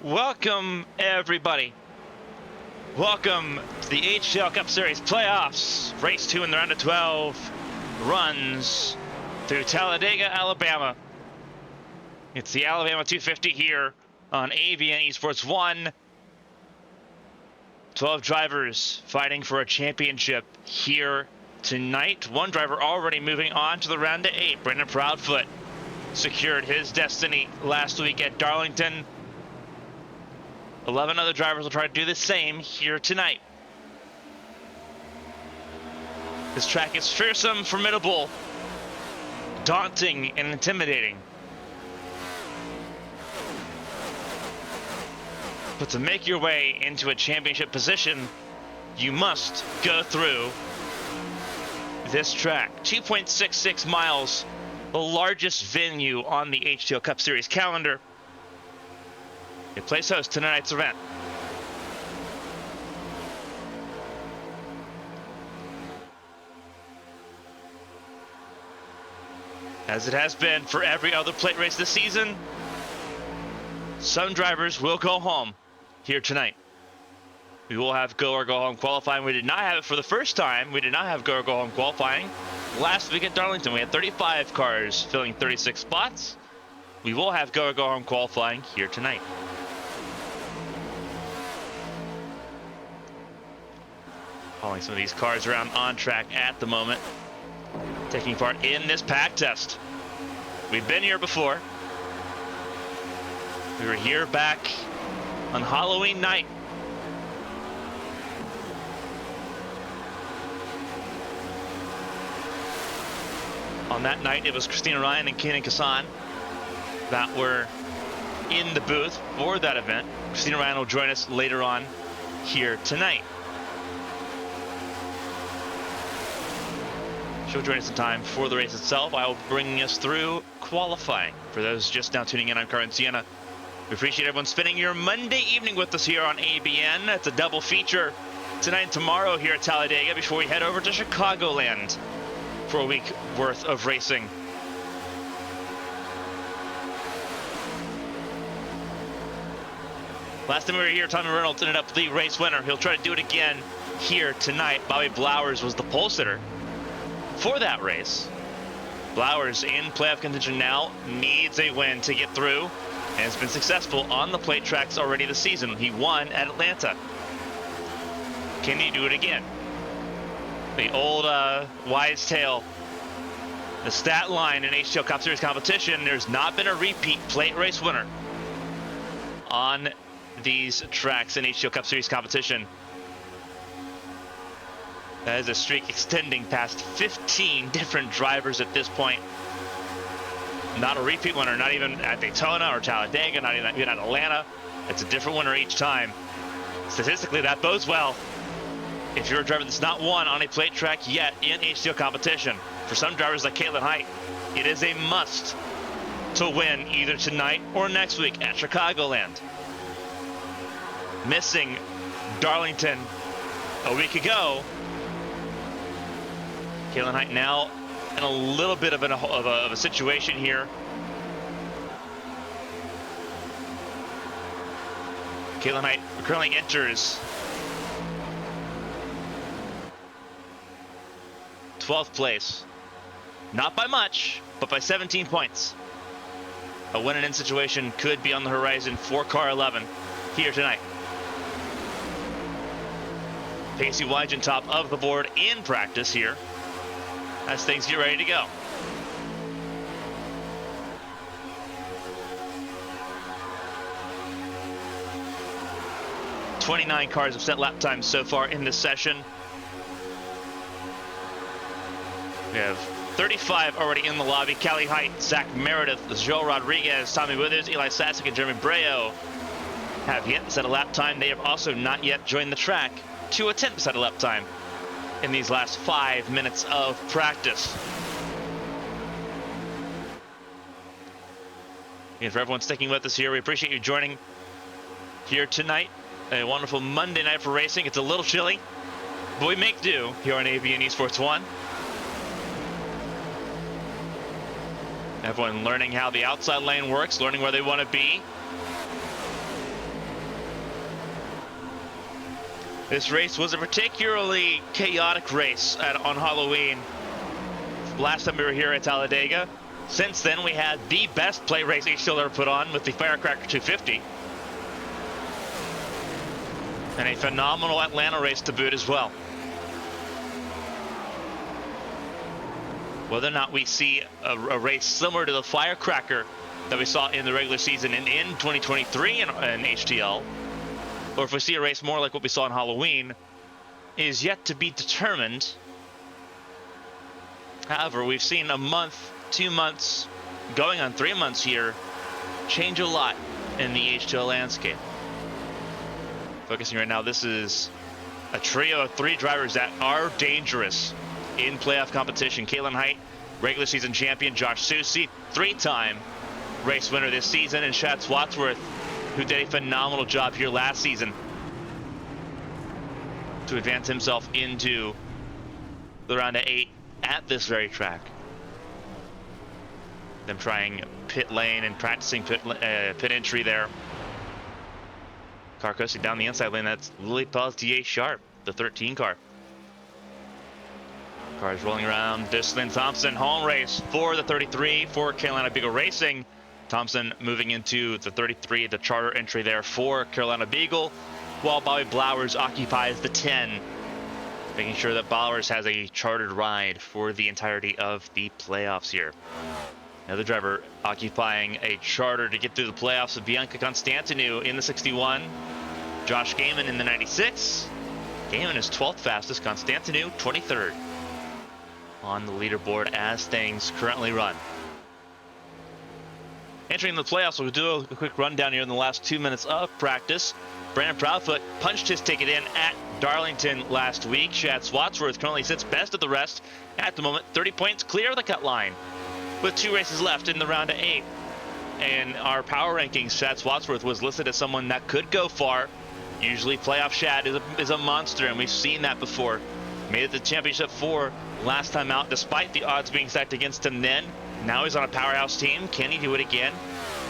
Welcome, everybody. Welcome to the HTL Cup Series playoffs. Race 2 in the round of 12 runs through Talladega, Alabama. It's the Alabama 250 here on ABN Esports 1. 12 drivers fighting for a championship here tonight. One driver already moving on to the round of 8. Brendan Proudfoot secured his destiny last week at Darlington. 11 other drivers will try to do the same here tonight. This track is fearsome, formidable, daunting, and intimidating. But to make your way into a championship position, you must go through this track. 2.66 miles, the largest venue on the HTL Cup Series calendar. It plays host to tonight's event. As it has been for every other plate race this season, some drivers will go home here tonight. We will have go or go home qualifying. We did not have it for the first time. We did not have go or go home qualifying last week at Darlington. We had 35 cars filling 36 spots. We will have go or go home qualifying here tonight. Following some of these cars around on track at the moment, taking part in this pack test. We've been here before. We were here back on Halloween night. On that night, it was Kristina Ryan and Kenan Kassan that were in the booth for that event. Kristina Ryan will join us later on here tonight. She'll join us in time for the race itself. I will be bringing us through qualifying. For those just now tuning in, I'm Carmen, Sienna. We appreciate everyone spending your Monday evening with us here on ABN. It's a double feature tonight and tomorrow here at Talladega before we head over to Chicagoland for a week worth of racing. Last time we were here, Tommy Reynolds ended up the race winner. He'll try to do it again here tonight. Bobby Blowers was the pole sitter for that race. Blowers in playoff contention now, needs a win to get through, and has been successful on the plate tracks already this season. He won at Atlanta. Can he do it again? The old wise tale, the stat line in HTL Cup Series competition, there's not been a repeat plate race winner on these tracks in HTL Cup Series competition. That is a streak extending past 15 different drivers at this point. Not a repeat winner, not even at Daytona or Talladega, not even at Atlanta. It's a different winner each time. Statistically, that bodes well if you're a driver that's not won on a plate track yet in HTL competition. For some drivers like Caitlin Height, it is a must to win either tonight or next week at Chicagoland. Missing Darlington a week ago, Caitlin Height now in a little bit of a situation here. Caitlin Height currently enters 12th place. Not by much, but by 17 points. A win and in situation could be on the horizon for car 11 here tonight. Pacey Wygen top of the board in practice here as things get ready to go. "29 cars have set lap times so far in this session. We have 35 already in the lobby. Callie Height, Zach Meredith, Joel Rodriguez, Tommy Withers, Eli Sasek, and Jeremy Breo have yet to set a lap time. They have also not yet joined the track to attempt to set a lap time in these last 5 minutes of practice. And for everyone sticking with us here, we appreciate you joining here tonight. A wonderful Monday night for racing. It's a little chilly, but we make do here on ABN Esports 1. Everyone learning how the outside lane works, learning where they want to be. This race was a particularly chaotic race on Halloween. Last time we were here at Talladega. Since then, we had the best play race HTL ever put on with the Firecracker 250. And a phenomenal Atlanta race to boot as well. Whether or not we see a race similar to the Firecracker that we saw in the regular season and in 2023 in HTL, or if we see a race more like what we saw in Halloween, is yet to be determined. However, we've seen a month, 2 months, going on 3 months here, change a lot in the HTL landscape. Focusing right now, this is a trio of 3 drivers that are dangerous in playoff competition. Caitlin Height, regular season champion. Josh Susie, 3-time race winner this season. And Schatz Wadsworth, who did a phenomenal job here last season to advance himself into the round of 8 at this very track. Them trying pit lane and practicing pit entry there. Car coasting down the inside lane. That's Lily Pelletier Sharp, the 13 car. Cars rolling around. This Lynn Thompson home race for the 33 for Carolina Beagle Racing. Thompson moving into the 33, the charter entry there for Carolina Beagle, while Bobby Blowers occupies the 10, making sure that Blowers has a chartered ride for the entirety of the playoffs here. Another driver occupying a charter to get through the playoffs of Bianca Constantinou in the 61. Josh Gaiman in the 96. Gaiman is 12th fastest, Constantinou 23rd on the leaderboard as things currently run. Entering the playoffs, we'll do a quick rundown here in the last 2 minutes of practice. Brandon Proudfoot punched his ticket in at Darlington last week. Schatz Wadsworth currently sits best of the rest at the moment, 30 points clear of the cut line, with 2 races left in the round of 8. In our power rankings, Schatz Wadsworth was listed as someone that could go far. Usually playoff Shad is a monster, and we've seen that before. Made it to championship 4 last time out, despite the odds being stacked against him then. Now he's on a powerhouse team. Can he do it again?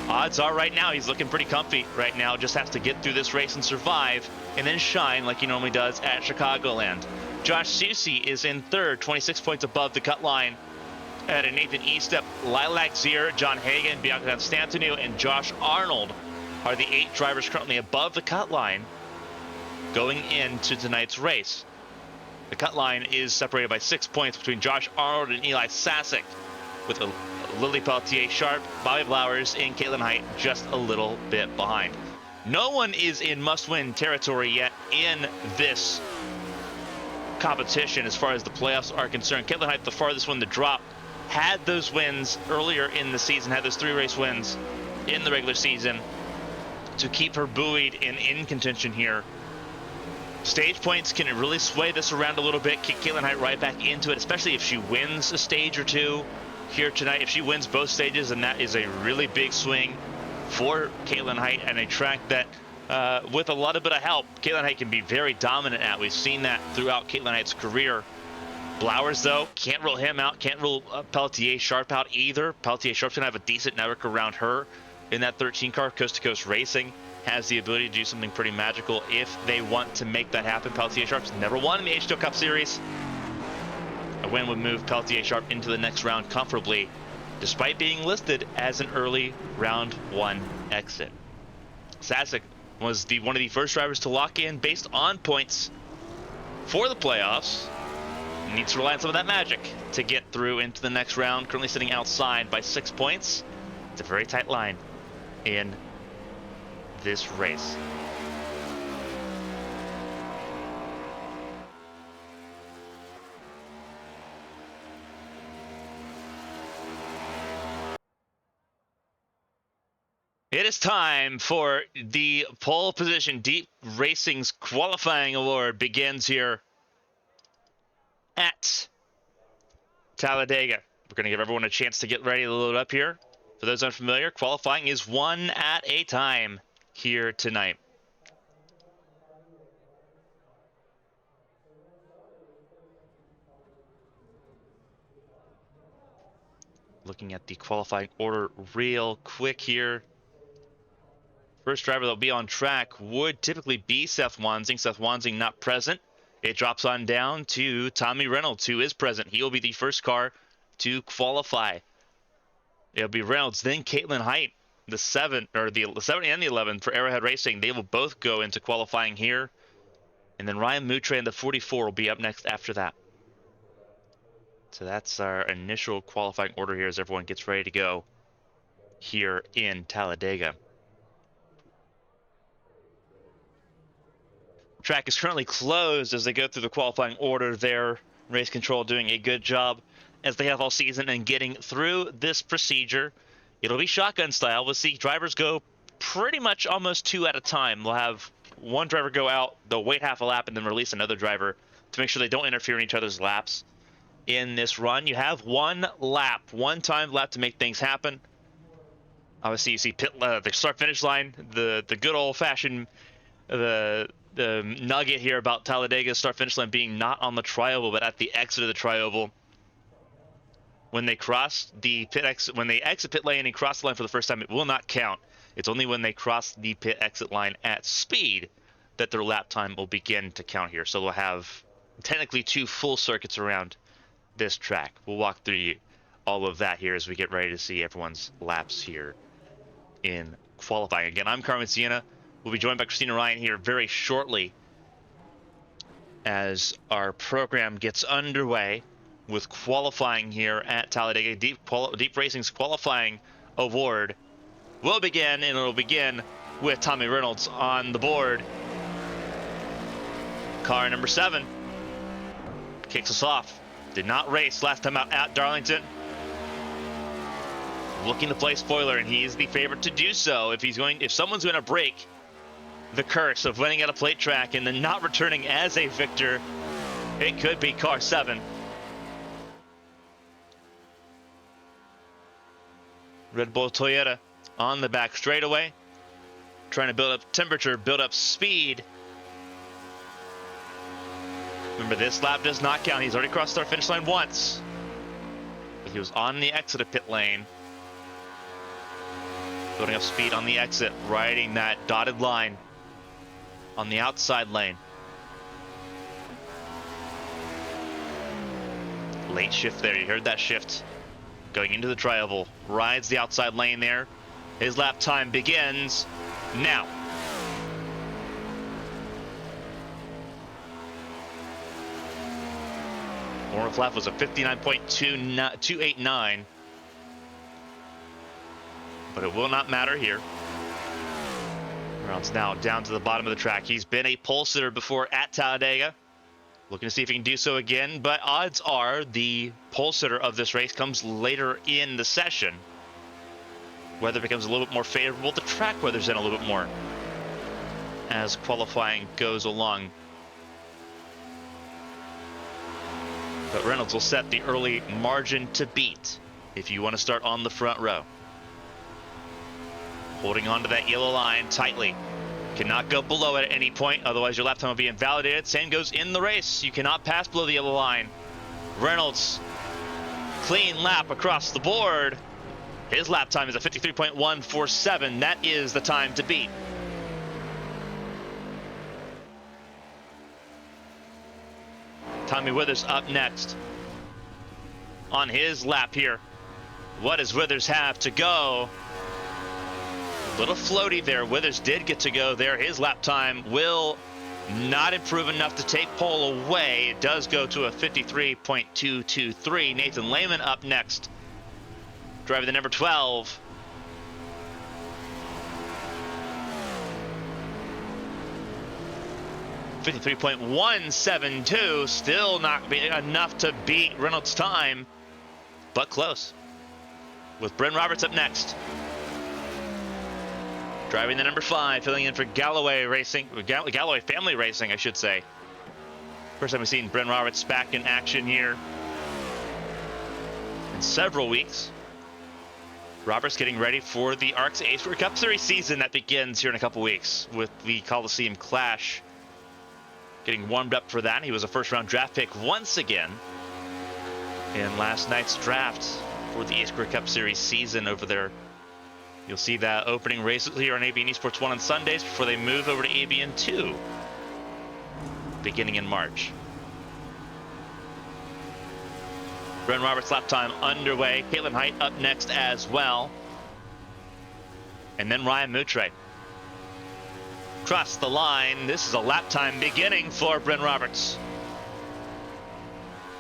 Odds are right now he's looking pretty comfy right now. Just has to get through this race and survive, and then shine like he normally does at Chicagoland. Josh Susie is in 3rd, 26 points above the cut line. At a Nathan Estep, Lilac Zier, John Hagan, Bianca Constantinou, and Josh Arnold are the 8 drivers currently above the cut line going into tonight's race. The cut line is separated by 6 points between Josh Arnold and Eli Sasek, with Lily Pelletier Sharp, Bobby Blowers, and Caitlin Height just a little bit behind. No one is in must-win territory yet in this competition as far as the playoffs are concerned. Caitlin Height, the farthest one to drop, had those wins earlier in the season, had those 3 race wins in the regular season to keep her buoyed and in contention here. Stage points can really sway this around a little bit, kick Caitlin Height right back into it, especially if she wins a stage or 2 here tonight. If she wins both stages, then that is a really big swing for Caitlin Height, and a track that with a lot of bit of help, Caitlin Height can be very dominant at. We've seen that throughout Caitlin Height's career. Blowers, though, can't rule him out, can't rule Pelletier Sharp out either. Pelletier Sharp's going to have a decent network around her in that 13 car. Coast to Coast Racing has the ability to do something pretty magical if they want to make that happen. Pelletier Sharp's never won in the HTL Cup Series. A win would move Pelletier Sharp into the next round comfortably, despite being listed as an early round 1 exit. Sasek was one of the first drivers to lock in based on points for the playoffs. Needs to rely on some of that magic to get through into the next round. Currently sitting outside by 6 points. It's a very tight line in this race. It is time for the pole position. Deep Racing's qualifying award begins here at Talladega. We're going to give everyone a chance to get ready to load up here. For those unfamiliar, qualifying is 1 at a time here tonight. Looking at the qualifying order real quick here. First driver that'll be on track would typically be Seth Wansing. Seth Wansing not present. It drops on down to Tommy Reynolds, who is present. He will be the first car to qualify. It'll be Reynolds, then Caitlin Height, the 7 and the 11 for Arrowhead Racing. They will both go into qualifying here. And then Ryan Moutre in the 44 will be up next after that. So that's our initial qualifying order here as everyone gets ready to go here in Talladega. Track is currently closed as they go through the qualifying order there. Race control doing a good job, as they have all season, in getting through this procedure. It'll be shotgun style. We'll see drivers go pretty much almost 2 at a time. We'll have one driver go out, they'll wait half a lap, and then release another driver to make sure they don't interfere in each other's laps. In this run, you have one time lap to make things happen. Obviously, you see the start-finish line, the good old-fashioned the nugget here about Talladega's start-finish line being not on the tri-oval, but at the exit of the tri-oval. When they cross the when they exit pit lane and cross the line for the first time, it will not count. It's only when they cross the pit exit line at speed that their lap time will begin to count here. So they'll have technically 2 full circuits around this track. We'll walk through all of that here as we get ready to see everyone's laps here in qualifying. Again, I'm Carmen Sienna. We'll be joined by Kristina Ryan here very shortly as our program gets underway with qualifying here at Talladega. Deep Racing's qualifying award will begin, and it'll begin with Tommy Reynolds on the board. Car number 7 kicks us off. Did not race last time out at Darlington. Looking to play spoiler, and he's the favorite to do so. If someone's going to break the curse of winning at a plate track and then not returning as a victor, it could be car 7. Red Bull Toyota on the back straightaway, trying to build up temperature, build up speed. Remember, this lap does not count. He's already crossed our finish line once, but he was on the exit of pit lane, building up speed on the exit, riding that dotted line on the outside lane. Late shift there. You heard that shift going into the tri-oval. Rides the outside lane there. His lap time begins now. Warm-up lap was a 59.289, but it will not matter here. Reynolds now down to the bottom of the track. He's been a pole sitter before at Talladega. Looking to see if he can do so again, but odds are the pole sitter of this race comes later in the session. Weather becomes a little bit more favorable. The track weather's in a little bit more as qualifying goes along. But Reynolds will set the early margin to beat if you want to start on the front row. Holding on to that yellow line tightly. Cannot go below it at any point, otherwise your lap time will be invalidated. Same goes in the race. You cannot pass below the yellow line. Reynolds, clean lap across the board. His lap time is a 53.147. That is the time to beat. Tommy Withers up next on his lap here. What does Withers have to go? A little floaty there. Withers did get to go there. His lap time will not improve enough to take pole away. It does go to a 53.223. Nathan Lehman up next, driving the number 12. .172, still not be enough to beat Reynolds' time, but close. With Bryn Roberts up next, driving the number 5, filling in for Galloway Racing, Galloway Family Racing, I should say. First time we've seen Bryn Roberts back in action here in several weeks. Roberts getting ready for the ARC's HTL Cup Series season that begins here in a couple weeks with the Coliseum Clash. Getting warmed up for that. He was a first-round draft pick once again in last night's draft for the HTL Cup Series season over there You'll see that opening races here on ABN Esports 1 on Sundays before they move over to ABN 2 beginning in March. Bren Roberts lap time underway. Caitlin Height up next as well. And then Ryan Moutre. Across the line, this is a lap time beginning for Bren Roberts.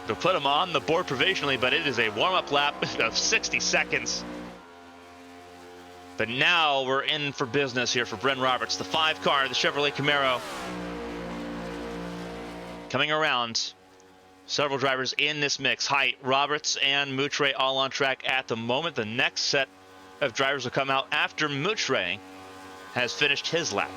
They'll put him on the board provisionally, but it is a warm-up lap of 60 seconds. But now we're in for business here for Bren Roberts. The 5 car, the Chevrolet Camaro. Coming around. Several drivers in this mix. Height, Roberts, and Moutre all on track at the moment. The next set of drivers will come out after Moutre has finished his lap.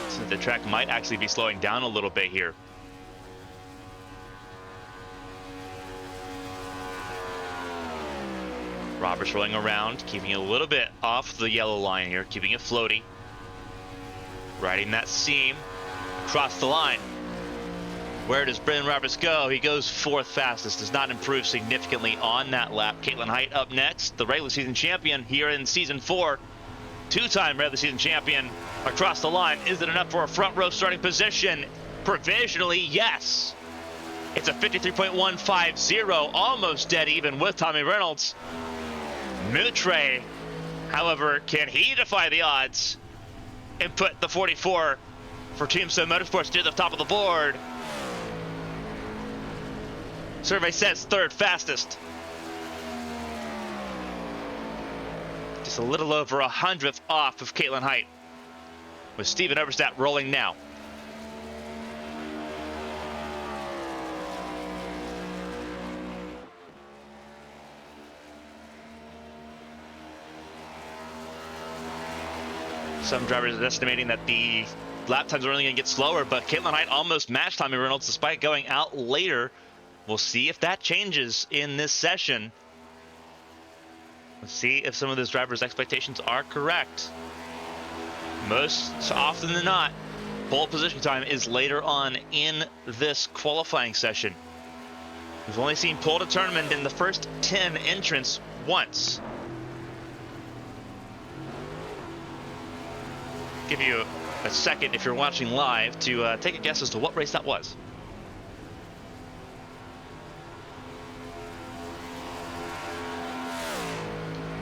So the track might actually be slowing down a little bit here. Roberts rolling around, keeping it a little bit off the yellow line here, keeping it floaty. Riding that seam, across the line. Where does Bren Roberts go? He goes 4th fastest, does not improve significantly on that lap. Caitlin Height up next, the regular season champion here in season 4. 2-time regular season champion across the line. Is it enough for a front row starting position? Provisionally, yes. It's a 53.150, almost dead even with Tommy Reynolds. Moutre, however, can he defy the odds and put the 44 for Team Sim Motorsports near the top of the board? Survey says 3rd fastest. Just a little over 100th off of Caitlin Height, with Steven Overstat rolling now. Some drivers are estimating that the lap times are only going to get slower, but Caitlin Height almost matched Tommy Reynolds despite going out later. We'll see if that changes in this session. Let's see if some of those drivers' expectations are correct. Most often than not, pole position time is later on in this qualifying session. We've only seen pole determined in the first 10 entrants once. Give you a second if you're watching live to take a guess as to what race that was.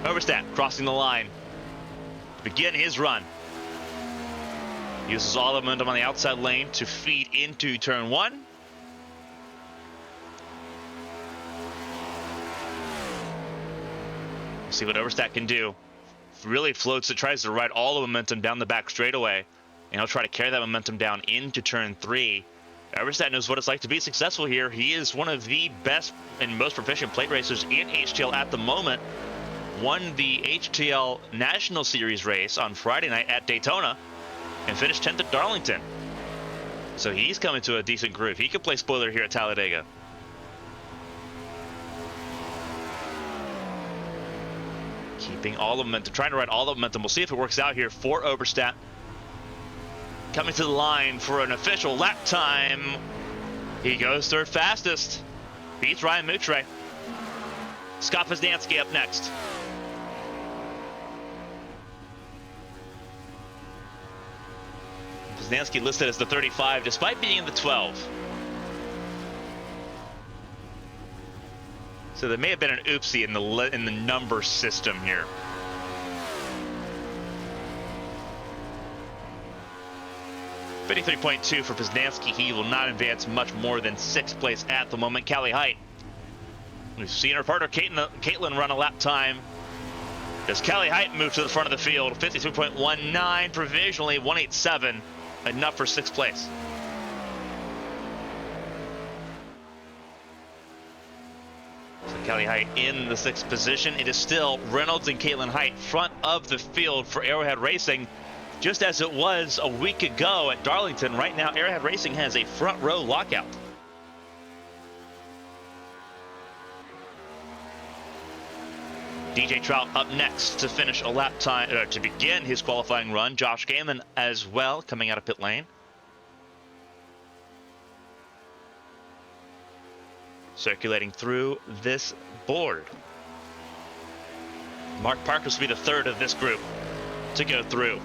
Overstat crossing the line to begin his run. Uses all the momentum on the outside lane to feed into turn 1. We'll see what Overstat can do. Really floats it, tries to ride all the momentum down the back straightaway, and he'll try to carry that momentum down into turn 3. Overstat knows what it's like to be successful here. He is one of the best and most proficient plate racers in HTL at the moment. Won the HTL National Series race on Friday night at Daytona and finished 10th at Darlington. So he's coming to a decent groove. He could play spoiler here at Talladega. Keeping all the momentum, trying to ride all the momentum. We'll see if it works out here for Overstat. Coming to the line for an official lap time. He goes 3rd fastest. Beats Ryan Moutre. Scott Poznansky up next. Poznansky listed as the 35 despite being in the 12. So there may have been an oopsie in the number system here. $53.2 for Poznansky. He will not advance much more than 6th place at the moment. Callie Height. We've seen her partner Caitlin run a lap time. Does Callie Height move to the front of the field? 53.19 provisionally, 187. Enough for 6th place. Callie Height in the 6th position. It is still Reynolds and Caitlin Height front of the field for Arrowhead Racing, just as it was a week ago at Darlington. Right now, Arrowhead Racing has a front row lockout. DJ Trout up next to finish a lap time, to begin his qualifying run. Josh Gaiman as well coming out of pit lane. circulating through this board. Mark Parkhurst will be the third of this group to go through.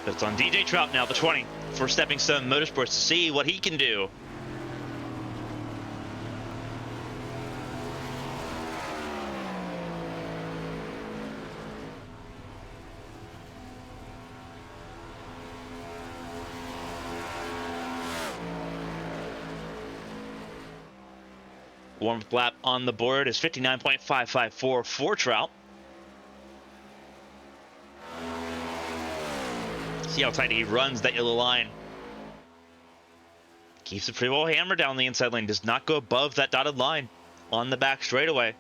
But it's on DJ Trout now, the 20, for Stepping Stone Motorsports to see what he can do. Warm-up lap on the board is 59.554 for Trout. See how tight he runs that yellow line. Keeps it pretty well hammered down the inside lane. Does not go above that dotted line on the back straightaway.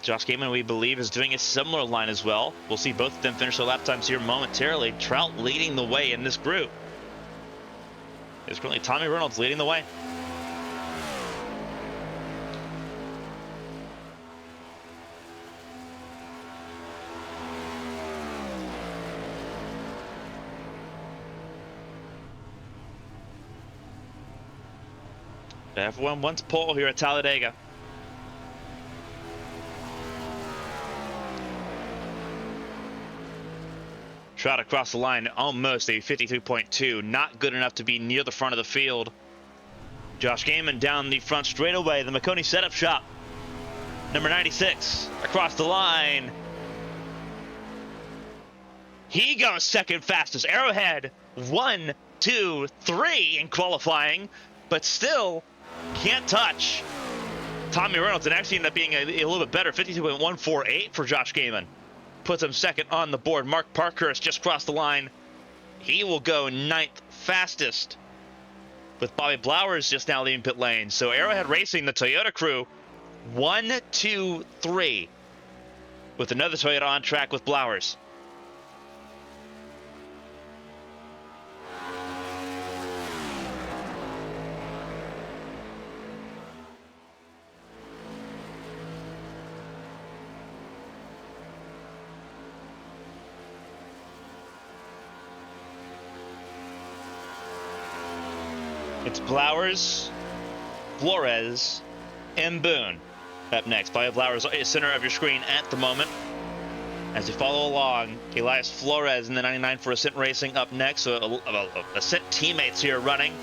Josh Gaiman, we believe, is doing a similar line as well. We'll see both of them finish their lap times here momentarily. Trout leading the way in this group. It's currently Tommy Reynolds leading the way. Everyone wants pole here at Talladega. Trout across the line, almost a 52.2. Not good enough to be near the front of the field. Josh Gaiman down the front straightaway. The McConey setup shop. Number 96 across the line. He goes second fastest. Arrowhead 1, 2, 3 in qualifying, but still can't touch Tommy Reynolds, and actually ended up being a little bit better. 52.148 for Josh Gaiman. Puts him second on the board. Mark Parkhurst just crossed the line. He will go ninth fastest, with Bobby Blowers just now leaving pit lane. So Arrowhead Racing, the Toyota crew, 1, 2, 3, with another Toyota on track with Blowers. It's Blowers, Flores, and Boone up next. Bobby Blowers is center of your screen at the moment. As you follow along, Elias Flores in the 99 for Ascent Racing up next. So Ascent teammates here running.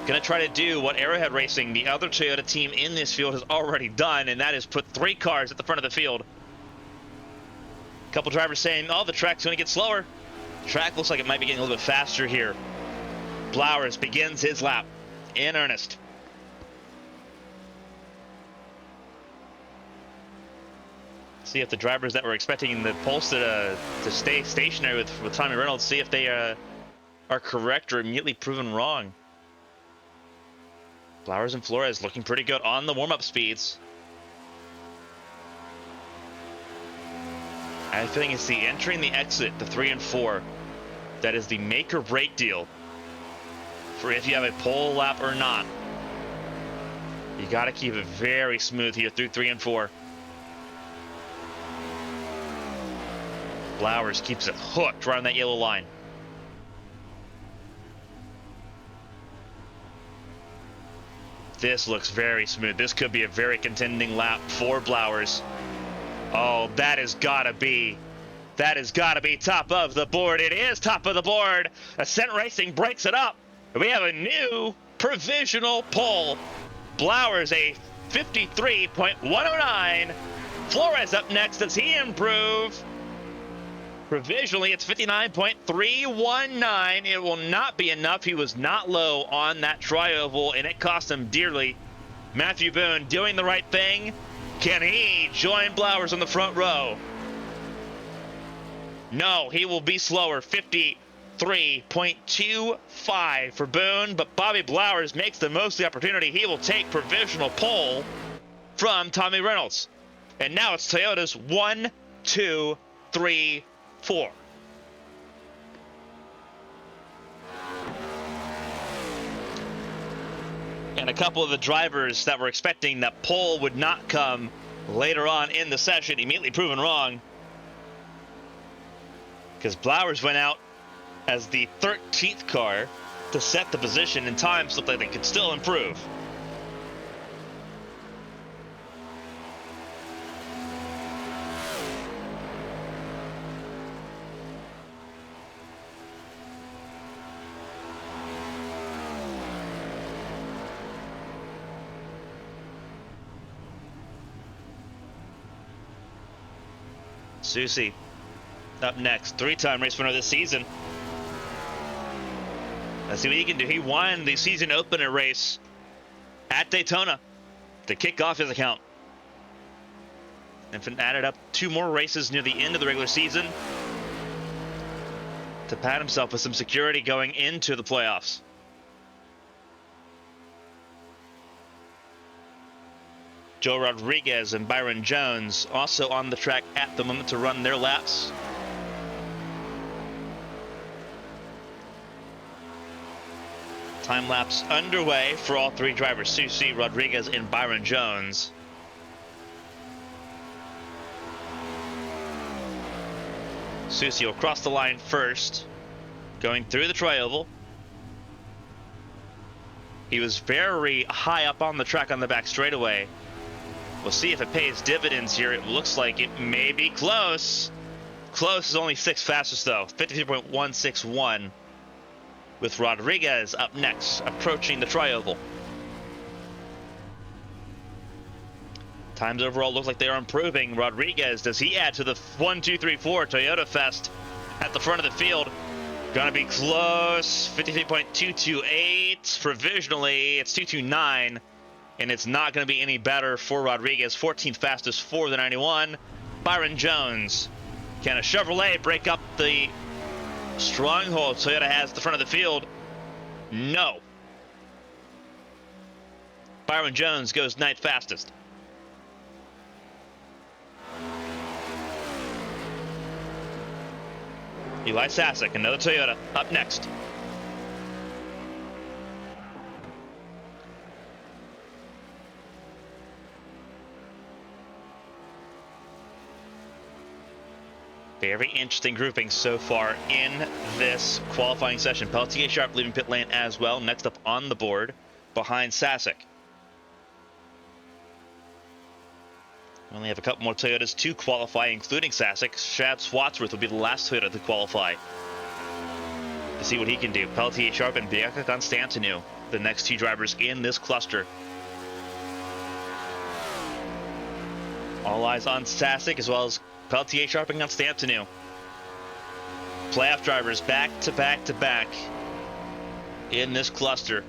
Going to try to do what Arrowhead Racing, the other Toyota team in this field, has already done, and that is put 3 cars at the front of the field. A couple drivers saying, oh, the track's going to get slower. The track looks like it might be getting a little bit faster here. Blowers begins his lap in earnest. See if the drivers that were expecting the pulse to stay stationary with Tommy Reynolds, see if they are correct or immediately proven wrong. Blowers and Flores looking pretty good on the warm-up speeds. I have a feeling it's the entering the exit, the 3 and 4, that is the make or break deal for if you have a pole lap or not. You got to keep it very smooth here through 3 and 4. Blowers keeps it hooked right on that yellow line. This looks very smooth. This could be a very contending lap for Blowers. Oh, that has got to be top of the board. It is top of the board. Ascent Racing breaks it up. We have a new provisional pole. Blowers a 53.109. Flores up next. Does he improve? Provisionally, it's 59.319. It will not be enough. He was not low on that tri-oval, and it cost him dearly. Matthew Boone doing the right thing. Can he join Blowers on the front row? No, he will be slower. 53.25 for Boone, but Bobby Blowers makes the most of the opportunity. He will take provisional pole from Tommy Reynolds. And now it's Toyota's 1, 2, 3, 4. And a couple of the drivers that were expecting that pole would not come later on in the session immediately proven wrong, because Blowers went out as the 13th car to set the position, and times look like they could still improve. Susie up next, three-time race winner this season. Let's see what he can do. He won the season opener race at Daytona to kick off his account. And added up 2 more races near the end of the regular season to pat himself with some security going into the playoffs. Joe Rodriguez and Byron Jones also on the track at the moment to run their laps. Time lapse underway for all 3 drivers, Susie, Rodriguez, and Byron Jones. Susie will cross the line first, going through the tri-oval. He was very high up on the track on the back straightaway. We'll see if it pays dividends here. It looks like it may be close. Close is only 6th fastest though, 53.161. With Rodriguez up next, approaching the tri-oval. Times overall look like they are improving. Rodriguez, does he add to the 1, 2, 3, 4 Toyota Fest at the front of the field? Gonna be close. 53.228. Provisionally, it's 229. And it's not going to be any better for Rodriguez. 14th fastest for the 91. Byron Jones. Can a Chevrolet break up the stronghold Toyota has at the front of the field? No. Byron Jones goes 9th fastest. Eli Sasek, another Toyota, up next. Very interesting grouping so far in this qualifying session. Peltier Sharp leaving pit lane as well. Next up on the board, behind Sasek. We only have a couple more Toyotas to qualify, including Sasek. Chad Swatsworth will be the last Toyota to qualify. To see what he can do. Peltier Sharp and Bianca Constantinou, the next 2 drivers in this cluster. All eyes on Sasek as well as Peltier Sharp and Constantinou. Playoff drivers back to back to back in this cluster.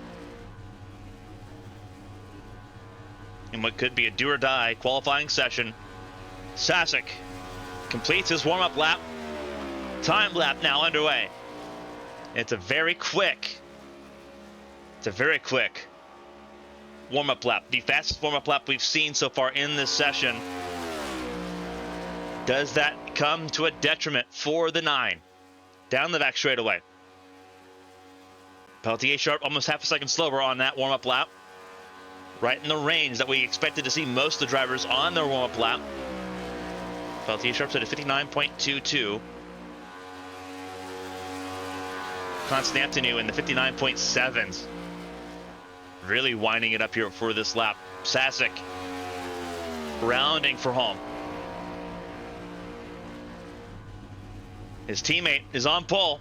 In what could be a do-or-die qualifying session. Sasek completes his warm-up lap. Time lap now underway. It's a very quick warm-up lap. The fastest warm-up lap we've seen so far in this session. Does that come to a detriment for the 9? Down the back straightaway. Peltier Sharp almost half a second slower on that warm-up lap. Right in the range that we expected to see most of the drivers on their warm-up lap. Peltier Sharp's at a 59.22. Constantinou in the 59.7s. Really winding it up here for this lap. Sasek rounding for home. His teammate is on pole.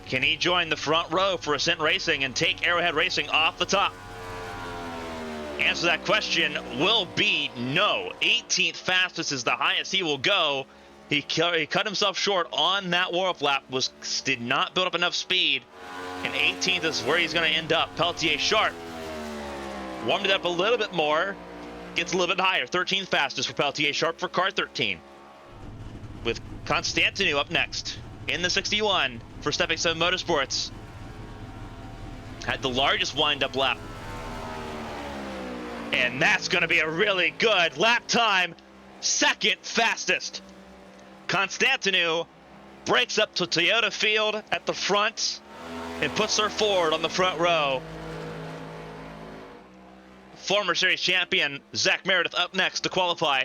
Can he join the front row for Ascent Racing and take Arrowhead Racing off the top? Answer to that question will be no. 18th fastest is the highest he will go. He cut himself short on that warm-up lap. Did not build up enough speed. And 18th is where he's going to end up. Peltier Sharp warmed it up a little bit more. Gets a little bit higher. 13th fastest for Peltier Sharp for car 13. With Constantinou up next in the 61 for Stepping Stone Motorsports. Had the largest wind-up lap. And that's going to be a really good lap time. 2nd fastest. Constantinou breaks up to Toyota field at the front and puts her forward on the front row. Former series champion Zach Meredith up next to qualify.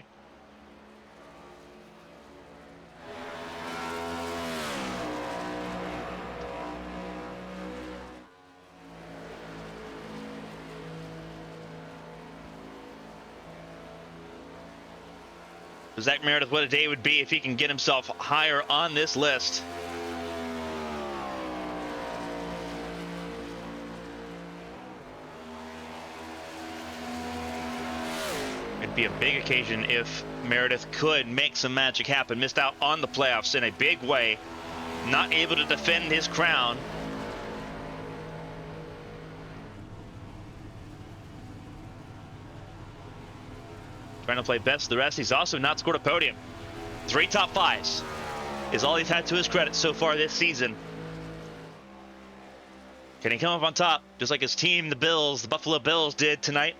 Zach Meredith, what a day would be if he can get himself higher on this list. It'd be a big occasion if Meredith could make some magic happen. Missed out on the playoffs in a big way. Not able to defend his crown. Trying to play best of the rest. He's also not scored a podium. 3 top 5s is all he's had to his credit so far this season. Can he come up on top just like his team, the Bills, the Buffalo Bills did tonight?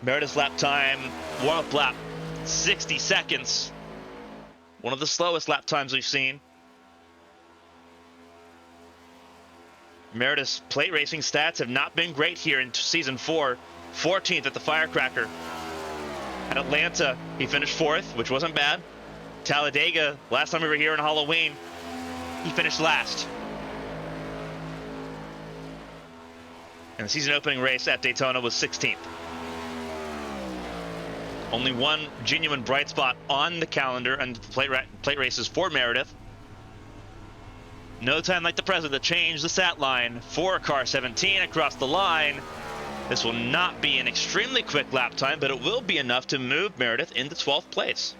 Meredith's lap time, warm-up lap, 60 seconds. One of the slowest lap times we've seen. Meredith's plate racing stats have not been great here in season 4. 14th at the Firecracker. At Atlanta, he finished 4th, which wasn't bad. Talladega, last time we were here on Halloween, he finished last. And the season opening race at Daytona was 16th. Only one genuine bright spot on the calendar and the plate races for Meredith. No time like the present to change the stat line for car 17 across the line. This will not be an extremely quick lap time, but it will be enough to move Meredith into 12th place.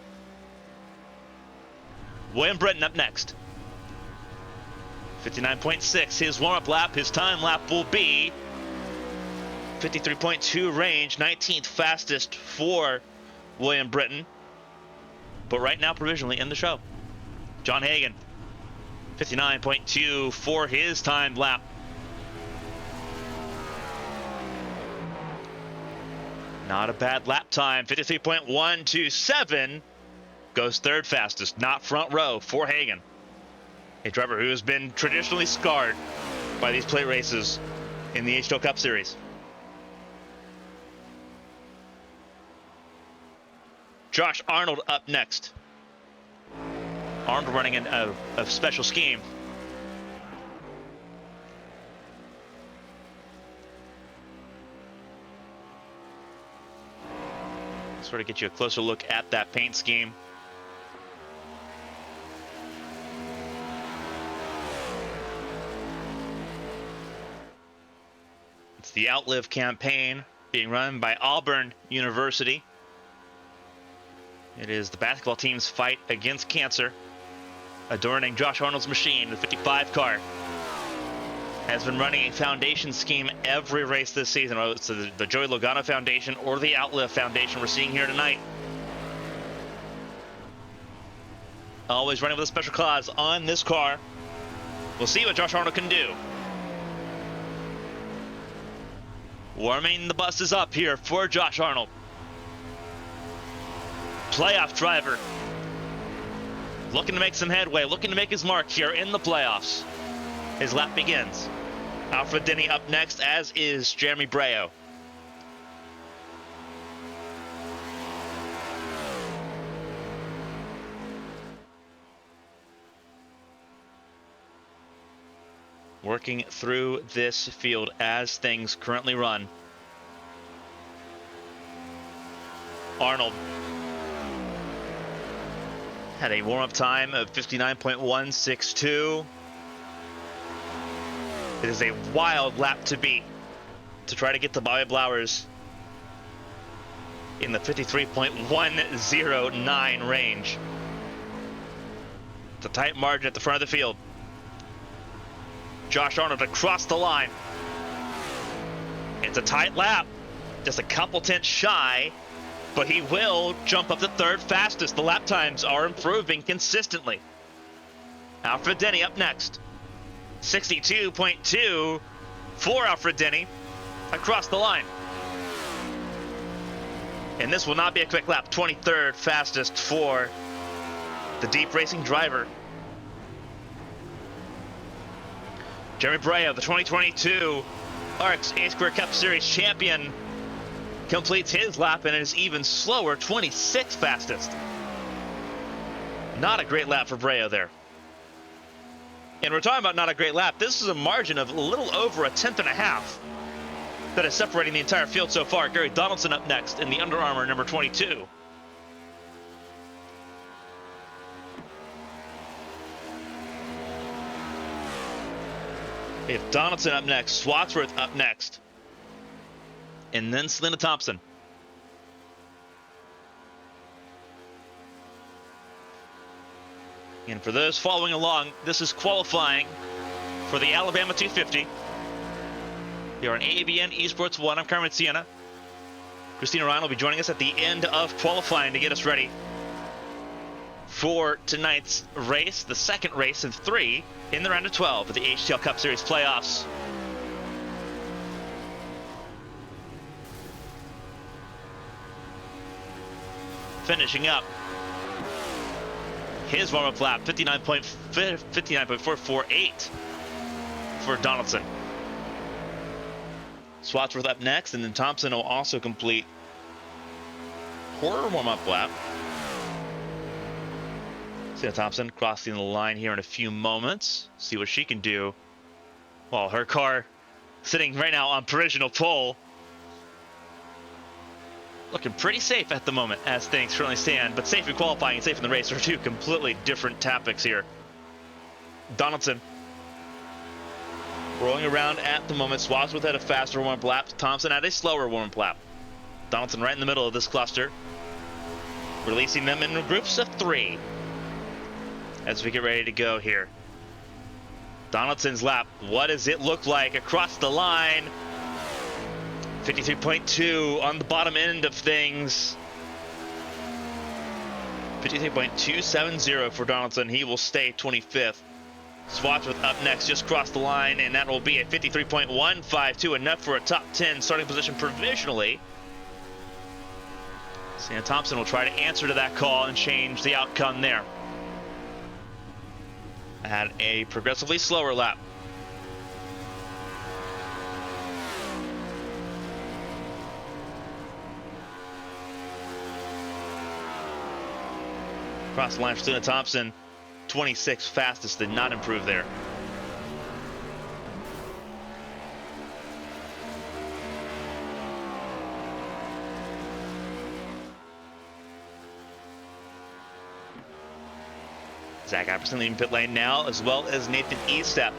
William Britton up next. 59.6, his warm-up lap. His time lap will be 53.2 range, 19th fastest for William Britton. But right now, provisionally in the show. John Hagan, 59.2 for his time lap. Not a bad lap time, 53.127. Goes 3rd fastest, not front row for Hagan. A driver who has been traditionally scarred by these plate races in the HTL Cup Series. Josh Arnold up next. Arnold running a special scheme. Sort of get you a closer look at that paint scheme. It's the Outlive campaign being run by Auburn University. It is the basketball team's fight against cancer, adorning Josh Arnold's machine, the 55 car. Has been running a foundation scheme every race this season, whether it's the Joey Logano Foundation or the Outlive Foundation we're seeing here tonight. Always running with a special cause on this car. We'll see what Josh Arnold can do. Warming the buses up here for Josh Arnold. Playoff driver. Looking to make some headway, looking to make his mark here in the playoffs. His lap begins. Alfred Denny up next, as is Jeremy Breo. Working through this field as things currently run. Arnold had a warm-up time of 59.162. It is a wild lap to beat to try to get to Bobby Blowers in the 53.109 range. It's a tight margin at the front of the field. Josh Arnold across the line. It's a tight lap, just a couple tenths shy, but he will jump up to 3rd fastest. The lap times are improving consistently. Alfred Denny up next. 62.2 for Alfred Denny across the line. And this will not be a quick lap. 23rd fastest for the Deep Racing driver. Jeremy Breo, the 2022 ARCS A-Square Cup Series champion, completes his lap and is even slower, 26th fastest. Not a great lap for Breo there. And we're talking about not a great lap. This is a margin of a little over a tenth and a half that is separating the entire field so far. Gary Donaldson up next in the Under Armour number 22. We have Donaldson up next, Swatsworth up next, and then Selena Thompson. And for those following along, this is qualifying for the Alabama 250. Here on AABN Esports 1, I'm Carmen Sienna. Kristina Ryan will be joining us at the end of qualifying to get us ready for tonight's race, the second race of 3 in the round of 12 of the HTL Cup Series playoffs. Finishing up his warm-up lap, 59.448 for Donaldson. Swatsworth up next, and then Thompson will also complete her warm-up lap. Sienna Thompson crossing the line here in a few moments. See what she can do. While her car sitting right now on provisional pole. Looking pretty safe at the moment as things currently stand, but safe in qualifying and safe in the race are two completely different topics here. Donaldson rolling around at the moment. Swatsworth had a faster warm-up lap. Thompson had a slower warm-up lap. Donaldson right in the middle of this cluster, releasing them in groups of 3 as we get ready to go here. Donaldson's lap, what does it look like across the line? 53.2 on the bottom end of things. 53.270 for Donaldson. He will stay 25th. Swatsworth up next, just crossed the line, and that will be a 53.152, enough for a top 10 starting position provisionally. Sienna Thompson will try to answer to that call and change the outcome there. Had a progressively slower lap. Across the line for Selena Thompson, 26 fastest, did not improve there. Zach Apperson leading pit lane now, as well as Nathan Estep.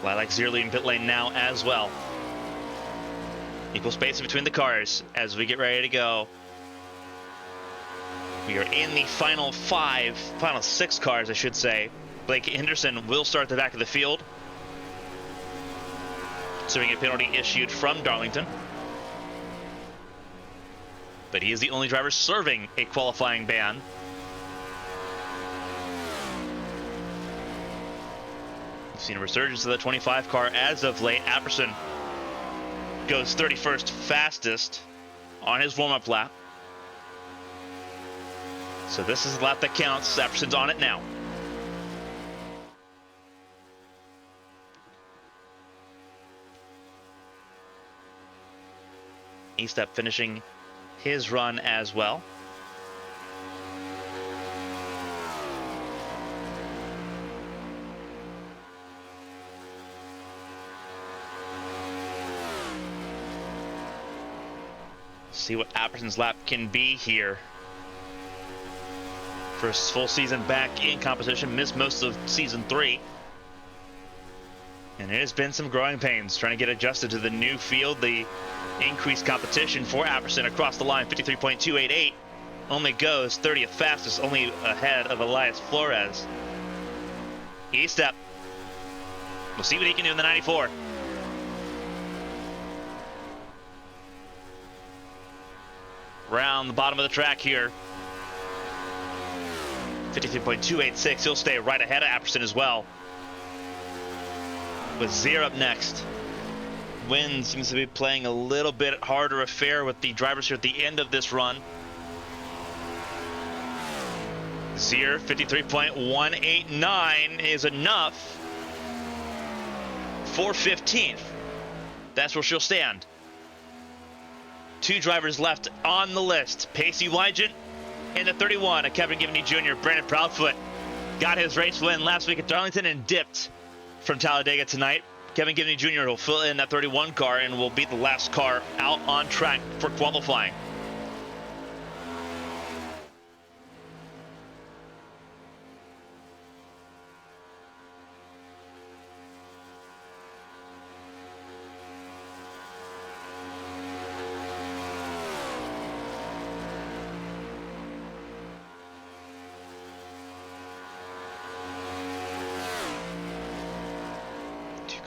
Lilac Zero leading pit lane now as well. Equal space between the cars as we get ready to go. We are in the final 6 cars, I should say. Blake Henderson will start at the back of the field, assuming a penalty issued from Darlington. But he is the only driver serving a qualifying ban. We've seen a resurgence of the 25 car as of late. Apperson goes 31st fastest on his warm-up lap. So this is the lap that counts. Apperson's on it now. Estep finishing his run as well. See what Apperson's lap can be here. First full season back in competition, missed most of season 3. And it has been some growing pains trying to get adjusted to the new field, the increased competition for Apperson across the line. 53.288, only goes 30th fastest, only ahead of Elias Flores. Estep, we'll see what he can do in the 94. Around the bottom of the track here. 53.286, he'll stay right ahead of Apperson as well. With Zier up next. Wind seems to be playing a little bit harder affair with the drivers here at the end of this run. Zier, 53.189 is enough for 15th. That's where she'll stand. 2 drivers left on the list. Pacey Wygant in the 31, a Kevin Givney Jr. Brandon Proudfoot got his race win last week at Darlington and dipped from Talladega tonight. Kevin Gibney Jr. will fill in that 31 car and will be the last car out on track for qualifying.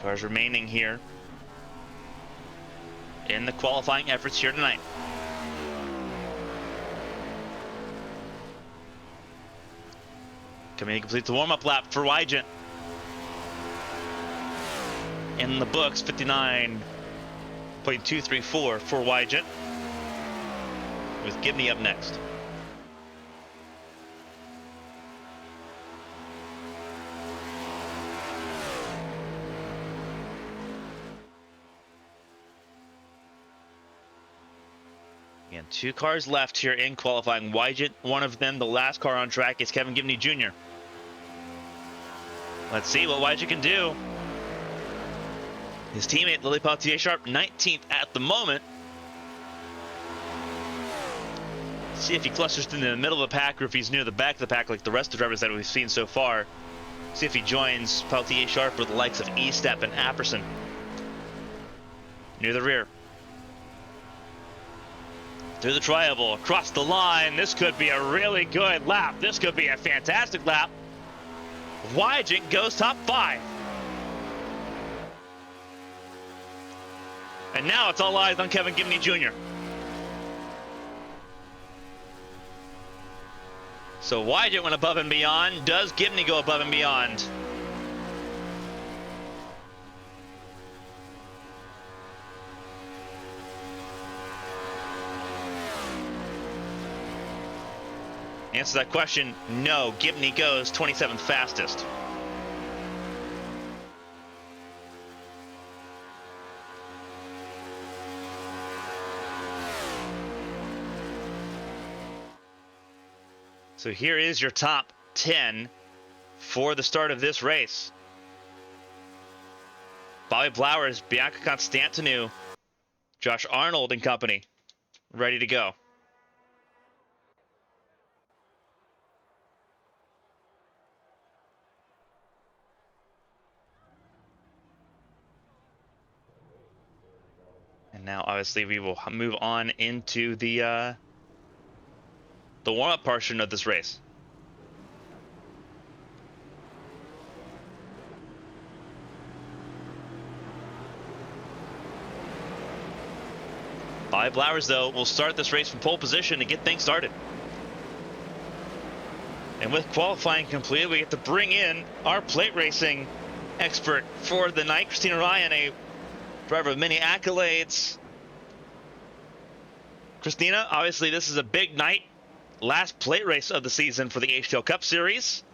Cars remaining here in the qualifying efforts here tonight. Coming to complete the warm-up lap for Wygent. In the books, 59.234 for Wygent, with Gibney up next. And 2 cars left here in qualifying. Wygent, one of them, the last car on track, is Kevin Gibney Jr. Let's see what Wygent can do. His teammate, Lily Peltier-Sharp, 19th at the moment. See if he clusters in the middle of the pack or if he's near the back of the pack like the rest of the drivers that we've seen so far. See if he joins Peltier-Sharp with the likes of Estep and Apperson near the rear. Through the tri-oval, across the line. This could be a really good lap. This could be a fantastic lap. Wygent goes top 5. And now it's all eyes on Kevin Gibney Jr. So Wygent went above and beyond. Does Gibney go above and beyond? Answer that question, no. Gibney goes 27th fastest. So here is your top 10 for the start of this race. Bobby Blowers, Bianca Constantinou, Josh Arnold and company, ready to go. And now, obviously, we will move on into the warm-up portion of this race. Bobby Blowers, though, will start this race from pole position to get things started. And with qualifying completed, we get to bring in our plate racing expert for the night, Kristina Ryan, a driver of many accolades. Kristina, obviously this is a big night. Last plate race of the season for the HTL Cup Series.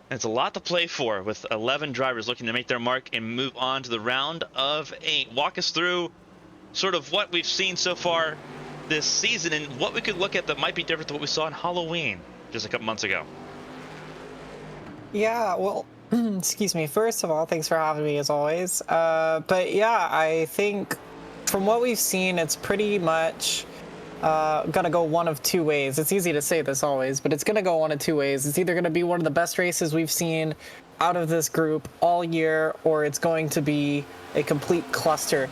And it's a lot to play for, with 11 drivers looking to make their mark and move on to the round of 8. Walk us through sort of what we've seen so far this season and what we could look at that might be different to what we saw on Halloween just a couple months ago. Yeah, well, excuse me. First of all, thanks for having me as always. But yeah, I think from what we've seen, it's pretty much gonna go one of two ways. It's easy to say this always, but it's gonna go one of two ways. It's either gonna be one of the best races we've seen out of this group all year, or it's going to be a complete cluster.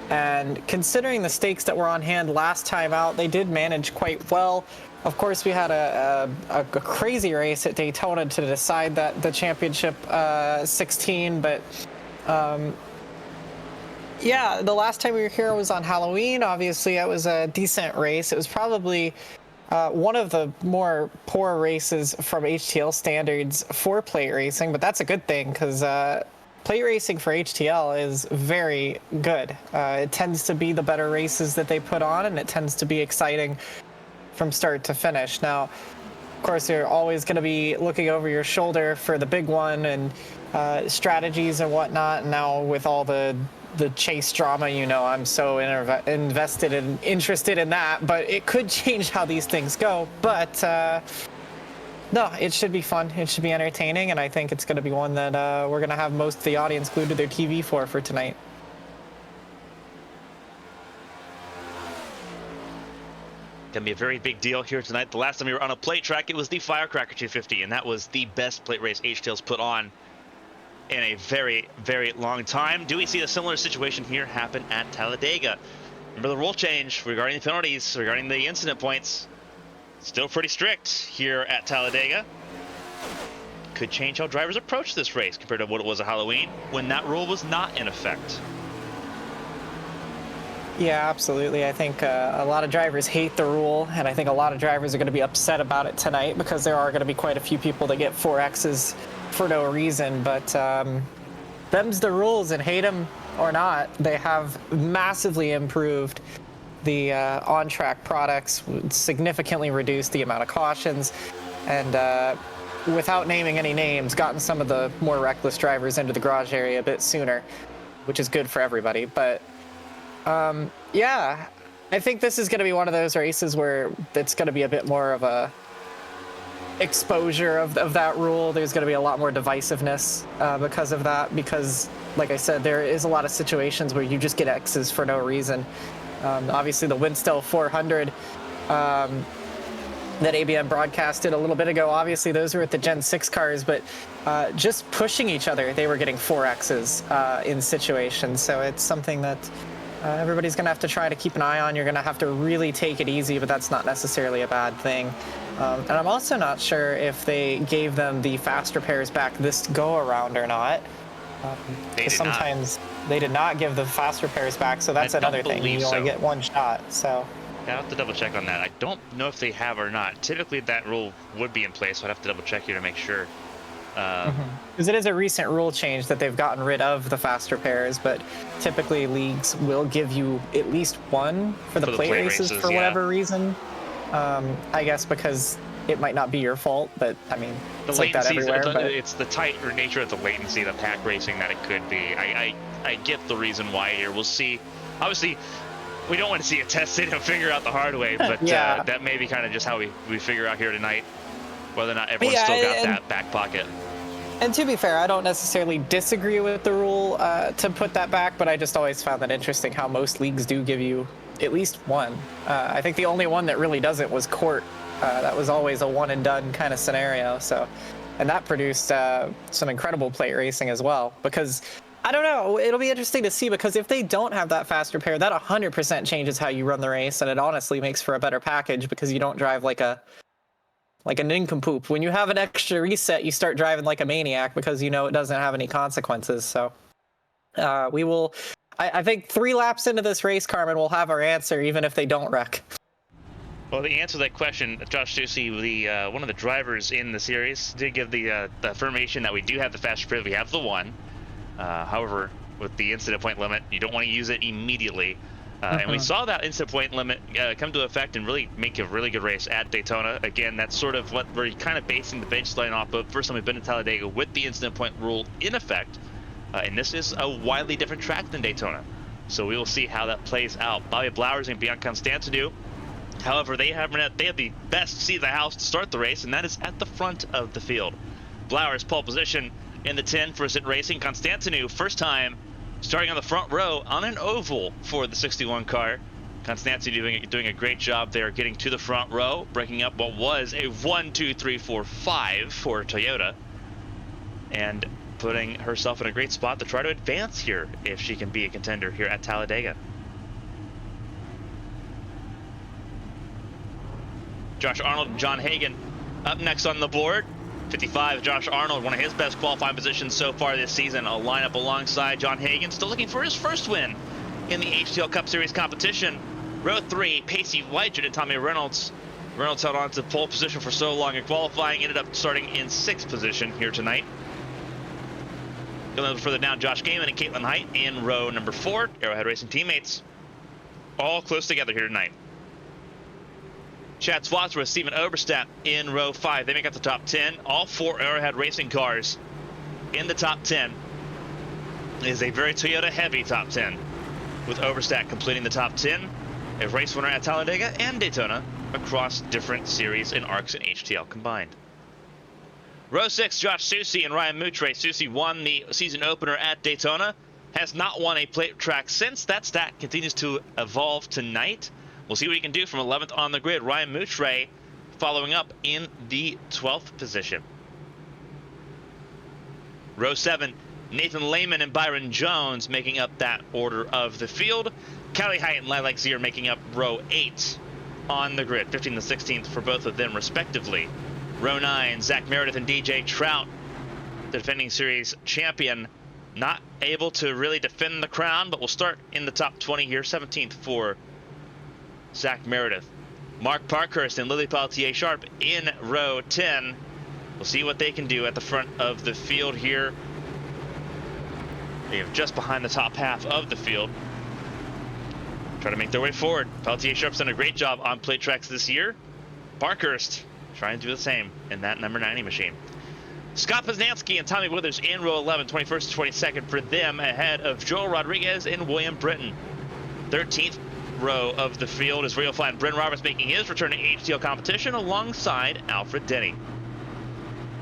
And considering the stakes that were on hand last time out, they did manage quite well. Of course, we had a crazy race at Daytona to decide that the championship 16, but yeah, the last time we were here was on Halloween. Obviously, it was a decent race. It was probably one of the more poor races from HTL standards for plate racing, but that's a good thing because plate racing for HTL is very good. It tends to be the better races that they put on, and it tends to be exciting from start to finish. Now, of course, you're always going to be looking over your shoulder for the big one and strategies and whatnot. And now with all the chase drama, you know, I'm so invested and interested in that, but it could change how these things go. But No, it should be fun. It should be entertaining, and I think it's going to be one that we're going to have most of the audience glued to their TV for tonight. Gonna be a very big deal here tonight. The last time we were on a plate track, it was the Firecracker 250, and that was the best plate race HTL's put on in a very, very long time. Do we see a similar situation here happen at Talladega? Remember the rule change regarding the penalties, regarding the incident points. Still pretty strict here at Talladega. Could change how drivers approach this race compared to what it was at Halloween when that rule was not in effect. Yeah, absolutely. I think a lot of drivers hate the rule, and I think a lot of drivers are going to be upset about it tonight because there are going to be quite a few people that get 4Xs for no reason. But them's the rules, and hate them or not, they have massively improved the on-track products, significantly reduced the amount of cautions, and without naming any names, gotten some of the more reckless drivers into the garage area a bit sooner, which is good for everybody. But yeah, I think this is going to be one of those races where it's going to be a bit more of a exposure of that rule. There's going to be a lot more divisiveness because of that, because like I said, there is a lot of situations where you just get X's for no reason. Obviously the Winstell 400 that ABM broadcasted a little bit ago, obviously those were at the Gen 6 cars, but just pushing each other, they were getting 4X's in situations. So it's something that everybody's going to have to try to keep an eye on. You're going to have to really take it easy, but that's not necessarily a bad thing. And I'm also not sure if they gave them the faster pairs back this go-around or not. Because sometimes they did not give the faster pairs back, so that's another thing. You only get one shot, so... Yeah, I'll have to double check on that. I don't know if they have or not. Typically that rule would be in place, so I'd have to double check here to make sure. Because it is a recent rule change that they've gotten rid of the faster pairs, but typically leagues will give you at least one for the plate races for whatever reason. I guess because it might not be your fault, but I mean, it's like that everywhere. It's the tighter nature of the latency, the pack racing that it could be. I get the reason why here. We'll see. Obviously, we don't want to see it tested and figure out the hard way, but yeah. That may be kind of just how we figure out here tonight whether or not everyone's still got that back pocket. And to be fair, I don't necessarily disagree with the rule to put that back, but I just always found that interesting how most leagues do give you at least one. I think the only one that really doesn't was Court. That was always a one and done kind of scenario. So, and that produced some incredible plate racing as well, because I don't know, it'll be interesting to see, because if they don't have that faster pair, that 100% changes how you run the race, and it honestly makes for a better package because you don't drive like a nincompoop. When you have an extra reset, you start driving like a maniac because you know it doesn't have any consequences. So we will, I think 3 laps into this race, Carmen, we'll have our answer, even if they don't wreck. Well, the answer to that question, Josh Ducey, the one of the drivers in the series, did give the affirmation that we do have the faster pair. We have the one. However, with the incident point limit, you don't want to use it immediately. And we saw that incident point limit come to effect and really make a really good race at Daytona. Again, that's sort of what we're kind of basing the baseline off of. First time we've been to Talladega with the incident point rule in effect. And this is a widely different track than Daytona. So we will see how that plays out. Bobby Blowers and Bianca Constantinu, however, they have the best seat of the house to start the race, and that is at the front of the field. Blowers pole position in the 10 for Sit Racing. Constantinu, first time starting on the front row on an oval for the 61 car. Constantinu doing a great job there, getting to the front row, breaking up what was a 1, 2, 3, 4, 5 for Toyota, and putting herself in a great spot to try to advance here if she can be a contender here at Talladega. Josh Arnold and John Hagan up next on the board. 55, Josh Arnold, one of his best qualifying positions so far this season. A lineup alongside John Hagan, still looking for his first win in the HTL Cup Series competition. Row 3, Pacey White and Tommy Reynolds. Reynolds held on to pole position for so long in qualifying, ended up starting in 6th position here tonight. Going a little further down, Josh Gaiman and Caitlin Height in row number 4. Arrowhead Racing teammates all close together here tonight. Chad Swansworth, Steven Oberstadt in row 5. They make up the top 10. All 4 Arrowhead Racing cars in the top 10. It is a very Toyota heavy top 10, with Oberstadt completing the top 10. A race winner at Talladega and Daytona across different series in ARCS and HTL combined. Row 6, Josh Susie and Ryan Moutre. Susie won the season opener at Daytona. Has not won a plate track since. That stat continues to evolve tonight. We'll see what he can do from 11th on the grid. Ryan Moutre following up in the 12th position. Row 7, Nathan Lehman and Byron Jones making up that order of the field. Callie Height and Lilac Zier making up row 8 on the grid. 15th and 16th for both of them respectively. Row 9, Zach Meredith and DJ Trout, the defending series champion, not able to really defend the crown, but will start in the top 20 here. 17th for Zach Meredith. Mark Parkhurst and Lily Pelletier Sharp in row 10. We'll see what they can do at the front of the field here. They are just behind the top half of the field. Try to make their way forward. Pelletier Sharp's done a great job on plate tracks this year. Parkhurst trying to do the same in that number 90 machine. Scott Poznansky and Tommy Withers in row 11, 21st to 22nd for them, ahead of Joel Rodriguez and William Britton. 13th row of the field is Rio Flat and Bryn Roberts making his return to HTL competition alongside Alfred Denny.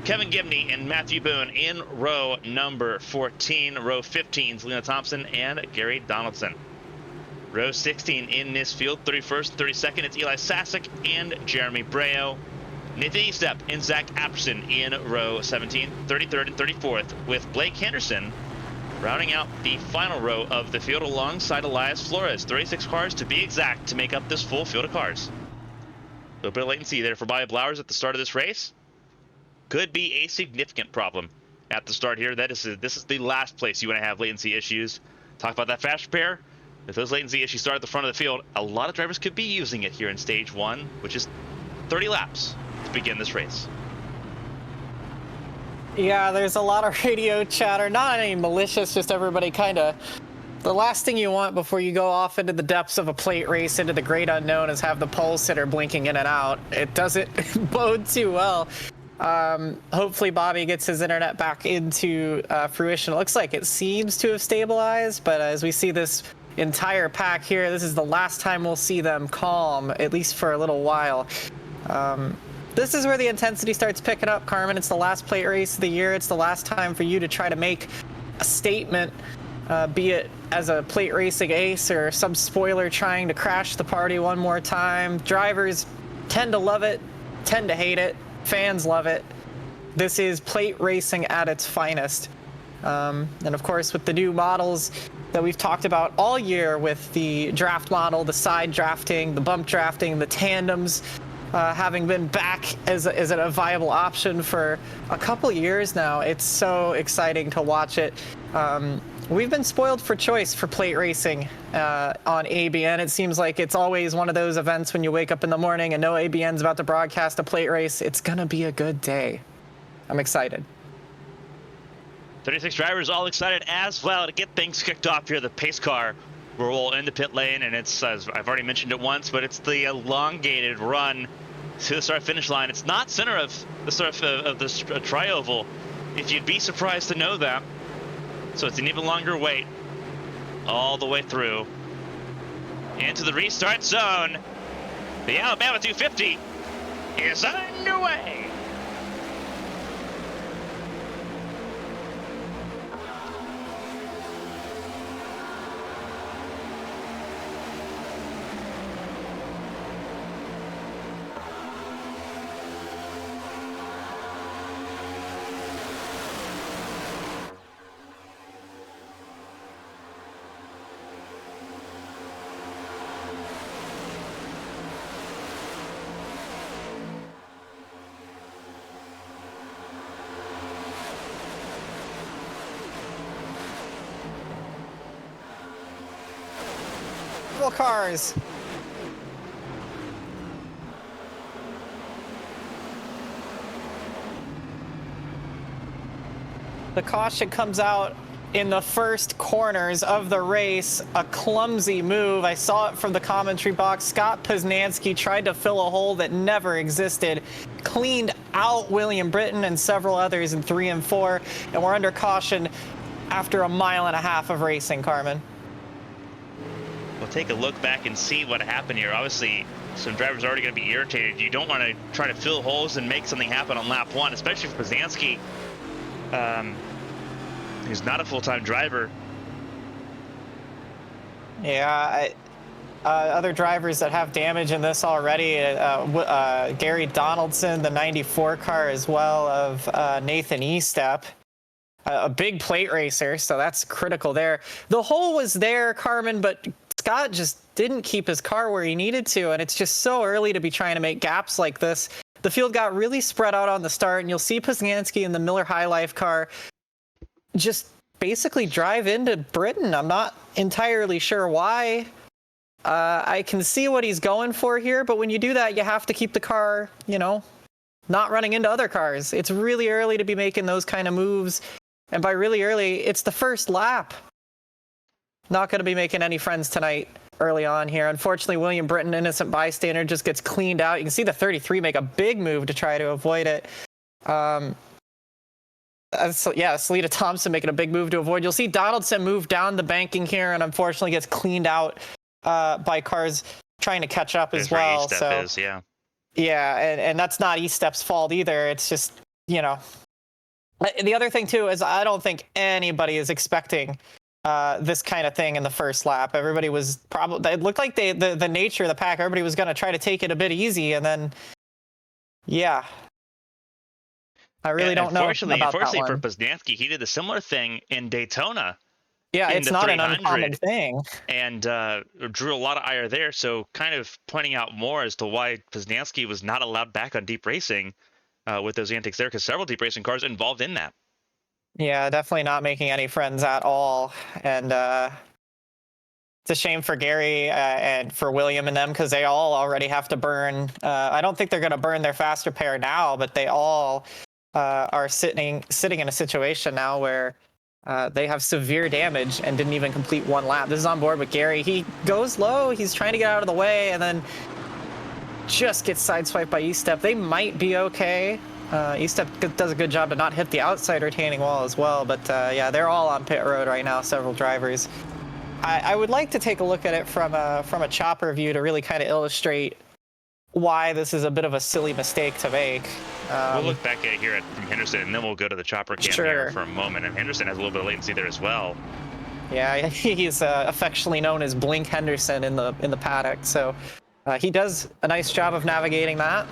Kevin Gibney and Matthew Boone in row number 14. Row 15 is Lena Thompson and Gary Donaldson. Row 16 in this field, 31st, 32nd, it's Eli Sasek and Jeremy Breo. Nathan Estep and Zach Apperson in row 17, 33rd and 34th, with Blake Henderson rounding out the final row of the field alongside Elias Flores. 36 cars to be exact to make up this full field of cars. A little bit of latency there for Bobby Blowers at the start of this race. Could be a significant problem at the start here. This is the last place you want to have latency issues. Talk about that fast repair. If those latency issues start at the front of the field, a lot of drivers could be using it here in stage 1, which is 30 laps to begin this race. Yeah, there's a lot of radio chatter, not any malicious, just everybody kind of... The last thing you want before you go off into the depths of a plate race, into the great unknown, is have the pole sitter blinking in and out. It doesn't bode too well. Hopefully Bobby gets his internet back into fruition. It looks like it seems to have stabilized, but as we see this entire pack here, this is the last time we'll see them calm, at least for a little while. This is where the intensity starts picking up, Carmen. It's the last plate race of the year. It's the last time for you to try to make a statement, be it as a plate racing ace or some spoiler trying to crash the party one more time. Drivers tend to love it, tend to hate it. Fans love it. This is plate racing at its finest. And of course, with the new models that we've talked about all year, with the draft model, the side drafting, the bump drafting, the tandems, having been back as a viable option for a couple years now, it's so exciting to watch it. We've been spoiled for choice for plate racing on ABN. It seems like it's always one of those events when you wake up in the morning and know ABN's about to broadcast a plate race. It's going to be a good day. I'm excited. 36 drivers all excited as well to get things kicked off here. The pace car will roll into pit lane, and it's, as I've already mentioned it once, but it's the elongated run to the start-finish line. It's not center of the start of the tri-oval, if you'd be surprised to know that. So it's an even longer wait all the way through into the restart zone. The Alabama 250 is underway. Cars. The caution comes out in the first corners of the race. A clumsy move. I saw it from the commentary box. Scott Poznansky tried to fill a hole that never existed. Cleaned out William Britton and several others in 3 and 4. And we're under caution after a mile and a half of racing, Carmen. we'll take a look back and see what happened here. Obviously, some drivers are already going to be irritated. You don't want to try to fill holes and make something happen on lap 1, especially for Poznanski, who's not a full-time driver. Yeah, other drivers that have damage in this already, Gary Donaldson, the 94 car as well, of Nathan Estep, a big plate racer, so that's critical there. The hole was there, Carmen, but Scott just didn't keep his car where he needed to, and it's just so early to be trying to make gaps like this. The field got really spread out on the start, and you'll see Poznanski in the Miller High Life car just basically drive into Britain. I'm not entirely sure why. I can see what he's going for here, but when you do that, you have to keep the car, you know, not running into other cars. It's really early to be making those kind of moves. And by really early, it's the first lap. Not going to be making any friends tonight early on here. Unfortunately, William Britton, innocent bystander, just gets cleaned out. You can see the 33 make a big move to try to avoid it. Selita Thompson making a big move to avoid. You'll see Donaldson move down the banking here and unfortunately gets cleaned out by cars trying to catch up as well. So is, yeah. Yeah, and that's not Estep's fault either. It's just, you know. The other thing, too, is I don't think anybody is expecting this kind of thing in the first lap. Everybody was probably, it looked like the nature of the pack, everybody was going to try to take it a bit easy, and then, yeah. I really don't know about that one. Unfortunately for Poznanski, he did a similar thing in Daytona. Yeah, it's not an uncommon thing. And drew a lot of ire there, so kind of pointing out more as to why Poznanski was not allowed back on deep racing with those antics there, because several deep racing cars involved in that. Yeah, definitely not making any friends at all. And it's a shame for Gary and for William and them, because they all already have to burn. I don't think they're going to burn their faster pair now, but they all are sitting in a situation now where they have severe damage and didn't even complete one lap. This is on board with Gary. He goes low. He's trying to get out of the way and then just gets sideswiped by Estep. They might be okay. Estep does a good job to not hit the outside retaining wall as well. But yeah, they're all on pit road right now, several drivers. I would like to take a look at it from a chopper view to really kind of illustrate why this is a bit of a silly mistake to make. We'll look back at it here from Henderson, and then we'll go to the chopper cam here for a moment. And Henderson has a little bit of latency there as well. Yeah, he's affectionately known as Blink Henderson in the paddock. So he does a nice job of navigating that.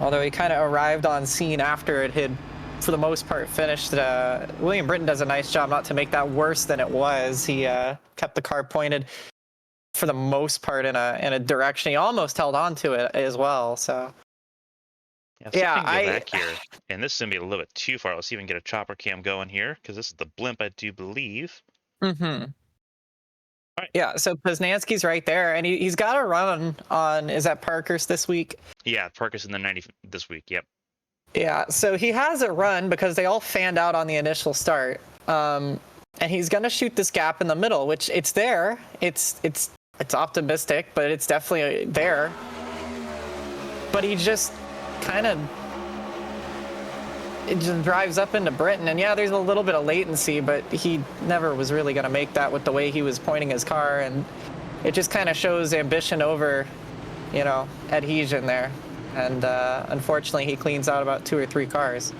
Although he kind of arrived on scene after it had, for the most part, finished. William Britton does a nice job not to make that worse than it was. He kept the car pointed for the most part in a direction. He almost held on to it as well. So yeah, I go back here, and this is gonna be a little bit too far. Let's see if we can get a chopper cam going here, because this is the blimp, I do believe. Mm-hmm. All right. Yeah, so Poznanski's right there, and he's got a run on, is that Parkhurst this week? Yeah, Parkhurst in the 90 this week, yep. Yeah, so he has a run because they all fanned out on the initial start. And he's going to shoot this gap in the middle, which it's there. It's optimistic, but it's definitely there. But he just kind of, it just drives up into Britain. And yeah, there's a little bit of latency, but he never was really going to make that with the way he was pointing his car. And it just kind of shows ambition over, you know, adhesion there. And unfortunately, he cleans out about 2 or 3 cars.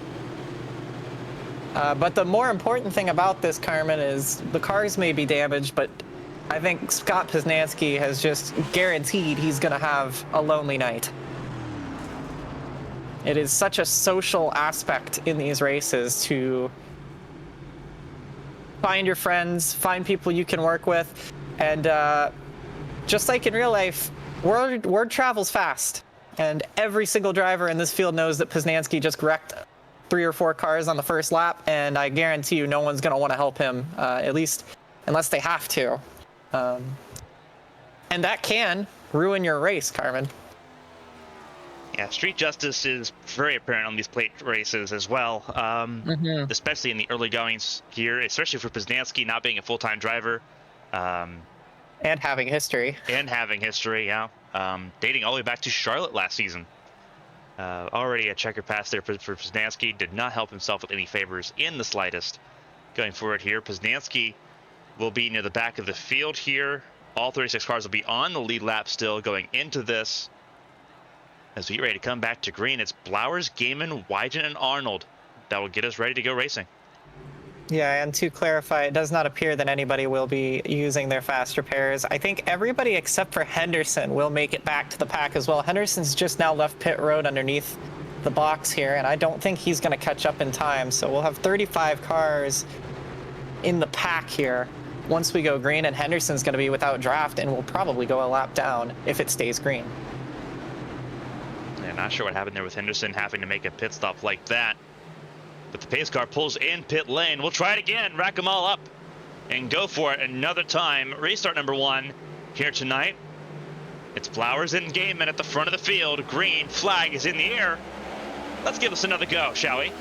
But the more important thing about this, Carmen, is the cars may be damaged, but I think Scott Poznanski has just guaranteed he's going to have a lonely night. It is such a social aspect in these races to find your friends, find people you can work with, and just like in real life, word travels fast. And every single driver in this field knows that Poznanski just wrecked 3 or 4 cars on the first lap, and I guarantee you no one's going to want to help him, at least unless they have to. And that can ruin your race, Carmen. Yeah, street justice is very apparent on these plate races as well, especially in the early goings here, especially for Poznanski not being a full-time driver. And having history. Yeah. Dating all the way back to Charlotte last season. Already a checker pass there for Poznanski. Did not help himself with any favors in the slightest. Going forward here, Poznanski will be near the back of the field here. All 36 cars will be on the lead lap still going into this. As we get ready to come back to green, it's Blowers, Gaiman, Wygen, and Arnold that will get us ready to go racing. Yeah, and to clarify, it does not appear that anybody will be using their fast repairs. I think everybody except for Henderson will make it back to the pack as well. Henderson's just now left pit road underneath the box here, and I don't think he's going to catch up in time. So we'll have 35 cars in the pack here once we go green, and Henderson's going to be without draft and will probably go a lap down if it stays green. Yeah, not sure what happened there with Henderson having to make a pit stop like that. But the pace car pulls in pit lane. We'll try it again, rack them all up, and go for it another time. Restart number 1 here tonight. It's Blowers and Gaiman at the front of the field. Green flag is in the air. Let's give this another go, shall we?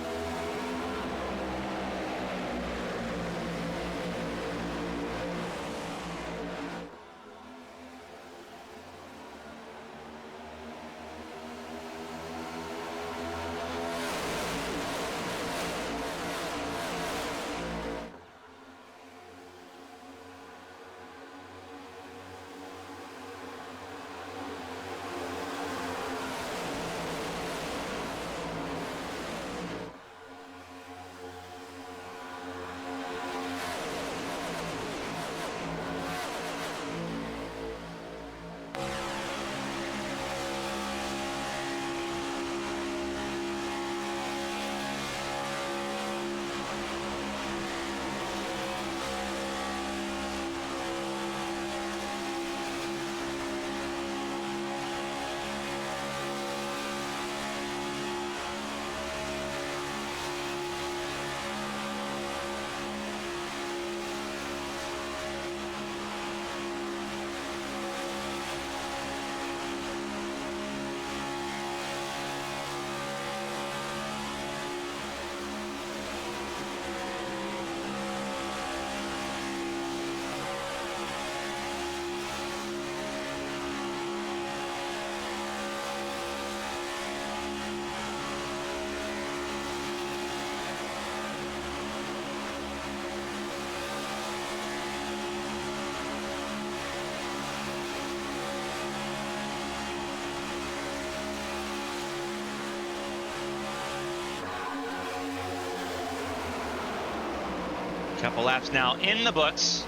Couple laps now in the books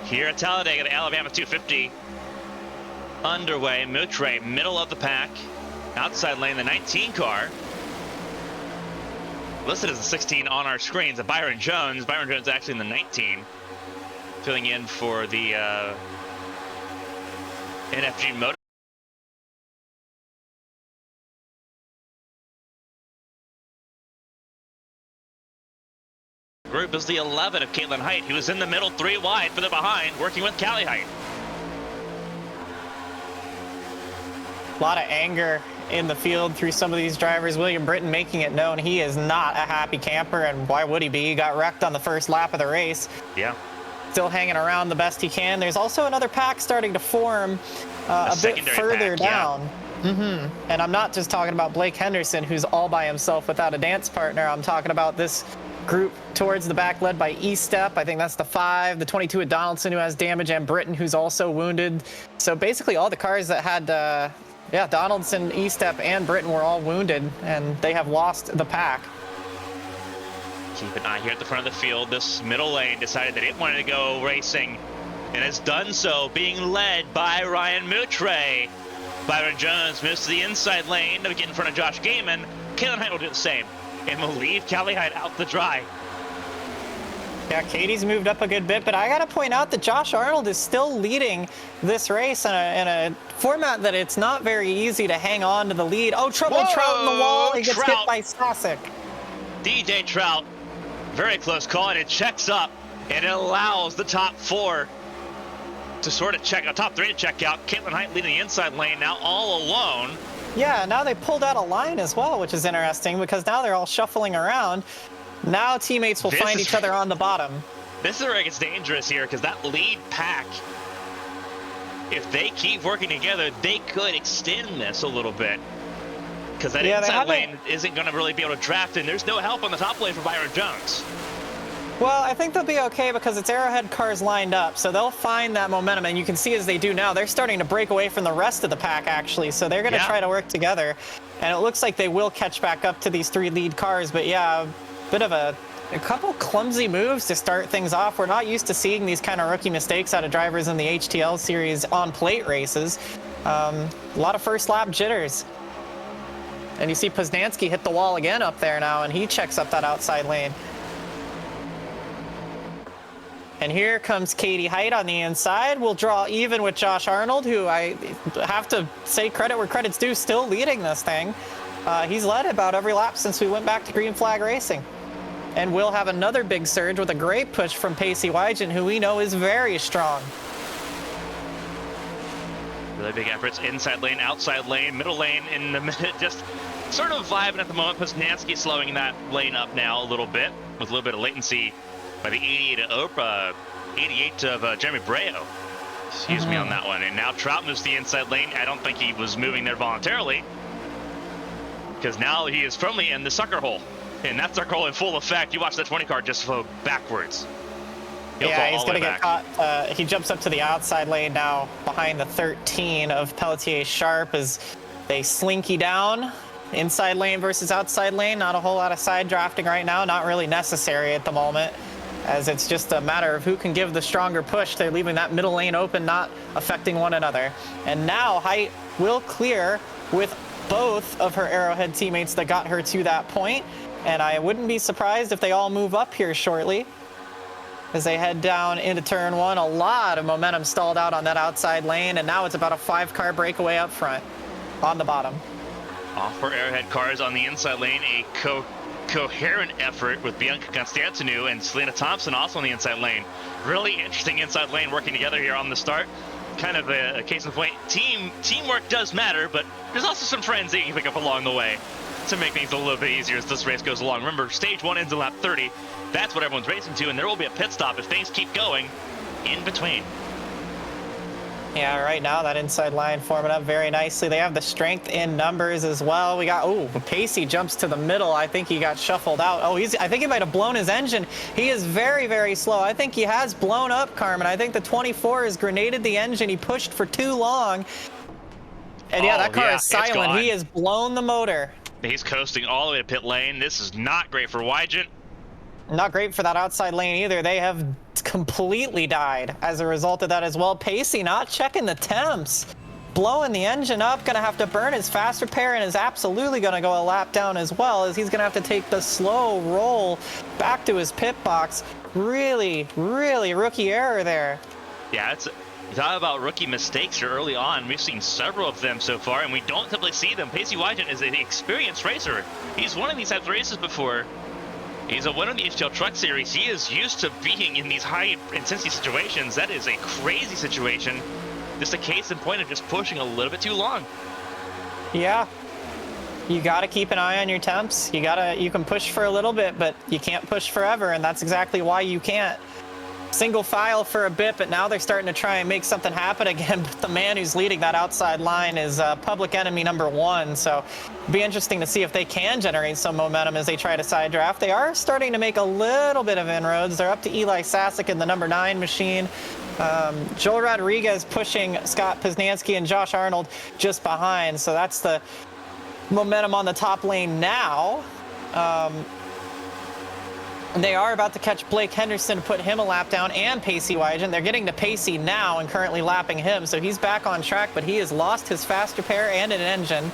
here at Talladega, the Alabama 250 underway. Moutre, middle of the pack, outside lane, the 19 car. Listed as the 16 on our screens, Byron Jones. Byron Jones actually in the 19, filling in for the NFG Motor Group is the 11 of Caitlin Height, who is in the middle, 3 wide for the behind, working with Callie Height. A lot of anger in the field through some of these drivers. William Britton making it known he is not a happy camper, and why would he be? He got wrecked on the first lap of the race. Yeah. Still hanging around the best he can. There's also another pack starting to form a bit further down. Yeah. And I'm not just talking about Blake Henderson, who's all by himself without a dance partner. I'm talking about this group towards the back led by E-Step. I think that's the 5, the 22 at Donaldson, who has damage, and Britton, who's also wounded. So basically all the cars that had Donaldson, E-Step, and Britton were all wounded, and they have lost the pack. Keep an eye here at the front of the field. This middle lane decided that it wanted to go racing, and has done so, being led by Ryan Moutre. Byron Jones moves to the inside lane to get in front of Josh Gaiman. Caitlin Height will do the same, and will leave Callie Height out to dry. Yeah, Katie's moved up a good bit, but I got to point out that Josh Arnold is still leading this race in a format that it's not very easy to hang on to the lead. Oh, trouble. Whoa, Trout in the wall. He gets Trout. hit by Sasek. DJ Trout, very close call, and it checks up, and it allows the top 4 to sort of check out, top 3 to check out. Caitlin Height leading the inside lane now all alone. Yeah, now they pulled out a line as well, which is interesting because now they're all shuffling around. Now teammates will find each other on the bottom. This is where it gets dangerous here, because that lead pack, if they keep working together, they could extend this a little bit. Because that inside lane isn't going to really be able to draft in. There's no help on the top lane for Byron Jones. Well, I think they'll be okay because it's Arrowhead cars lined up, so they'll find that momentum, and you can see as they do now, they're starting to break away from the rest of the pack, actually, so they're going to try to work together, and it looks like they will catch back up to these 3 lead cars, but yeah, a bit of a couple clumsy moves to start things off. We're not used to seeing these kind of rookie mistakes out of drivers in the HTL series on plate races. A lot of first lap jitters. And you see Poznanski hit the wall again up there now, and he checks up that outside lane. And here comes Katie Height on the inside. We'll draw even with Josh Arnold, who I have to say credit where credit's due, still leading this thing. He's led about every lap since we went back to green flag racing. And we'll have another big surge with a great push from Pacey Wygen, who we know is very strong. Really big efforts, inside lane, outside lane, middle lane in the minute, just sort of vibing at the moment. Poznanski slowing that lane up now a little bit, with a little bit of latency by the 88 of Jeremy Breo. Excuse me on that one. And now Trout moves the inside lane. I don't think he was moving there voluntarily, because now he is firmly in the sucker hole. And that sucker hole in full effect. You watch that 20 car just flow backwards. He's going to get caught. He jumps up to the outside lane now behind the 13 of Pelletier Sharp as they slinky down. Inside lane versus outside lane. Not a whole lot of side drafting right now. Not really necessary at the moment, as it's just a matter of who can give the stronger push. They're leaving that middle lane open, not affecting one another. And now Height will clear with both of her Arrowhead teammates that got her to that point. And I wouldn't be surprised if they all move up here shortly as they head down into turn 1. A lot of momentum stalled out on that outside lane, and now it's about a 5-car breakaway up front on the bottom. Off for Arrowhead cars on the inside lane, a coherent effort with Bianca Constantinou and Selena Thompson also on the inside lane. Really interesting inside lane working together here on the start. Kind of a case in point. Teamwork does matter, but there's also some friends that you can pick up along the way to make things a little bit easier as this race goes along. Remember, stage 1 ends in lap 30. That's what everyone's racing to, and there will be a pit stop if things keep going in between. Yeah, right now that inside line forming up very nicely. They have the strength in numbers as well. We got, Pacey jumps to the middle. I think he got shuffled out. I think he might have blown his engine. He is very, very slow. I think he has blown up, Carmen. I think the 24 has grenaded the engine. He pushed for too long. And yeah, that car is silent. He has blown the motor. He's coasting all the way to pit lane. This is not great for Wygen. Not great for that outside lane either. They have completely died as a result of that as well. Pacey not checking the temps. Blowing the engine up. Going to have to burn his fast repair and is absolutely going to go a lap down as well, as he's going to have to take the slow roll back to his pit box. Really, really rookie error there. Yeah, you talk about rookie mistakes here early on. We've seen several of them so far, and we don't typically see them. Pacey Wygen is an experienced racer. He's won in these types of races before. He's a winner in the HTL Truck Series. He is used to being in these high-intensity situations. That is a crazy situation. Just a case in point of just pushing a little bit too long. Yeah. You got to keep an eye on your temps. You can push for a little bit, but you can't push forever, and that's exactly why you can't. Single file for a bit, but now they're starting to try and make something happen again. But the man who's leading that outside line is public enemy number 1. So it'll be interesting to see if they can generate some momentum as they try to side draft. They are starting to make a little bit of inroads. They're up to Eli Sasek in the number 9 machine. Joel Rodriguez pushing Scott Poznanski and Josh Arnold just behind. So that's the momentum on the top lane now. They are about to catch Blake Henderson to put him a lap down, and Pacey Wygen. They're getting to Pacey now and currently lapping him, so he's back on track, but he has lost his fast repair and an engine.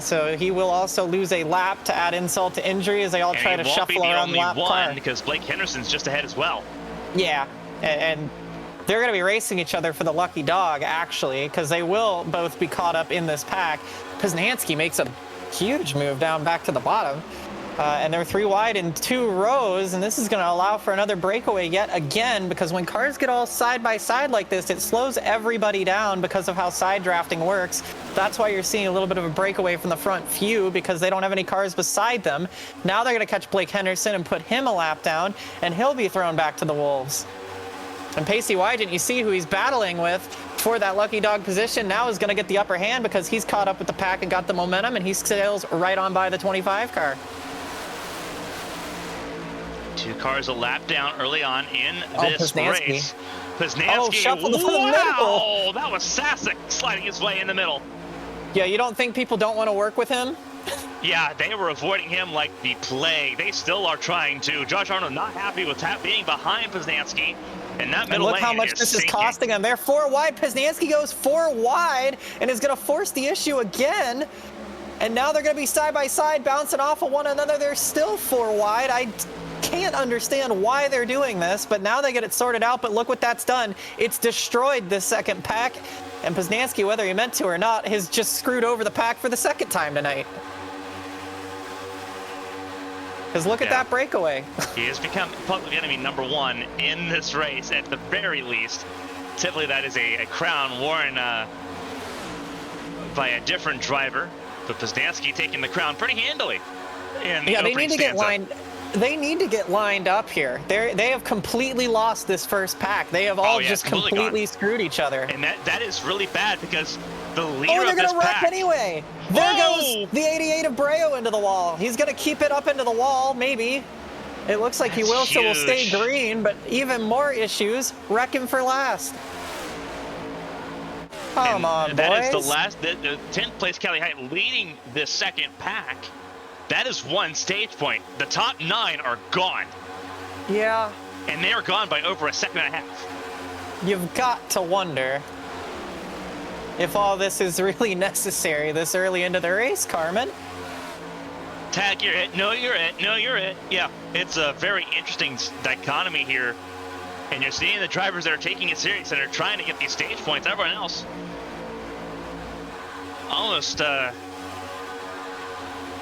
So he will also lose a lap to add insult to injury as they all try to shuffle around the lap car. Because Blake Henderson's just ahead as well. Yeah, and they're going to be racing each other for the lucky dog, actually, because they will both be caught up in this pack. Poznanski makes a huge move down back to the bottom. And they're 3 wide in 2 rows, and this is going to allow for another breakaway yet again, because when cars get all side by side like this, it slows everybody down because of how side drafting works. That's why you're seeing a little bit of a breakaway from the front few, because they don't have any cars beside them. Now they're going to catch Blake Henderson and put him a lap down, and he'll be thrown back to the wolves. And Pacey Wygen, you see who he's battling with for that lucky dog position, now is going to get the upper hand because he's caught up with the pack and got the momentum, and he sails right on by the 25 car. Two cars a lap down early on in this Poznanski. race. Poznanski, shuffled the wow! middle. That was Sasek sliding his way in the middle. Yeah, you don't think people don't want to work with him? Yeah, they were avoiding him like the plague. They still are trying to. Josh Arnold not happy with being behind Poznanski. And that middle look lane how much is this is sinking. costing him. They're 4 wide. Poznanski goes 4 wide and is going to force the issue again. And now they're going to be side by side, bouncing off of one another. They're still 4 wide. I can't understand why they're doing this, but now they get it sorted out. But look what that's done. It's destroyed this second pack. And Poznanski, whether he meant to or not, has just screwed over the pack for the second time tonight. Because look at that breakaway. He has become public enemy #1 in this race, at the very least. Typically, that is a crown worn by a different driver. But Poznanski taking the crown pretty handily. Yeah, they need to get lined. They need to get lined up here. They have completely lost this first pack. They have all just completely screwed each other. And that is really bad because the leader they're of this gonna wreck pack. Anyway. There goes the 88 of Breo into the wall. He's gonna keep it up into the wall, maybe. It looks like he will, so will stay green, but even more issues. Wreck him for last. Come on, boys. That is the 10th place Cali Height leading this second pack. That is 1 stage point. The top 9 are gone. Yeah. And they are gone by over a second and a half. You've got to wonder if all this is really necessary this early into the race, Carmen. Tag, you're it. No, you're it. No, you're it. Yeah, it's a very interesting dichotomy here. And you're seeing the drivers that are taking it serious and are trying to get these stage points. Everyone else almost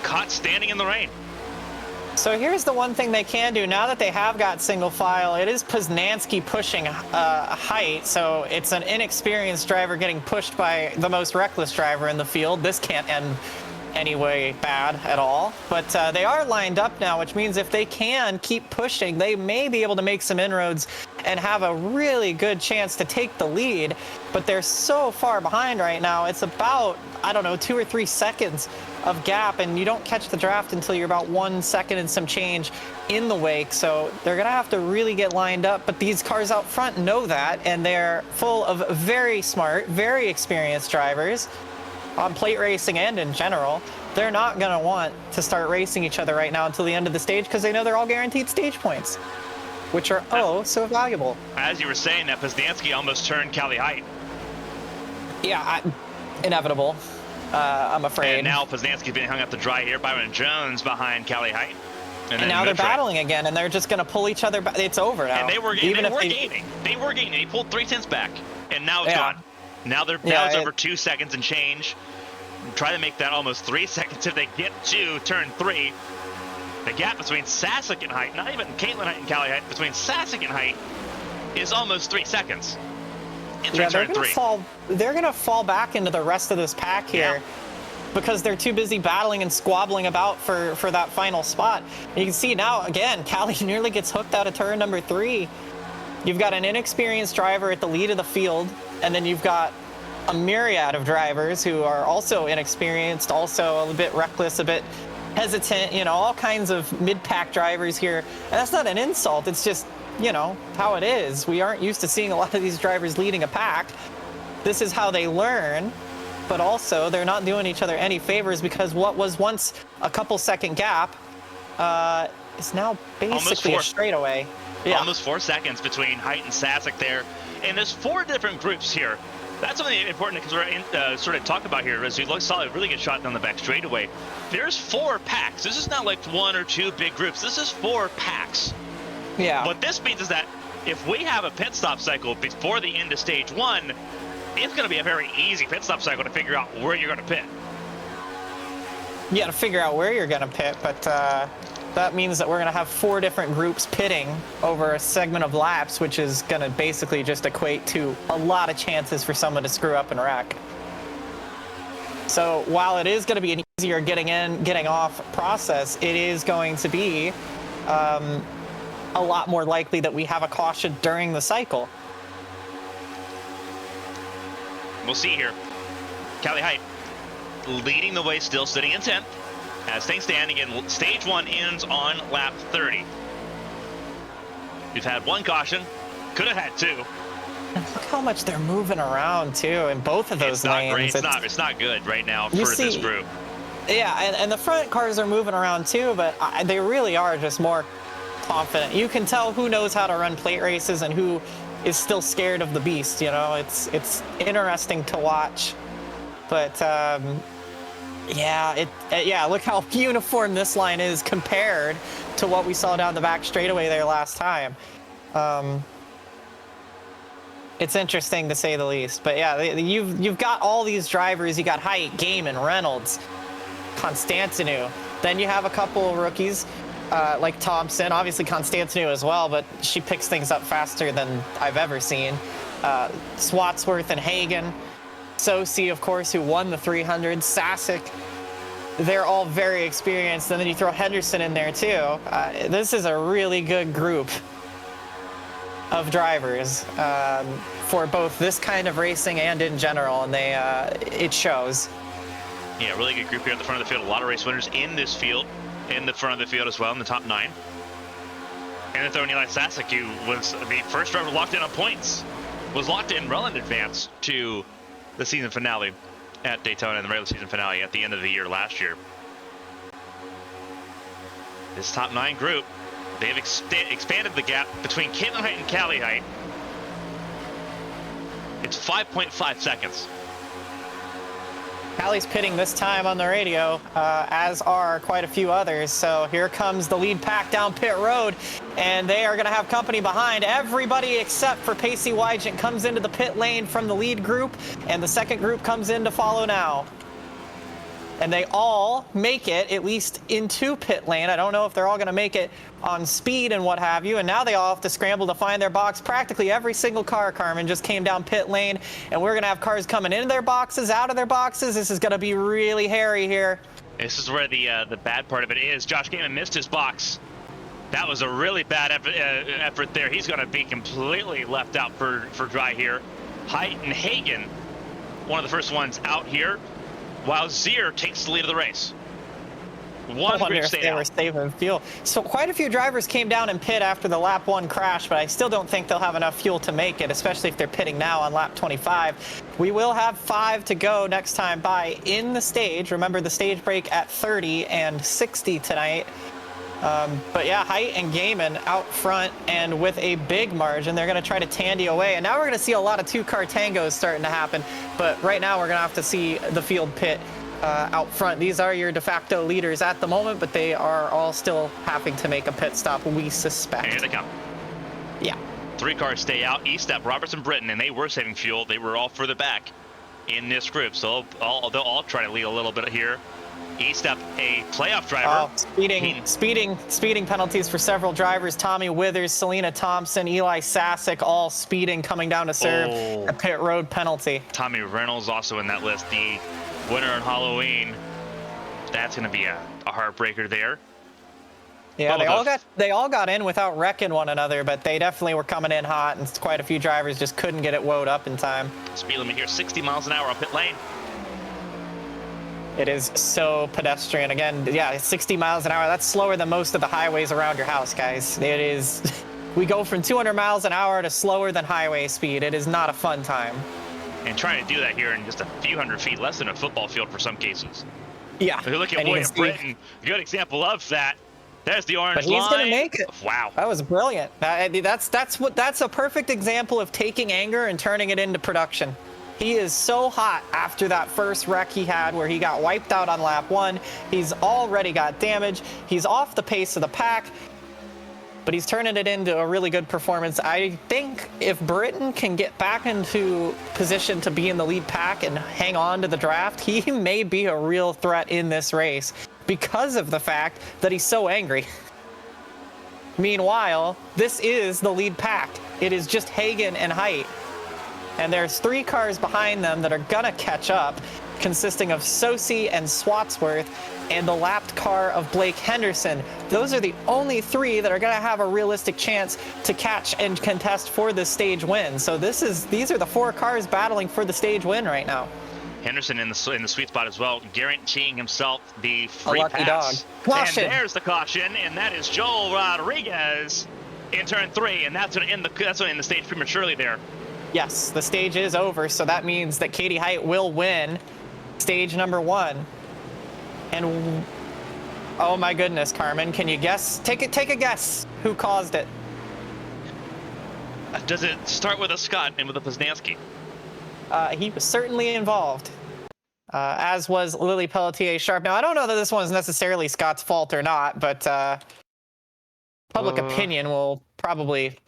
caught standing in the rain. So here's the one thing they can do now that they have got single file. It is Poznanski pushing height, so it's an inexperienced driver getting pushed by the most reckless driver in the field. This can't end any way bad at all, but they are lined up now, which means if they can keep pushing, they may be able to make some inroads and have a really good chance to take the lead. But they're so far behind right now. It's about, I don't know, 2 or 3 seconds of gap, and you don't catch the draft until you're about 1 second and some change in the wake. So they're gonna have to really get lined up, but these cars out front know that, and they're full of very smart, very experienced drivers on plate racing and in general. They're not gonna want to start racing each other right now until the end of the stage, because they know they're all guaranteed stage points, which are so valuable. As you were saying, that Poznanski almost turned Cali Height. Yeah, inevitable. I'm afraid. And now Poznanski's being hung up to dry here. Byron Jones behind Cali Height. And now they're battling again, and they're just going to pull each other back. It's over now. And they were gaining. They were gaining. He pulled 3/10 back, and now it's gone. Now it's over 2 seconds and change. Try to make that almost 3 seconds if they get to turn 3. The gap between Sasek and Height, not even Caitlin Height and Cali Height, between Sasek and Height is almost 3 seconds. Yeah, they're gonna fall back into the rest of this pack here, because they're too busy battling and squabbling about for that final spot. And you can see now again, Cali nearly gets hooked out of turn number 3. You've got an inexperienced driver at the lead of the field, and then you've got a myriad of drivers who are also inexperienced, also a little bit reckless, a bit hesitant, you know, all kinds of mid-pack drivers here. And that's not an insult, it's just, you know, how it is. We aren't used to seeing a lot of these drivers leading a pack. This is how they learn, but also they're not doing each other any favors, because what was once a couple second gap is now basically a straightaway. Yeah. Almost 4 seconds between Height and Sasek there. And there's 4 different groups here. That's something important because we're sort of talk about here. As you saw a really good shot down the back straightaway. There's 4 packs. This is not like 1 or 2 big groups. This is 4 packs. Yeah. What this means is that if we have a pit stop cycle before the end of stage 1, it's going to be a very easy pit stop cycle to figure out where you're going to pit. Yeah, to figure out where you're going to pit, but that means that we're going to have 4 different groups pitting over a segment of laps, which is going to basically just equate to a lot of chances for someone to screw up and wreck. So while it is going to be an easier getting in, getting off process, it is going to be a lot more likely that we have a caution during the cycle. We'll see here. Cali Height leading the way, still sitting in 10th. As things stand, again, stage 1 ends on lap 30. We've had one caution. Could have had two. Look how much they're moving around too in both of those lanes. It's not good right now for this group. Yeah, and the front cars are moving around too, but they really are just more confident. You can tell who knows how to run plate races and who is still scared of the beast. You know, it's interesting to watch. But yeah, look how uniform this line is compared to what we saw down the back straightaway there last time. It's interesting to say the least. But yeah, you've got all these drivers. You got Height, Gaiman, Reynolds, Constantinu. Then you have a couple of rookies like Thompson, obviously Constantinu as well, but she picks things up faster than I've ever seen. Swatsworth and Hagen. Sosi, of course, who won the 300. Sasic. They're all very experienced. And then you throw Henderson in there too. This is a really good group of drivers for both this kind of racing and in general, and it shows. Yeah, really good group here at the front of the field. A lot of race winners in this field, in the front of the field as well, in the top 9. And then throwing Eli Sasic, who was the first driver locked in on points, was locked in well in advance to the season finale at Daytona and the regular season finale at the end of the year last year. This top 9 group, they've expanded the gap between Caitlin Height and Callie Height. It's 5.5 seconds. Callie's pitting this time on the radio, as are quite a few others. So here comes the lead pack down pit road, and they are going to have company behind. Everybody except for Pacey Wygant comes into the pit lane from the lead group, and the second group comes in to follow now. And they all make it, at least into pit lane. I don't know if they're all going to make it on speed and what have you. And now they all have to scramble to find their box. Practically every single car, Carmen, just came down pit lane. And we're going to have cars coming into their boxes, out of their boxes. This is going to be really hairy here. This is where the bad part of it is. Josh Gaiman missed his box. That was a really bad effort there. He's going to be completely left out for dry here. Height and Hagen, one of the first ones out here, while Zier takes the lead of the race. One group stayed out. They were saving fuel. So quite a few drivers came down and pit after the lap 1 crash, but I still don't think they'll have enough fuel to make it, especially if they're pitting now on lap 25. We will have 5 to go next time by in the stage. Remember the stage break at 30 and 60 tonight. But yeah, Height and Gaiman out front and with a big margin. They're going to try to tandy away. And now we're going to see a lot of 2-car tangos starting to happen. But right now we're going to have to see the field pit out front. These are your de facto leaders at the moment, but they are all still having to make a pit stop, we suspect. Here they come. Yeah. 3 cars stay out. Estep, Roberts, and Britton, and they were saving fuel. They were all further back in this group. So they'll all try to lead a little bit here. Estep, a playoff driver. Speeding penalties for several drivers. Tommy Withers, Selena Thompson, Eli Sasic, all speeding coming down to serve a pit road penalty. Tommy Reynolds also in that list. The winner on Halloween. That's going to be a heartbreaker there. Yeah, they all got in without wrecking one another, but they definitely were coming in hot, and quite a few drivers just couldn't get it woed up in time. Speed limit here, 60 miles an hour on pit lane. It is so pedestrian. Again, yeah, 60 miles an hour. That's slower than most of the highways around your house, guys. It is. We go from 200 miles an hour to slower than highway speed. It is not a fun time. And trying to do that here in just a few hundred feet, less than a football field for some cases. Yeah. If you look at William Britton, a good example of that. There's the orange line. But he's going to make it. Wow. That was brilliant. That's a perfect example of taking anger and turning it into production. He is so hot after that first wreck he had where he got wiped out on lap 1. He's already got damage. He's off the pace of the pack, but he's turning it into a really good performance. I think if Britton can get back into position to be in the lead pack and hang on to the draft, he may be a real threat in this race because of the fact that he's so angry. Meanwhile, this is the lead pack. It is just Hagen and Height. And there's 3 cars behind them that are gonna catch up, consisting of Sosi and Swatsworth and the lapped car of Blake Henderson. Those are the only 3 that are gonna have a realistic chance to catch and contest for the stage win. So these are the 4 cars battling for the stage win right now. Henderson in the sweet spot as well, guaranteeing himself the free lucky pass. Dog. Caution. And there's the caution, and that is Joel Rodriguez in turn 3, and that's going to end the stage prematurely there. Yes, the stage is over, so that means that Katie Height will win stage number 1. And oh my goodness, Carmen, can you guess? Take a guess. Who caused it? Does it start with a Scott and with a Poznanski? He was certainly involved, as was Lily Pelletier Sharp. Now, I don't know that this one's necessarily Scott's fault or not, but public opinion will probably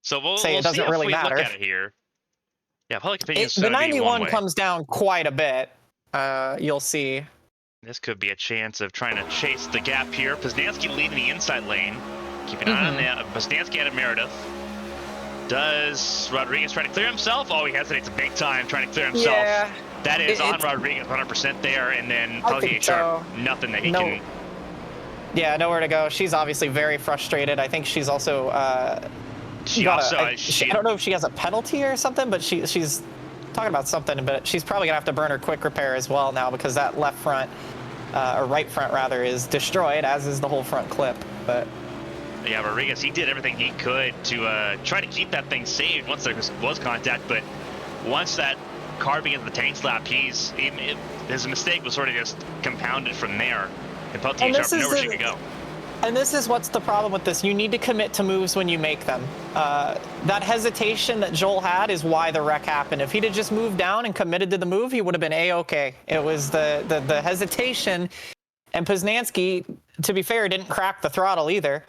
say it doesn't really matter. Look at it here. Yeah, public opinion is the 91 comes down quite a bit. You'll see. This could be a chance of trying to chase the gap here. Poznanski leading the inside lane. Keeping an eye on that. Poznanski out of Meredith. Does Rodriguez try to clear himself? Oh, he hesitates big time trying to clear himself. Yeah, that is on Rodriguez 100% there, and then Pelletier Sharp, nothing that he can. Yeah, nowhere to go. She's obviously very frustrated. I think she's also. I don't know if she has a penalty or something, but she's talking about something. But she's probably gonna have to burn her quick repair as well now because that left front, or right front rather, is destroyed, as is the whole front clip. But. Yeah, Rodriguez, he did everything he could to try to keep that thing saved once there was contact, but once that car begins the tank slap, his mistake was sort of just compounded from there. And Pelletier Sharp knew where she could go. And this is what's the problem with this. You need to commit to moves when you make them. That hesitation that Joel had is why the wreck happened. If he'd have just moved down and committed to the move, he would have been A-okay. It was the hesitation, and Poznanski, to be fair, didn't crack the throttle either.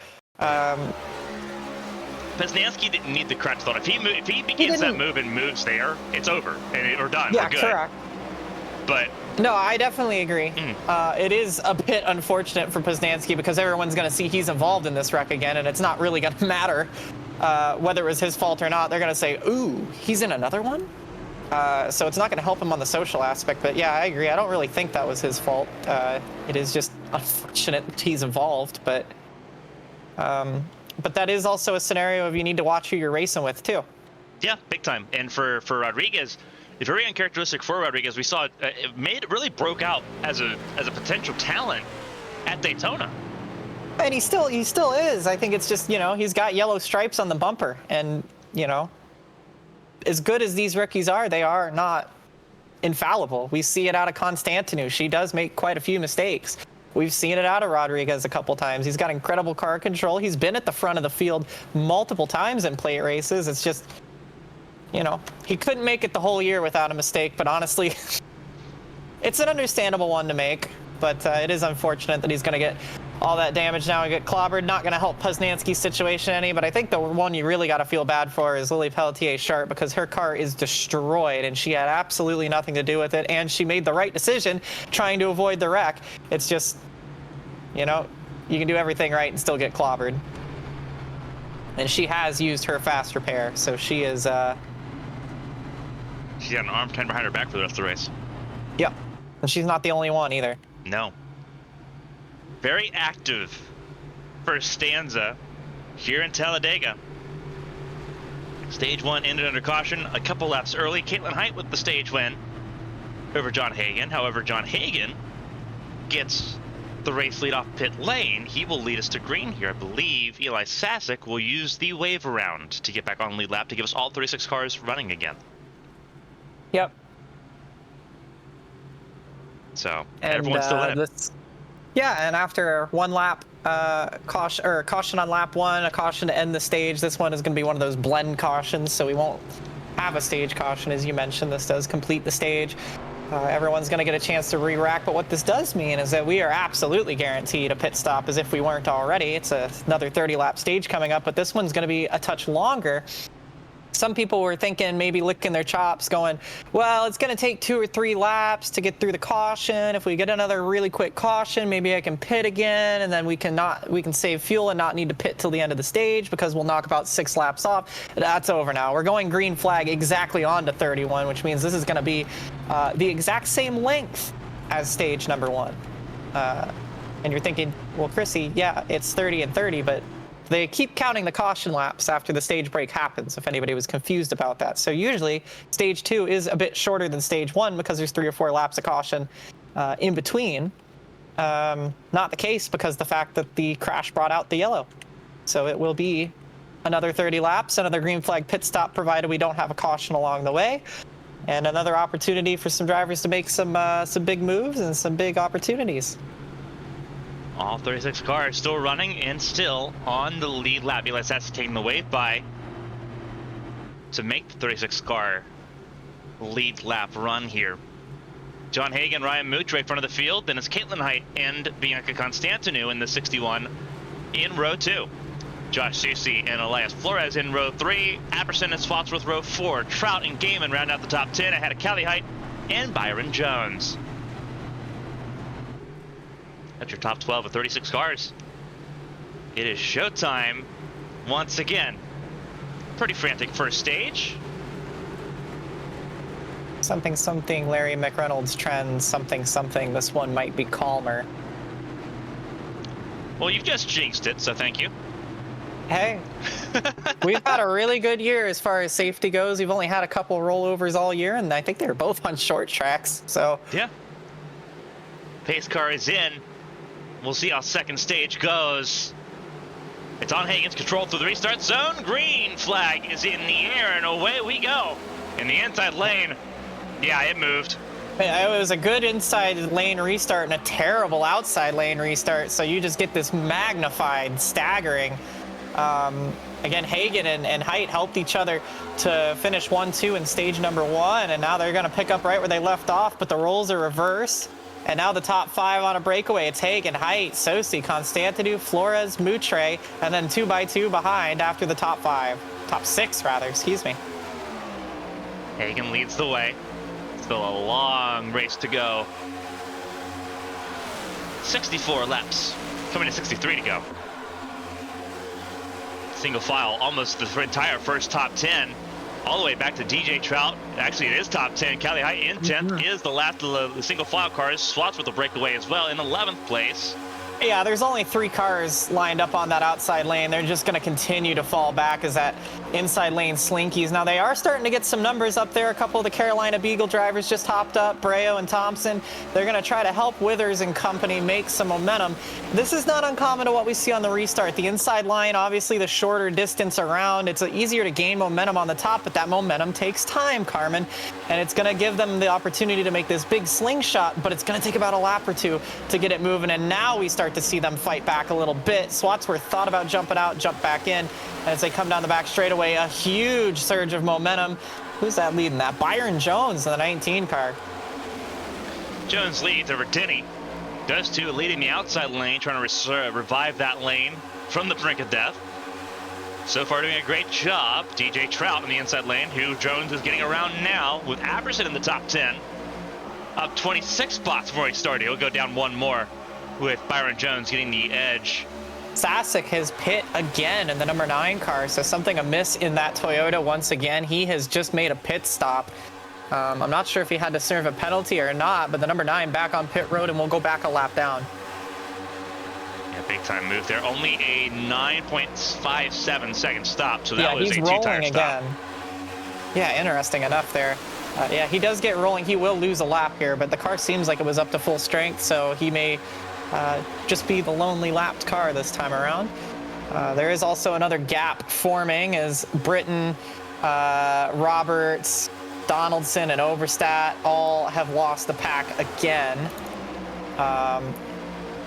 Poznanski didn't need the crack throttle. If he begins that move and moves there, it's over or done. Yeah, we're good. Correct. But no, I definitely agree. It is a bit unfortunate for Poznanski because everyone's going to see he's involved in this wreck again, and it's not really going to matter whether it was his fault or not. They're going to say, "Ooh, he's in another one." So it's not going to help him on the social aspect. But yeah, I agree. I don't really think that was his fault. It is just unfortunate that he's involved, but that is also a scenario of you need to watch who you're racing with too. Yeah, big time. And for Rodriguez, it's very uncharacteristic for Rodriguez. We saw it really broke out as a potential talent at Daytona. And he still is. I think it's just, he's got yellow stripes on the bumper, and as good as these rookies are, they are not infallible. We see it out of Constantinu. She does make quite a few mistakes. We've seen it out of Rodriguez a couple times. He's got incredible car control. He's been at the front of the field multiple times in plate races. It's just, he couldn't make it the whole year without a mistake. But honestly, it's an understandable one to make. But it is unfortunate that he's going to get all that damage now and get clobbered. Not going to help Poznanski's situation any. But I think the one you really got to feel bad for is Lily Pelletier Sharp, because her car is destroyed and she had absolutely nothing to do with it. And she made the right decision trying to avoid the wreck. It's just, you can do everything right and still get clobbered. And she has used her fast repair, so she is... She's got an arm tied behind her back for the rest of the race. Yep. And she's not the only one either. No. Very active for Stanza here in Talladega. Stage 1 ended under caution a couple laps early. Caitlin Height with the stage win over John Hagan. However, John Hagan gets the race lead off pit lane. He will lead us to green here. I believe Eli Sasek will use the wave around to get back on lead lap to give us all 36 cars running again. Yep. So everyone's still in it. Yeah, and after one lap caution on lap 1, a caution to end the stage, this one is going to be one of those blend cautions, so we won't have a stage caution, as you mentioned. This does complete the stage. Everyone's going to get a chance to re-rack, but what this does mean is that we are absolutely guaranteed a pit stop, as if we weren't already. It's another 30-lap stage coming up, but this one's going to be a touch longer. Some people were thinking, maybe licking their chops, going, well, it's going to take 2 or 3 laps to get through the caution. If we get another really quick caution, maybe I can pit again, and then we can save fuel and not need to pit till the end of the stage because we'll knock about 6 laps off. That's over now. We're going green flag exactly on to 31, which means this is going to be the exact same length as stage number 1. And you're thinking, well, Chrissy, yeah, it's 30 and 30, but they keep counting the caution laps after the stage break happens, if anybody was confused about that. So usually stage 2 is a bit shorter than stage 1 because there's 3 or 4 laps of caution in between. Not the case because the fact that the crash brought out the yellow. So it will be Another 30 laps, another green flag pit stop provided we don't have a caution along the way. And another opportunity for some drivers to make some big moves and some big opportunities. All 36 cars still running and still on the lead lap. Elias that's taking the wave by to make the 36 car lead lap run here. John Hagen, Ryan Mooch right front of the field. Then it's Caitlin Height and Bianca Constantinou in the 61 in row 2. Josh Susi and Elias Flores in row 3. Apperson and Spotsworth row 4. Trout and Gaiman round out the top 10 ahead of Callie Height and Byron Jones. That's your top 12 of 36 cars. It is showtime once again. Pretty frantic first stage. Something, something, Larry McReynolds trend, something, something. This one might be calmer. Well, you've just jinxed it, so thank you. Hey, we've had a really good year as far as safety goes. We've only had a couple rollovers all year, and I think they were both on short tracks. So yeah, pace car is in. We'll see how second stage goes. It's on Hagen's control through the restart zone. Green flag is in the air, and away we go. In the inside lane, yeah, it moved. It was a good inside lane restart and a terrible outside lane restart. So you just get this magnified staggering. Again, Hagen and Height helped each other to finish 1-2 in stage number 1, and now they're going to pick up right where they left off, but the roles are reversed. And now the top 5 on a breakaway. It's Hagen, Height, Sosi, Constantinou, Flores, Moutre, and then 2x2 behind after the top 5. Top 6, rather, excuse me. Hagen leads the way. Still a long race to go. 64 laps, coming to 63 to go. Single file, almost the entire first top 10, all the way back to DJ Trout. Actually, it is top 10. Callie Height in 10th is the last of the single file cars. Slots with a breakaway as well in 11th place. Yeah, there's only 3 cars lined up on that outside lane. They're just going to continue to fall back as that inside lane slinkies. Now, they are starting to get some numbers up there. A couple of the Carolina Beagle drivers just hopped up, Breo and Thompson. They're going to try to help Withers and company make some momentum. This is not uncommon to what we see on the restart. The inside line, obviously the shorter distance around. It's easier to gain momentum on the top, but that momentum takes time, Carmen. And it's going to give them the opportunity to make this big slingshot, but it's going to take about a lap or 2 to get it moving. And now we start to see them fight back a little bit. Swatsworth thought about jumping out, jump back in, and as they come down the back straightaway, a huge surge of momentum. Who's that leading that? Byron Jones in the 19 car. Jones leads over Denny. Does too, leading the outside lane, trying to revive that lane from the brink of death. So far doing a great job. DJ Trout in the inside lane, who Jones is getting around now with Apperson in the top 10. Up 26 spots before he started. He'll go down 1 more with Byron Jones getting the edge. Sasek has pit again in the number 9 car, so something amiss in that Toyota once again. He has just made a pit stop. I'm not sure if he had to serve a penalty or not, but the number 9 back on pit road and we'll go back a lap down. Yeah, big time move there. Only a 9.57 second stop, so that was he's a rolling 2-tire stop. again. Yeah, interesting enough there. Yeah, he does get rolling. He will lose a lap here, but the car seems like it was up to full strength, so he may just be the lonely lapped car this time around. There is also another gap forming as Britton, Roberts, Donaldson, and Overstat all have lost the pack again.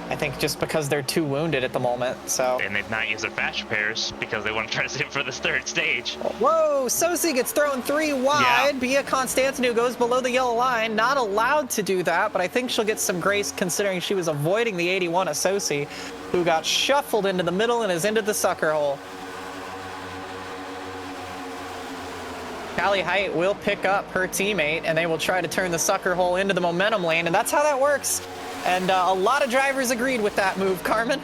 I think just because they're too wounded at the moment, so. And they've not used their fast repairs because they want to try to save for this 3rd stage. Whoa, Sosi gets thrown 3 wide. Yeah. Bia Constantinou goes below the yellow line. Not allowed to do that, but I think she'll get some grace considering she was avoiding the 81 of Sosi, who got shuffled into the middle and is into the sucker hole. Callie Height will pick up her teammate, and they will try to turn the sucker hole into the momentum lane, and that's how that works. And a lot of drivers agreed with that move, Carmen.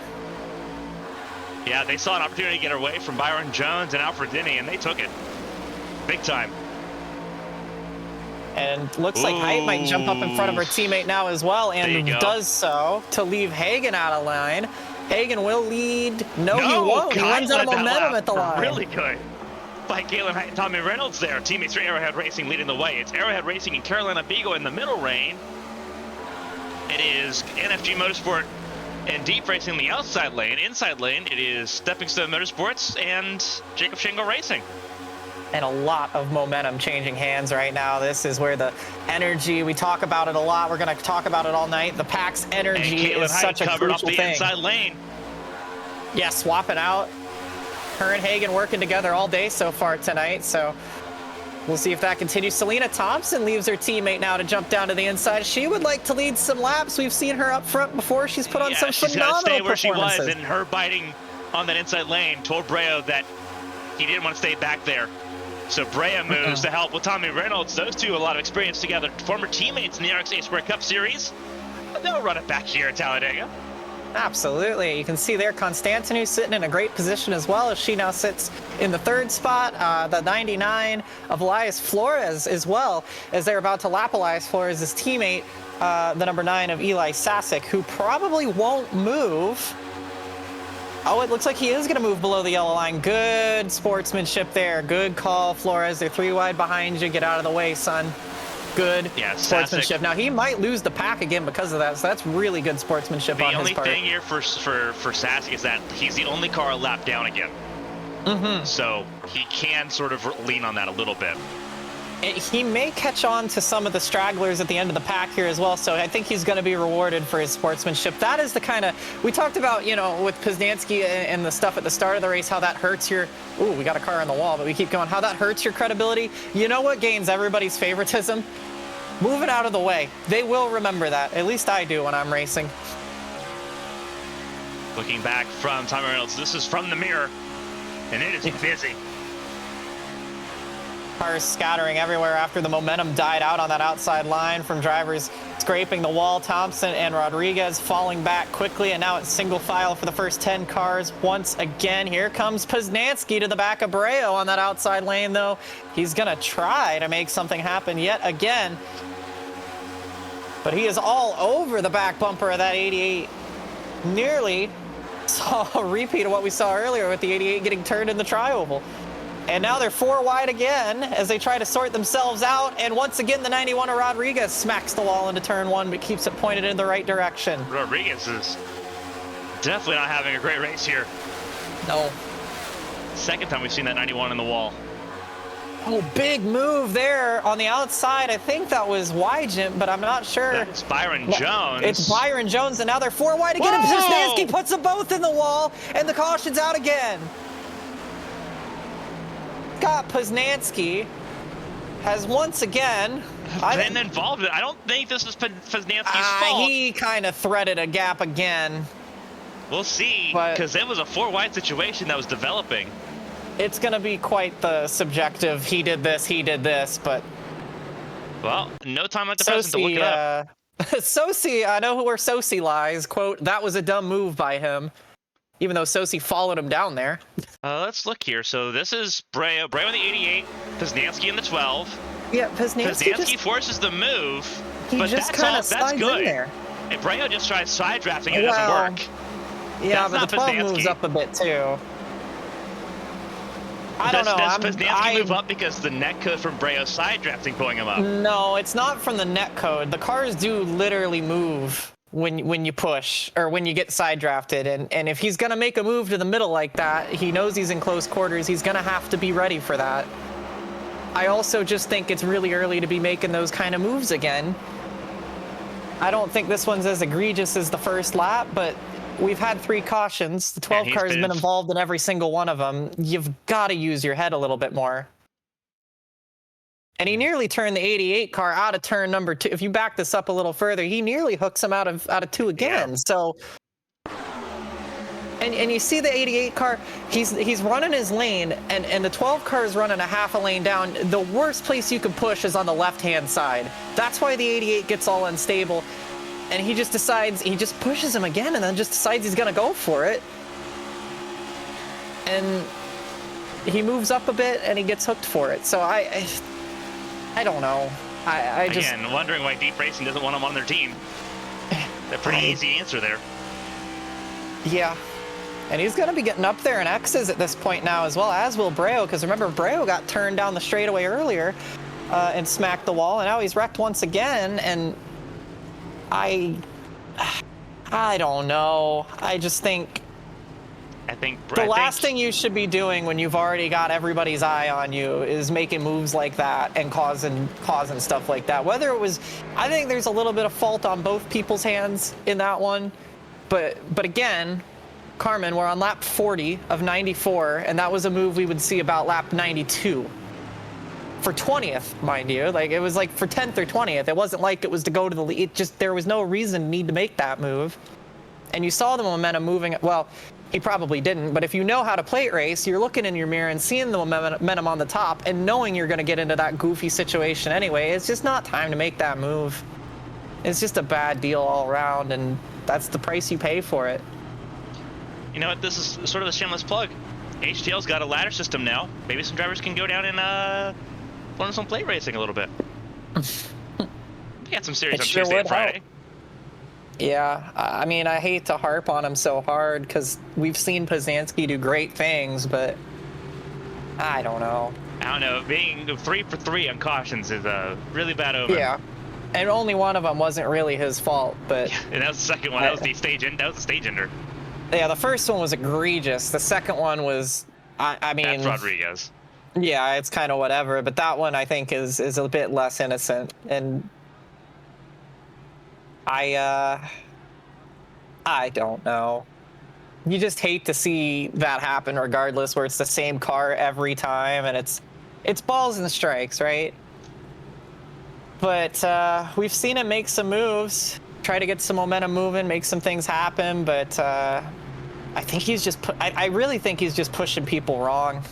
Yeah, they saw an opportunity to get away from Byron Jones and Alfred Denny, and they took it big time. And looks like Height might jump up in front of her teammate now as well, and does so to leave Hagen out of line. Hagen will lead. No, he won't. He runs out of momentum at the line. Really good. By Galen Height and Tommy Reynolds there. Teammates for Arrowhead Racing leading the way. It's Arrowhead Racing and Carolina Beagle in the middle lane. It is NFG Motorsport And deep racing the outside lane, inside lane, it is Stepping Stone Motorsports and Jacob Shingle Racing. And a lot of momentum changing hands right now. This is where the energy, we talk about it a lot. We're going to talk about it all night. The pack's energy is such a covered crucial off the thing. inside lane. Yeah, swapping out. Her and Hagen working together all day so far tonight. So we'll see if that continues. Selena Thompson leaves her teammate now to jump down to the inside. She would like to lead some laps. We've seen her up front before. She's put on some phenomenal stay where she was, performances. and her biting on that inside lane told Breo that he didn't want to stay back there. So Breo moves to help with Tommy Reynolds. Those two, a lot of experience together. Former teammates in the RX-8 Cup Series. But they'll run it back here at Talladega. Absolutely. You can see there Constantinu sitting in a great position as well, as she now sits in the third spot. The 99 of Elias Flores as well, as they're about to lap Elias Flores, his teammate, the number 9 of Eli Sasek, who probably won't move. Oh, it looks like he is going to move below the yellow line. Good sportsmanship there. Good call, Flores. They're 3 wide behind you. Get out of the way, son. Good sportsmanship. Now, he might lose the pack again because of that, so that's really good sportsmanship on his part. The only thing here for Sasek is that he's the only car a lap down again. So he can sort of lean on that a little bit. He may catch on to some of the stragglers at the end of the pack here as well, so I think he's going to be rewarded for his sportsmanship. That is the kind of, we talked about, you know, with Poznansky and the stuff at the start of the race, how that hurts your, ooh, we got a car on the wall, but we keep going, how that hurts your credibility. You know what gains everybody's favoritism? Move it out of the way. They will remember that. At least I do when I'm racing. Looking back from Tommy Reynolds, this is from the mirror, and it is busy. Cars scattering everywhere after the momentum died out on that outside line from drivers scraping the wall. Thompson and Rodriguez falling back quickly, and now it's single file for the first 10 cars once again. Here comes Poznansky to the back of Breo on that outside lane, though. He's going to try to make something happen yet again. But he is all over the back bumper of that 88. Nearly saw a repeat of what we saw earlier with the 88 getting turned in the tri-oval. And now they're 4 wide again as they try to sort themselves out. And once again, the 91 of Rodriguez smacks the wall into turn 1, but keeps it pointed in the right direction. Rodriguez is definitely not having a great race here. No. Second time we've seen that 91 in the wall. Oh, big move there on the outside. I think that was Wygent, but I'm not sure. That's Byron Jones. It's Byron Jones, and now they're 4 wide again. And Poznansky puts them both in the wall, and the caution's out again. Scott Poznansky has once again been involved. I don't think this is Poznansky's fault. He kind of threaded a gap again. We'll see, because it was a 4 wide situation that was developing. It's going to be quite the subjective, he did this, but... Well, no time like the present to look it up. Sosi, I know where Sosi lies. Quote, that was a dumb move by him. Even though Sosi followed him down there. Let's look here. So this is Breo in the 88, Poznansky in the 12. Yeah, Poznansky forces the move, he but just kind of slides good. In there. If Breo just tries side drafting, it doesn't work. Yeah, but the 12 moves up a bit too. I don't know. Does Poznansky move up because the net code from Breo's side drafting pulling him up? No, it's not from the net code. The cars do literally move when you push or when you get side drafted, and if he's gonna make a move to the middle like that, he knows he's in close quarters. He's gonna have to be ready for that. I also just think it's really early to be making those kind of moves again. I don't think this one's as egregious as the first lap, but we've had 3 cautions. The 12 car has been involved in every single one of them. You've got to use your head a little bit more. And he nearly turned the 88 car out of turn number 2. If you back this up a little further, he nearly hooks him out of 2 again. Yeah. So, and you see the 88 car, he's running his lane, and the 12 car is running a half a lane down. The worst place you can push is on the left-hand side. That's why the 88 gets all unstable. And he just decides, he just pushes him again, and then just decides he's going to go for it. And he moves up a bit, and he gets hooked for it. So I don't know. I just... Again, wondering why Deep Racing doesn't want him on their team. A pretty easy answer there. Yeah. And he's going to be getting up there in X's at this point now as well, as will Breo, because remember, Breo got turned down the straightaway earlier and smacked the wall, and now he's wrecked once again, and I I don't know. I just think the last thing you should be doing when you've already got everybody's eye on you is making moves like that and causing stuff like that. Whether it was, I think there's a little bit of fault on both people's hands in that one, but again, Carmen, we're on lap 40 of 94, and that was a move we would see about lap 92. For 20th, mind you, like it was like for 10th or 20th. It wasn't like it was to go to the lead. It just, there was no reason need to make that move. And you saw the momentum moving. Well, he probably didn't, but if you know how to plate race, you're looking in your mirror and seeing the momentum on the top and knowing you're going to get into that goofy situation anyway. It's just not time to make that move. It's just a bad deal all around, and that's the price you pay for it. You know what? This is sort of a shameless plug. HTL's got a ladder system now. Maybe some drivers can go down and learn some plate racing a little bit. We got some series on Tuesday and Friday. Yeah, I mean, I hate to harp on him so hard because we've seen Poznanski do great things, but I don't know. I don't know. Being 3 for 3 on cautions is a really bad omen. Yeah, and only one of them wasn't really his fault, but yeah, and that was the second one. That was the stage ender. Yeah, the first one was egregious. The second one was, I mean, that's Rodriguez. Yeah, it's kind of whatever, but that one I think is a bit less innocent, and I don't know. You just hate to see that happen regardless, where it's the same car every time, and it's balls and strikes, right? But we've seen him make some moves, try to get some momentum moving, make some things happen, but I think he's just I really think he's just pushing people wrong.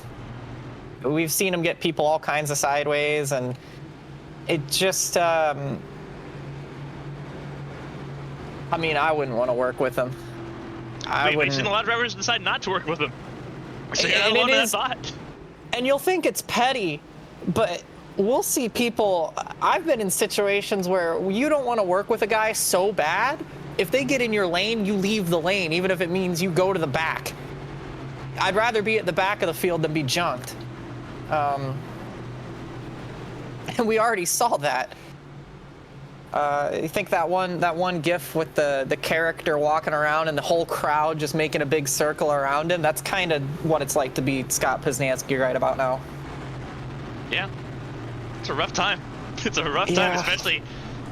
We've seen him get people all kinds of sideways, and it just I mean, I wouldn't want to work with him. We've seen a lot of drivers decide not to work with him. So yeah, and it is, thought. And you'll think it's petty, but we'll see people. I've been in situations where you don't want to work with a guy so bad. If they get in your lane, you leave the lane, even if it means you go to the back. I'd rather be at the back of the field than be junked. And we already saw that. I think that one gif with the character walking around and the whole crowd just making a big circle around him, that's kind of what it's like to be Scott Poznanski right about now. Yeah. It's a rough time. It's a rough time, especially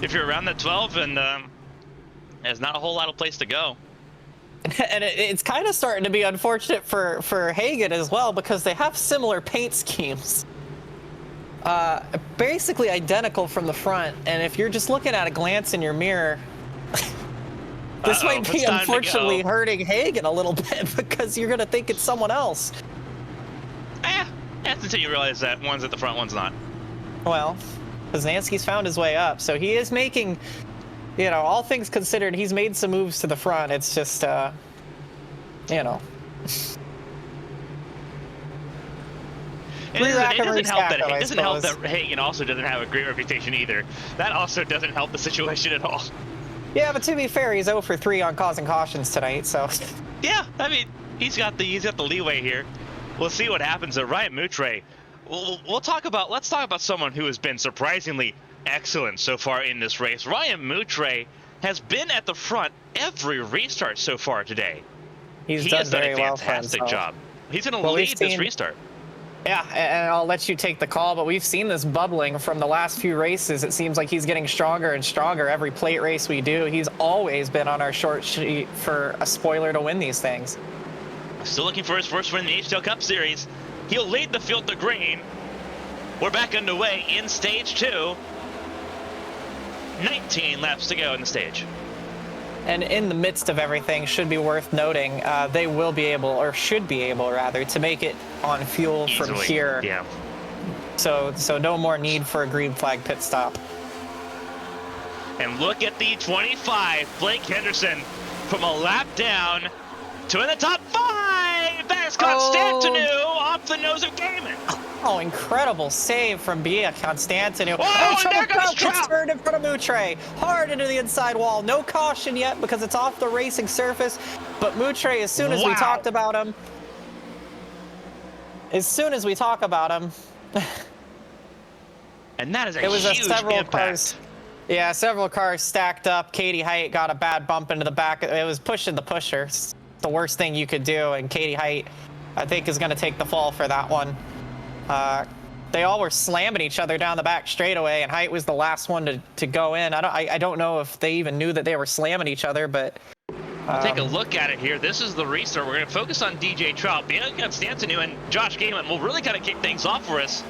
if you're around that 12 and there's not a whole lot of place to go. And it's kind of starting to be unfortunate for Hagen as well, because they have similar paint schemes. Basically identical from the front, and if you're just looking at a glance in your mirror, this might be unfortunately hurting Hagen a little bit, because you're going to think it's someone else. That's until you realize that one's at the front, one's not. Well, Poznanski's found his way up, so he is making, you know, all things considered, he's made some moves to the front. It's just, you know. It doesn't help that Hagen also doesn't have a great reputation either. That also doesn't help the situation at all. Yeah, but to be fair, he's 0 for 3 on causing cautions tonight, so. Yeah, I mean, he's got the leeway here. We'll see what happens. Ryan Moutre. Let's talk about someone who has been surprisingly excellent so far in this race. Ryan Moutre has been at the front every restart so far today. He has done a fantastic job. He's going to lead this restart. Yeah, and I'll let you take the call, but we've seen this bubbling from the last few races. It seems like he's getting stronger and stronger every plate race we do. He's always been on our short sheet for a spoiler to win these things. Still looking for his first win in the HTL Cup Series. He'll lead the field to green. We're back underway in stage 2. 19 laps to go in the stage. And in the midst of everything, should be worth noting, they will be able, or should be able rather, to make it on fuel easily from here. Yeah. So no more need for a green flag pit stop. And look at the 25, Blake Henderson, from a lap down to in the top 5. That is Constantinu off the nose of Carmen. Oh, incredible save from Bia Constantinu. Oh, and there goes Trout. Turned in front of Moutre. Hard into the inside wall. No caution yet because it's off the racing surface. But Moutre, as soon as we talked about him, and that is a it was huge several impact. Yeah, several cars stacked up. Katie Height got a bad bump into the back. It was pushing the pusher. It's the worst thing you could do, and Katie Height, I think, is going to take the fall for that one. They all were slamming each other down the back straightaway, and Height was the last one to go in. I don't know if they even knew that they were slamming each other, but... We'll take a look at it here. This is the restart. We're going to focus on DJ Trout. Bianca Constantinu and Josh Gaiman will really kind of kick things off for us.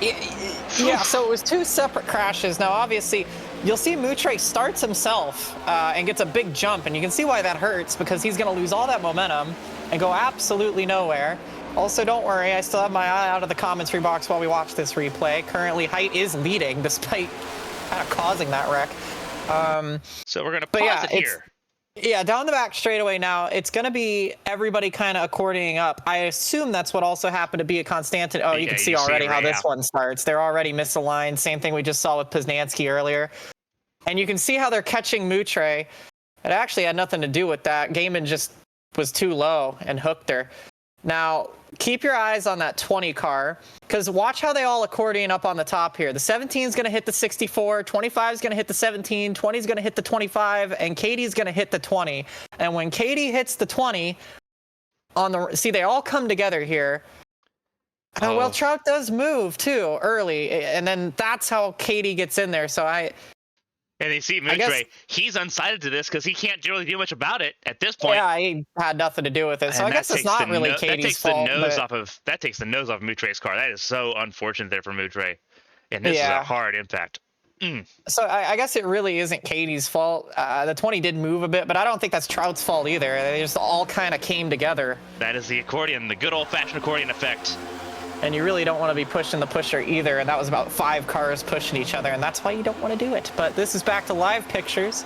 Yeah, so it was two separate crashes. Now, obviously, you'll see Moutre starts himself and gets a big jump, and you can see why that hurts, because he's going to lose all that momentum and go absolutely nowhere. Also, don't worry, I still have my eye out of the commentary box while we watch this replay. Currently, Height is leading, despite kind of causing that wreck. So we're going to pause it here. Yeah, down the back straightaway now, it's going to be everybody kind of accordioning up. I assume that's what also happened to be a constant. Oh, you can see already how this one starts. They're already misaligned. Same thing we just saw with Poznanski earlier. And you can see how they're catching Moutre. It actually had nothing to do with that. Gaiman just was too low and hooked her. Now, keep your eyes on that 20 car, because watch how they all accordion up on the top here. The 17 is going to hit the 64, 25 is going to hit the 17, 20 is going to hit the 25, and Katie's going to hit the 20. And when Katie hits the 20, see, they all come together here. Oh. Well, Trout does move too early, and then that's how Katie gets in there. So And you see Moutre, he's unsighted to this because he can't really do much about it at this point. Yeah, he had nothing to do with it. So I guess it's not really Katie's fault. That takes the nose off Moutre's car. That is so unfortunate there for Moutre. And this is a hard impact. So I guess it really isn't Katie's fault. The 20 did move a bit, but I don't think that's Trout's fault either. They just all kind of came together. That is the accordion, the good old-fashioned accordion effect. And you really don't want to be pushing the pusher either, and that was about 5 cars pushing each other, and that's why you don't want to do it. But this is back to live pictures.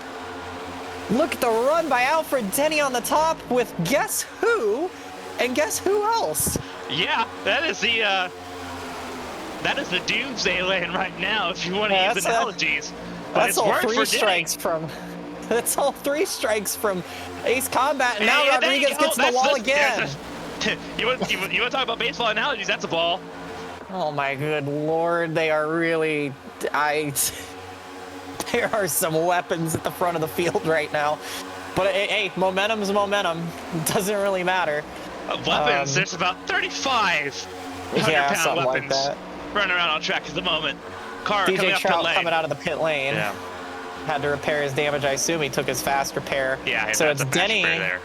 Look at the run by Alfred Denny on the top with guess who, and guess who else? Yeah, that is the doomsday lane right now, if you want to use analogies. But that's all 3 strikes from. That's all 3 strikes from Ace Combat, and now Rodriguez gets the wall again. You want to talk about baseball analogies? That's a ball. Oh my good lord, they are really. There are some weapons at the front of the field right now. But hey, momentum's momentum. It doesn't really matter. Weapons, there's about 3,500-pound weapons like that. running around on track at the moment. Car DJ Trout coming out of the pit lane. Yeah. Had to repair his damage. I assume he took his fast repair. Yeah, so it's Denny. There.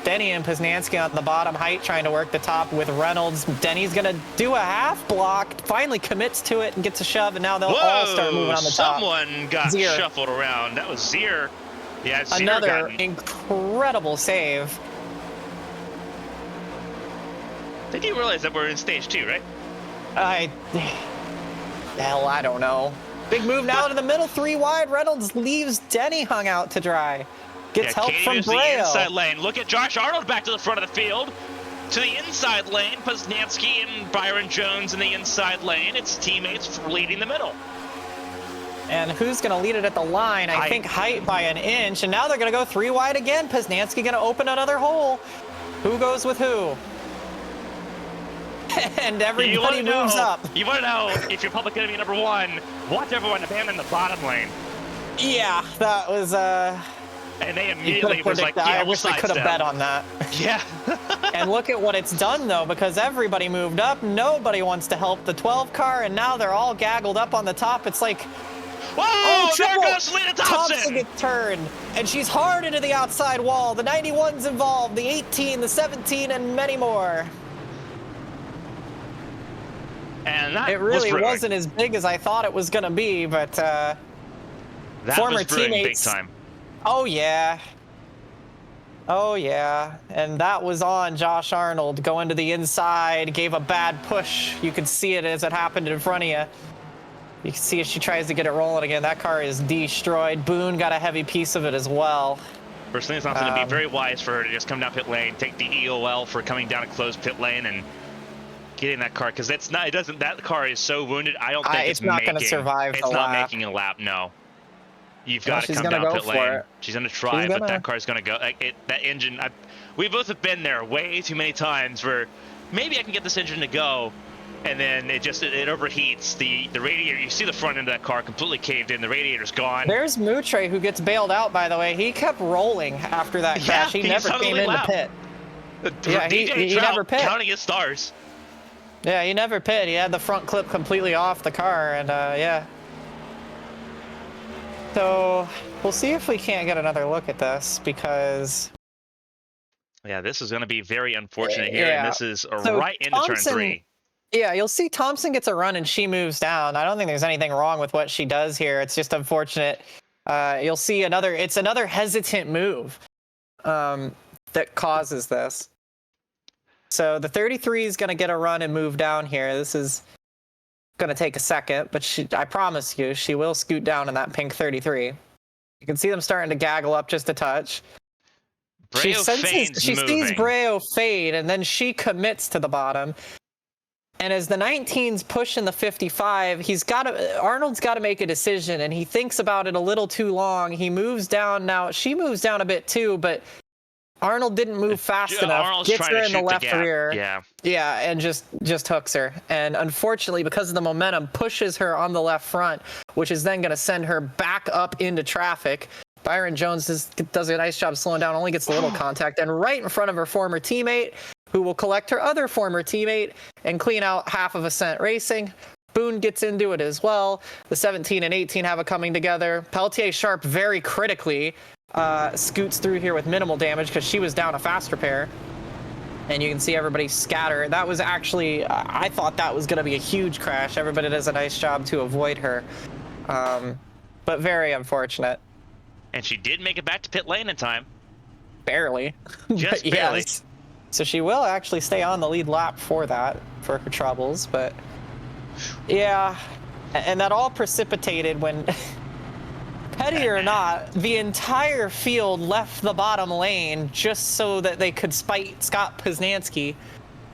Denny and Poznanski on the bottom, Height trying to work the top with Reynolds. Denny's going to do a half block, finally commits to it and gets a shove, and now they'll all start moving on the top. Someone got shuffled around. That was Zier. Yeah, Zier another incredible save. Did you realize that we're in stage 2, right? I don't know. Big move now to the middle, 3 wide. Reynolds leaves Denny hung out to dry. Gets help from Braille. The inside lane. Look at Josh Arnold back to the front of the field. To the inside lane, Poznanski and Byron Jones in the inside lane. It's teammates leading the middle. And who's going to lead it at the line? I think Height by an inch. And now they're going to go 3 wide again. Poznanski going to open another hole. Who goes with who? And everybody moves up. You want to know if you're public enemy number 1, watch everyone abandon the bottom lane. Yeah, that was... And they immediately was like, I wish I could have bet on that. Yeah. And look at what it's done, though, because everybody moved up. Nobody wants to help the 12 car, and now they're all gaggled up on the top. It's like, whoa, there goes Selena Thompson gets turned, and she's hard into the outside wall. The 91's involved, the 18, the 17, and many more. And that it really wasn't as big as I thought it was going to be, but former teammates. Big time. Oh, yeah. Oh, yeah. And that was on Josh Arnold going to the inside, gave a bad push. You could see it as it happened in front of you. You can see as she tries to get it rolling again. That car is destroyed. Boone got a heavy piece of it as well. Personally, it's not going to be very wise for her to just come down pit lane, take the EOL for coming down a closed pit lane, and getting that car, because that's not. It doesn't. That car is so wounded. I don't think it's not going to survive the lap. It's not making a lap. No. You've got to come down pit lane. She's going to try, but that car's going to go. That engine, we both have been there way too many times where maybe I can get this engine to go, and then it overheats. The radiator, you see the front end of that car completely caved in. The radiator's gone. There's Moutre, who gets bailed out, by the way. He kept rolling after that crash. Yeah, he never came in to pit. Yeah, he never pit. Counting his stars. Yeah, he never pit. He had the front clip completely off the car, and yeah. So we'll see if we can't get another look at this, because yeah, this is going to be very unfortunate here, yeah. and this is So right into turn 3. Yeah, you'll see Thompson gets a run and she moves down. I don't think there's anything wrong with what she does here. It's just unfortunate. You'll see it's another hesitant move that causes this. So the 33 is going to get a run and move down here. This is going to take a second, but I promise you, she will scoot down in that pink 33. You can see them starting to gaggle up just a touch. She sees Breo fade, and then she commits to the bottom. And as the 19's pushing the 55, Arnold's got to make a decision, and he thinks about it a little too long. He moves down. Now, she moves down a bit too, but Arnold didn't move fast enough. Arnold's gets her in the left rear. Yeah, and just hooks her. And unfortunately, because of the momentum, pushes her on the left front, which is then going to send her back up into traffic. Byron Jones does a nice job slowing down, only gets a little contact, and right in front of her former teammate, who will collect her other former teammate and clean out half of Ascent Racing. Boone gets into it as well. The 17 and 18 have it coming together. Pelletier Sharp very critically scoots through here with minimal damage because she was down a fast repair. And you can see everybody scatter. That was actually, I thought that was going to be a huge crash. Everybody does a nice job to avoid her. But very unfortunate. And she did make it back to pit lane in time. Barely. Just barely. Yes. So she will actually stay on the lead lap for her troubles. But yeah, and that all precipitated when, petty or not, the entire field left the bottom lane just so that they could spite Scott Poznansky.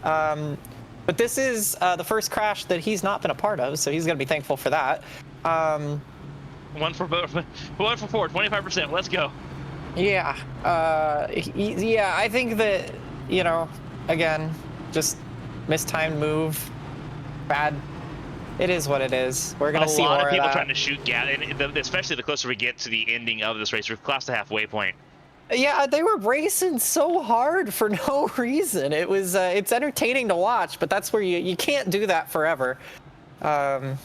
But this is the first crash that he's not been a part of, so he's going to be thankful for that. One for 4, 25%. Let's go. Yeah. Yeah, I think that, again, just mistimed move. Bad. It is what it is. We're going to see more of that. A lot of people trying to shoot gas, and especially the closer we get to the ending of this race. We've crossed the halfway point. Yeah, they were racing so hard for no reason. It was it's entertaining to watch, but that's where you can't do that forever. We're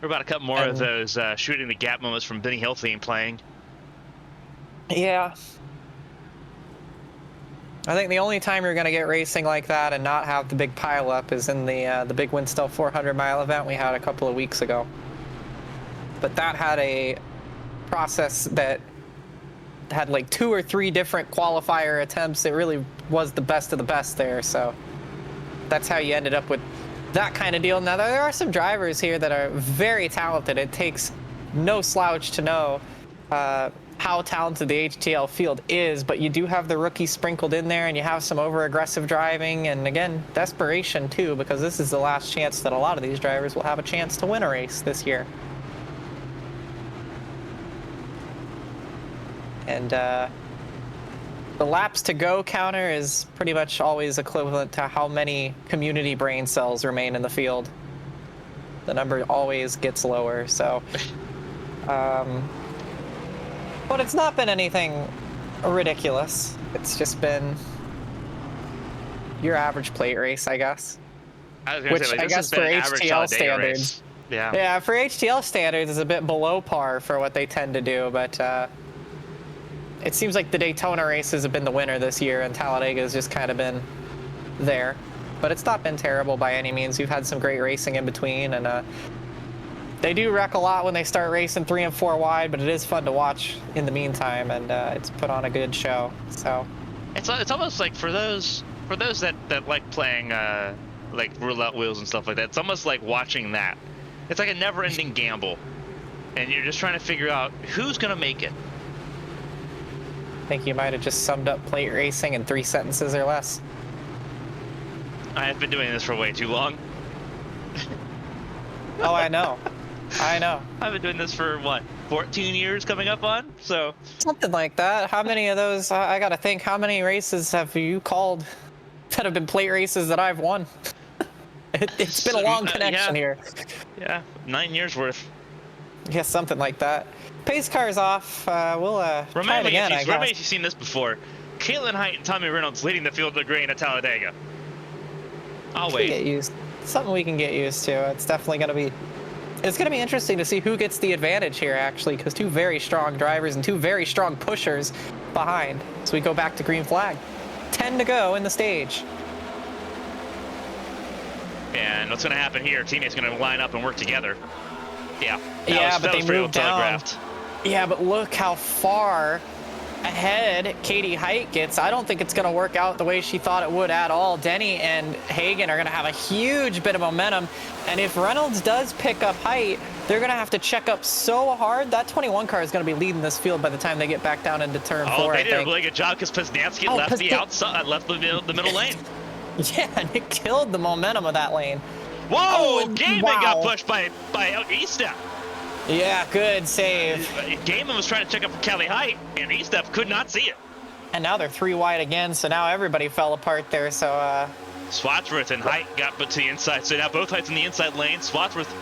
about a couple more of those shooting the gap moments from Benny Hill theme playing. Yeah. I think the only time you're going to get racing like that and not have the big pileup is in the big Winstall 400-mile event we had a couple of weeks ago. But that had a process that had like 2 or 3 different qualifier attempts. It really was the best of the best there. So that's how you ended up with that kind of deal. Now, there are some drivers here that are very talented. It takes no slouch to know how talented the HTL field is, but you do have the rookies sprinkled in there, and you have some over-aggressive driving, and again, desperation too, because this is the last chance that a lot of these drivers will have a chance to win a race this year. And the laps to go counter is pretty much always equivalent to how many community brain cells remain in the field. The number always gets lower, so but it's not been anything ridiculous. It's just been your average plate race, I guess. Which I guess for HTL standards. Yeah, for HTL standards is a bit below par for what they tend to do, but it seems like the Daytona races have been the winner this year, and Talladega has just kind of been there. But it's not been terrible by any means. You've had some great racing in between, and they do wreck a lot when they start racing 3 and 4 wide, but it is fun to watch in the meantime, and it's put on a good show. So it's almost like for those that like playing like roulette wheels and stuff like that. It's almost like watching that. It's like a never-ending gamble, and you're just trying to figure out who's gonna make it. I think you might have just summed up plate racing in 3 sentences or less. I have been doing this for way too long. Oh, I know. I know. I've been doing this for, what, 14 years coming up on? So something like that. How many of those, I gotta think, how many races have you called that have been plate races that I've won? It's been a long connection here. Yeah, 9 years worth. Yeah, something like that. Pace car's off. We'll try it again, I guess. Remind me if you've seen this before. Caitlin Height and Tommy Reynolds leading the field of grain at Talladega. I'll wait. Get used. Something we can get used to. It's definitely going to be. It's going to be interesting to see who gets the advantage here, actually, because two very strong drivers and two very strong pushers behind. So we go back to green flag. 10 to go in the stage. And what's going to happen here? Teammates going to line up and work together. Yeah. But they moved down. Yeah, but look how far ahead Katie Height gets. I don't think it's going to work out the way she thought it would at all. Denny and Hagen are going to have a huge bit of momentum. And if Reynolds does pick up Height, they're going to have to check up so hard. That 21 car is going to be leading this field by the time they get back down into turn 4. They did a really good job because Poznanski left the outside, left the middle lane. Yeah, and it killed the momentum of that lane. Whoa! Gaiman got pushed by E-Step. Yeah, good save. Gaiman was trying to check up for Kelly Height, and E-Step could not see it. And now they're 3 wide again, so now everybody fell apart there. So Swatsworth and Height got to the inside, so now both Heights in the inside lane. Swatsworth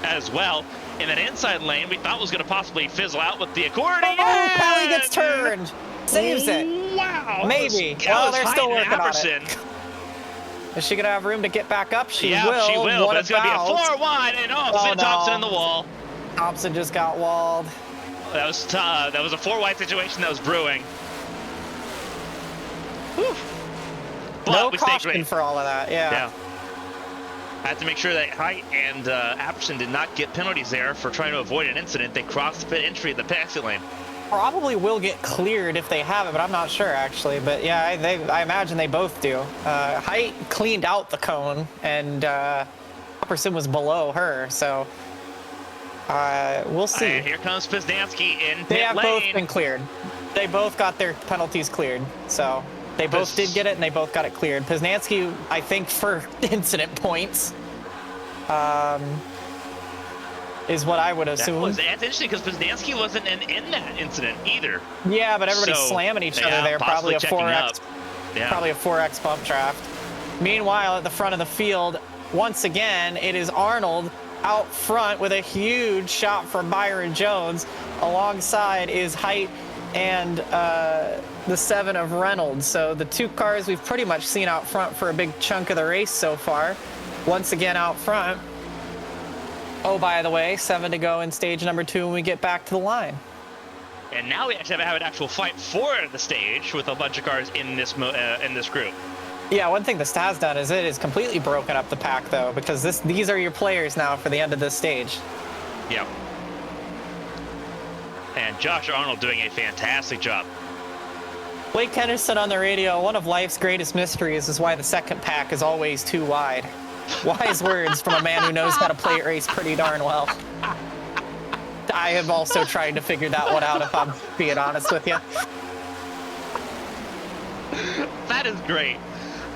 as well. In that inside lane, we thought was going to possibly fizzle out with the accordion. Oh, Kelly gets turned. Saves it. Wow. Maybe. Well, they're still working on it. Is she going to have room to get back up? She will. She will, but it's going to be a 4 wide, and Thompson in the wall. Thompson just got walled. That was a 4 wide situation that was brewing. Whew. But no caution for all of that, yeah. I had to make sure that Height and Apperson did not get penalties there for trying to avoid an incident. They crossed the pit entry at the exit lane. Probably will get cleared if they have it, but I'm not sure actually. But yeah, I imagine they both do. Height cleaned out the cone, and Apperson was below her, so we'll see. And here comes Poznanski in pit They have lane. both been cleared. They both got their penalties cleared, so they both did get it, and they both got it cleared. Poznanski, I think, for incident points. Is what I would assume. That's interesting because Poznanski wasn't in that incident either. Yeah, but everybody's slamming each other there. Probably a 4X. Probably a 4X bump draft. Meanwhile, at the front of the field, once again, it is Arnold out front with a huge shot from Byron Jones. Alongside is Height and the 7 of Reynolds. So the 2 cars we've pretty much seen out front for a big chunk of the race so far. Once again out front. Oh, by the way, 7 to go in stage number 2 when we get back to the line. And now we actually have an actual fight for the stage with a bunch of cars in this group. Yeah, one thing this has done is it has completely broken up the pack, though, because these are your players now for the end of this stage. Yep. And Josh Arnold doing a fantastic job. Blake Henderson on the radio, one of life's greatest mysteries is why the second pack is always too wide. Wise words from a man who knows how to play a race pretty darn well. I have also tried to figure that one out, if I'm being honest with you. That is great.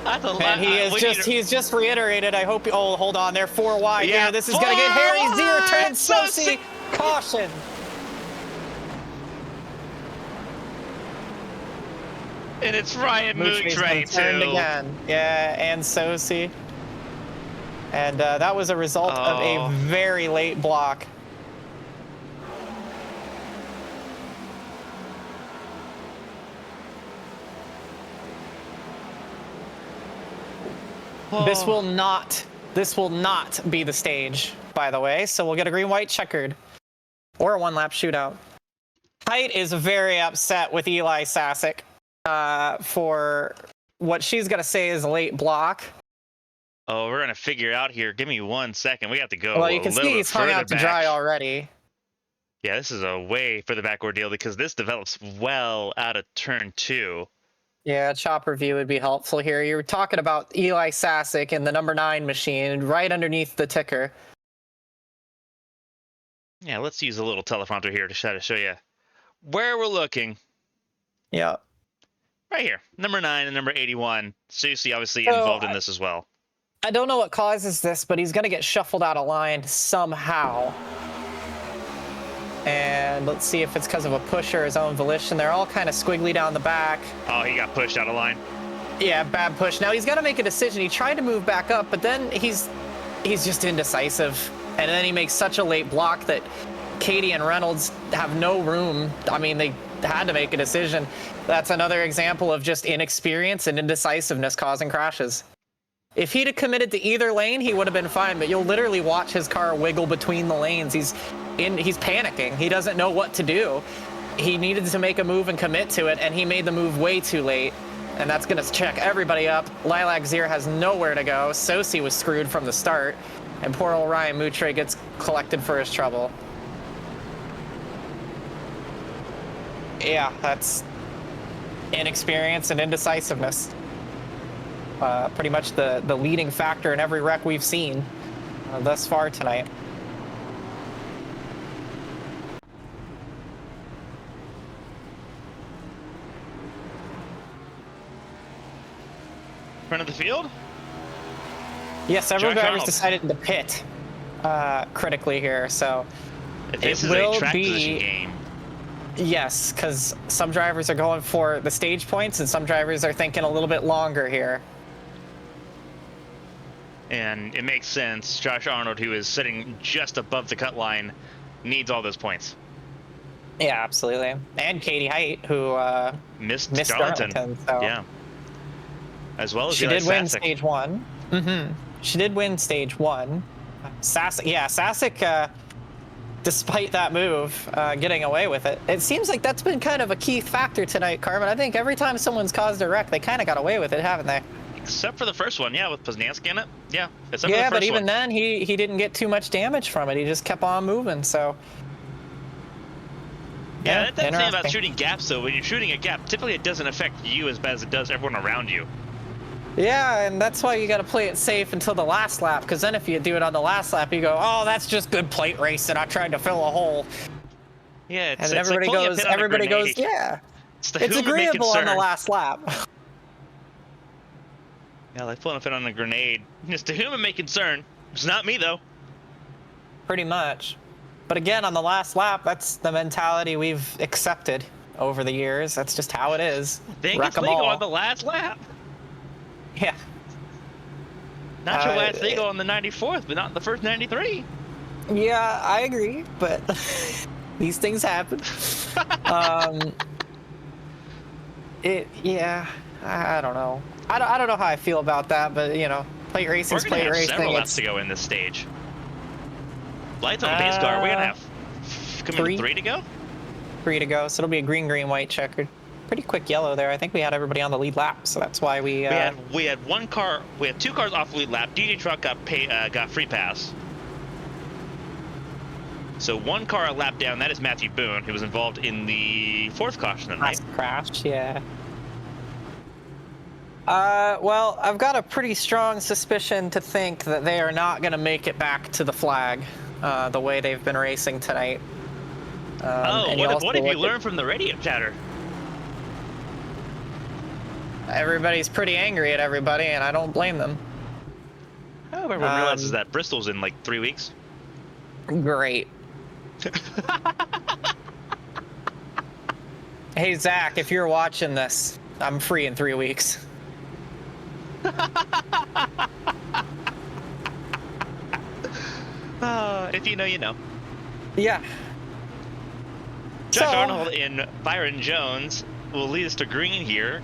That's a lot. And he's just reiterated, I hope, oh, hold on, they're 4 wide here. This is going to get hairy. Zero turn, Sosi, caution. And it's Ryan Mootray, turned too. Again. Yeah, and Sosi. And that was a result of a very late block. This will not be the stage, by the way. So we'll get a green-white checkered or a 1-lap shootout. Height is very upset with Eli Sasek for what she's going to say is a late block. Oh, we're going to figure it out here. Give me 1 second. We have to go Well, you can see he's hung out to dry already. Yeah, this is a way further back ordeal because this develops well out of turn 2. Yeah, chopper view would be helpful here. You're talking about Eli Sasek and the number 9 machine right underneath the ticker. Yeah, let's use a little teleprompter here to try to show you where we're looking. Yeah. Right here, number 9 and number 81. Susie obviously involved in this as well. I don't know what causes this, but he's going to get shuffled out of line somehow. And let's see if it's because of a push or his own volition. They're all kind of squiggly down the back. Oh, he got pushed out of line. Yeah, bad push. Now he's got to make a decision. He tried to move back up, but then he's just indecisive. And then he makes such a late block that Katie and Reynolds have no room. I mean, they had to make a decision. That's another example of just inexperience and indecisiveness causing crashes. If he'd have committed to either lane, he would have been fine, but you'll literally watch his car wiggle between the lanes. He's panicking. He doesn't know what to do. He needed to make a move and commit to it, and he made the move way too late. And that's going to check everybody up. Lilac Zier has nowhere to go. Sosi was screwed from the start, and poor old Ryan Moutre gets collected for his trouble. Yeah, that's inexperience and indecisiveness. Pretty much the leading factor in every wreck we've seen thus far tonight. Front of the field? Yes, several Josh drivers Arnold. decided to pit critically here, so This it is will a track be position game. yes, because some drivers are going for the stage points and some drivers are thinking a little bit longer here. And it makes sense. Josh Arnold, who is sitting just above the cut line, needs all those points. Yeah, absolutely. And Katie Height, who Missed Darlington. So Yeah. As well as she Eli did win Sasek. stage one. She did win stage one. Sasek, despite that move, getting away with it. It seems like that's been kind of a key factor tonight, Carmen. I think every time someone's caused a wreck, they kind of got away with it, haven't they? Except for the first one, yeah, with Poznanski in it. Yeah, except for the Yeah, first but even one. then, he didn't get too much damage from it. He just kept on moving, so... Yeah, that's the thing about interesting. shooting gaps, though. When you're shooting a gap, typically it doesn't affect you as bad as it does everyone around you. Yeah, and that's why you got to play it safe until the last lap, because then if you do it on the last lap, you go, oh, that's just good plate racing. I tried to fill a hole. Yeah, And it's everybody like pulling a goes, pin on a grenade. yeah. It's the It's whom it may agreeable on the concern. last lap. Yeah, like pulling a pin on a grenade. It's to whom it may concern. It's not me, though. Pretty much. But again, on the last lap, that's the mentality we've accepted over the years. That's just how it is. Think Wreck it's 'em legal all. on the last lap. Yeah. Not sure why it's Uh, legal on the 94th, but not the first 93. Yeah, I agree, but these things happen. Yeah, I don't know. I don't know how I feel about that, but you know, plate We're racing's gonna plate have racing. several laps It's to go in this stage. Lights on the base car. We're gonna have three to go. 3 to go, so it'll be a green, white checkered. Pretty quick yellow there. I think we had everybody on the lead lap, so that's why we. We had one car. We had two cars off the lead lap. DJ Truck got free pass. So one car a lap down. That is Matthew Boone, who was involved in the fourth caution of the night. Nice crash, yeah. Well, I've got a pretty strong suspicion to think that they are not going to make it back to the flag the way they've been racing tonight. And What have you learned from the radio chatter? Everybody's pretty angry at everybody, and I don't blame them. I hope everyone realizes that Bristol's in like 3 weeks. Great. Hey, Zach, if you're watching this, I'm free in 3 weeks. If you know, you know. Yeah. Josh So- Arnold and Byron Jones will lead us to green here.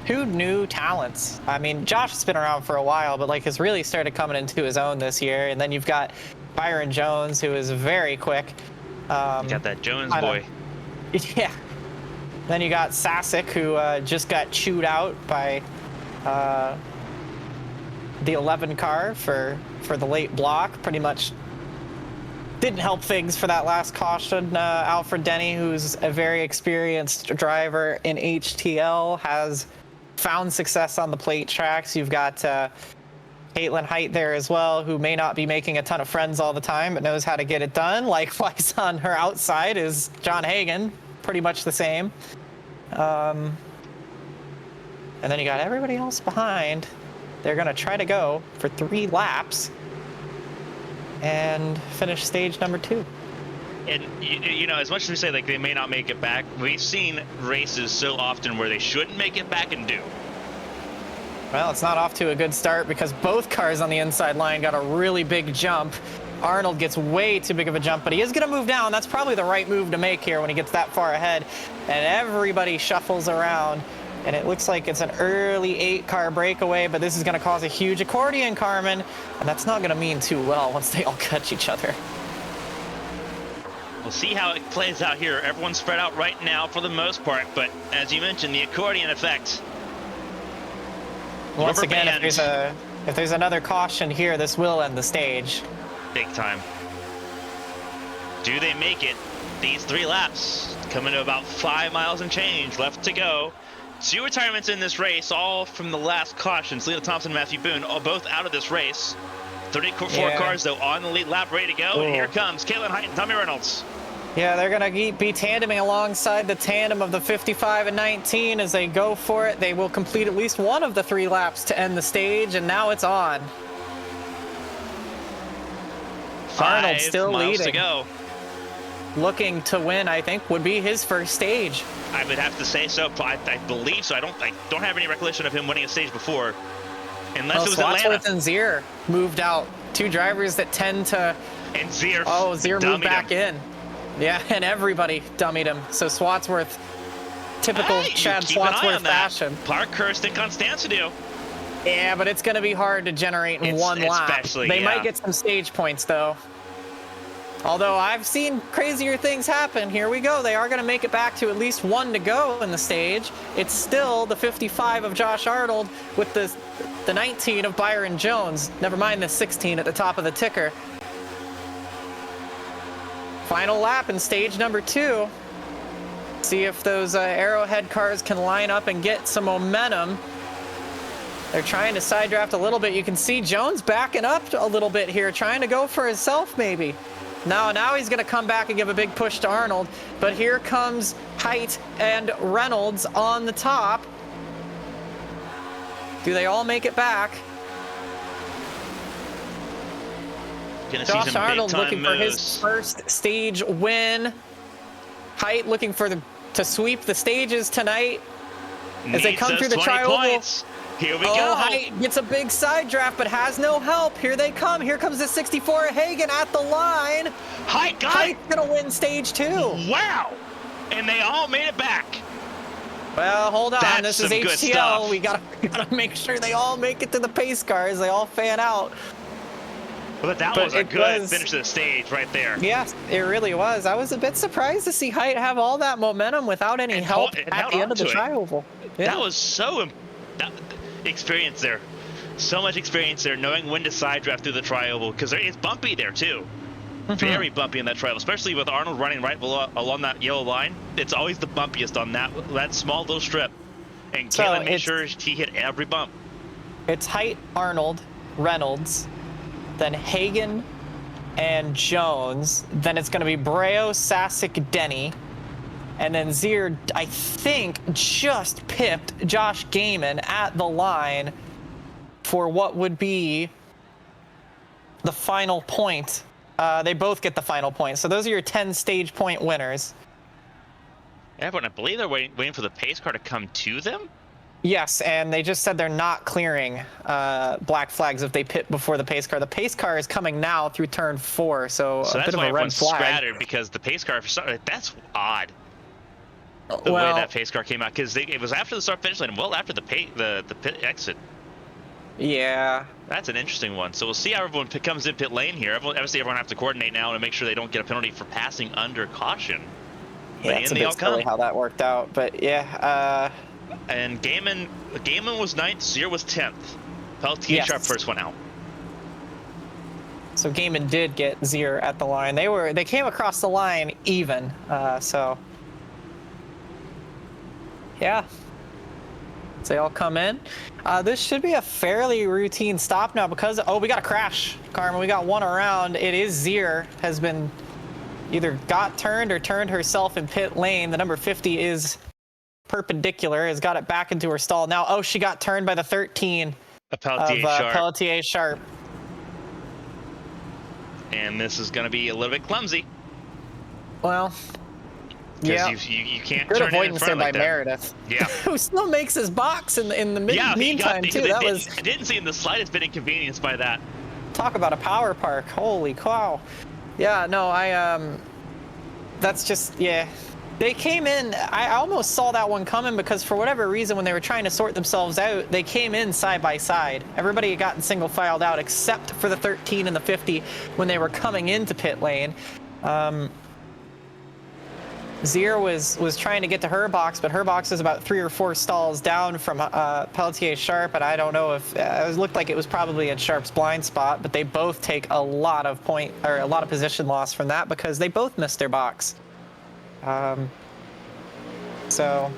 Who knew talents? I mean, Josh has been around for a while, but like has really started coming into his own this year. And then you've got Byron Jones, who is very quick. You got that Jones I boy. Yeah. Then you got Sasek, who just got chewed out by the 11 car for the late block. Pretty much didn't help things for that last caution. Alfred Denny, who's a very experienced driver in HTL, has found success on the plate tracks. You've got Caitlin Height there as well, who may not be making a ton of friends all the time, but knows how to get it done. Likewise on her outside is John Hagan, pretty much the same. And then you got everybody else behind. They're going to try to go for 3 laps and finish stage number 2. And you know, as much as we say like they may not make it back, we've seen races so often where they shouldn't make it back and do. Well, it's not off to a good start because both cars on the inside line got a really big jump. Arnold gets way too big of a jump, but he is going to move down. That's probably the right move to make here when he gets that far ahead. And everybody shuffles around. And it looks like it's an early 8-car breakaway, but this is going to cause a huge accordion, Carmen. And that's not going to mean too well once they all catch each other. We'll see how it plays out here. Everyone's spread out right now for the most part, but as you mentioned, the accordion effect. Once again, if there's another caution here, this will end the stage. Big time. Do they make it? These 3 laps coming to about 5 miles and change left to go. 2 retirements in this race, all from the last cautions. Lena Thompson and Matthew Boone, all both out of this race. 34 cars, though, on the lead lap, ready to go. Ooh. And here comes Caitlin Height and Tommy Reynolds. Yeah, they're going to be tandeming alongside the tandem of the 55 and 19 as they go for it. They will complete at least one of the 3 laps to end the stage, and now it's on. 5 Arnold still miles leading. To go. Looking to win, I think, would be his first stage. I would have to say so. I believe so. I don't have any recollection of him winning a stage before, unless it was Atlanta. And Zier moved out. 2 drivers that tend to. And Zier. Oh, Zier moved back in. Yeah, and everybody dummied him. So Swatsworth, typical Chad Swatsworth fashion. Parkhurst and Constantinou. Yeah, but it's going to be hard to generate in one lap. They might get some stage points, though. Although I've seen crazier things happen. Here we go. They are going to make it back to at least 1 to go in the stage. It's still the 55 of Josh Arnold with the 19 of Byron Jones. Never mind the 16 at the top of the ticker. Final lap in stage number 2. See if those Arrowhead cars can line up and get some momentum. They're trying to side draft a little bit. You can see Jones backing up a little bit here, trying to go for himself maybe. Now he's going to come back and give a big push to Arnold. But here comes Height and Reynolds on the top. Do they all make it back? Josh Arnold looking for his first stage win. Height looking for to sweep the stages tonight as they come through the tri-oval. Here we go. Height gets a big side draft, but has no help. Here they come. Here comes the 64 Hagen at the line. Height's gonna win stage 2. Wow! And they all made it back. Well, hold on. This is HTL. We gotta make sure they all make it to the pace cars. They all fan out. But that was a good finish to the stage right there. Yes, it really was. I was a bit surprised to see Height have all that momentum without any help at the end of the tri-oval. Yeah. That was so experience there. So much experience there, knowing when to side draft through the tri-oval, because it's bumpy there too. Very bumpy in that tri-oval, especially with Arnold running right below, along that yellow line. It's always the bumpiest on that small little strip. And Caitlin made sure he hit every bump. It's Height, Arnold, Reynolds, then Hagen and Jones. Then it's going to be Breo, Sasic, Denny. And then Zier, I think, just pipped Josh Gaiman at the line for what would be the final point. They both get the final point. So those are your 10 stage point winners. Yeah, but I believe they're waiting for the pace car to come to them? Yes, and they just said they're not clearing black flags if they pit before the pace car. The pace car is coming now through turn 4, so a bit of a red flag. Scattered because the pace car, that's odd. The way that pace car came out, because it was after the start finish line, well after the pit exit. Yeah. That's an interesting one. So we'll see how everyone comes in pit lane here. Obviously, everyone has to coordinate now to make sure they don't get a penalty for passing under caution. Yeah, it's a bit silly how that worked out, but yeah. And Gaiman was 9th, Zier was 10th. Peltier Sharp first one out. So Gaiman did get Zier at the line. They came across the line even. So yeah. So they all come in. This should be a fairly routine stop now because we got a crash, Carmen. We got one around. It is Zier has been either got turned or turned herself in pit lane. The number 50 is perpendicular, has got it back into her stall. Now, she got turned by the 13 of Peltier Sharp. And this is going to be a little bit clumsy. Well, Because Yeah. you can't Good turn it in avoidance there front by like that. Meredith. Yeah. Who still makes his box in the Yeah, meantime, too. That was... I didn't see in the slightest bit inconvenienced by that. Talk about a power park. Holy cow. Yeah, no, that's just, yeah. They came in, I almost saw that one coming because for whatever reason, when they were trying to sort themselves out, they came in side by side. Everybody had gotten single filed out except for the 13 and the 50 when they were coming into pit lane. Zier was trying to get to her box, but her box is about 3 or 4 stalls down from Pelletier Sharp, and I don't know if it looked like it was probably in Sharp's blind spot, but they both take a lot of position loss from that because they both missed their box. So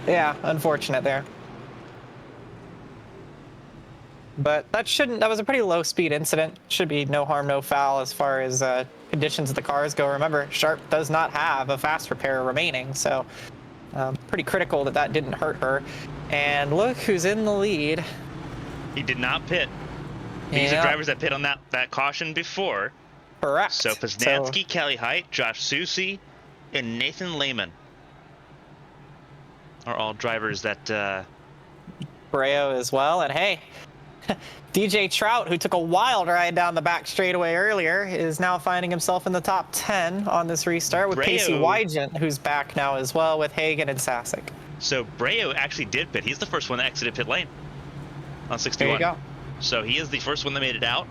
yeah, unfortunate there. But that was a pretty low speed incident. Should be no harm, no foul as far as conditions of the cars go. Remember, Sharp does not have a fast repair remaining, so pretty critical that didn't hurt her. And look who's in the lead. He did not pit. These are drivers that pit on that caution before. Correct. So Poznansky, Kelly Height, Josh Susi, and Nathan Lehman are all drivers that... Breo as well, and hey, DJ Trout, who took a wild ride down the back straightaway earlier, is now finding himself in the top 10 on this restart with Casey Wygent, who's back now as well with Hagen and Sasek. So Breo actually did pit. He's the first one that exited pit lane on 61. There you go. So he is the first one that made it out.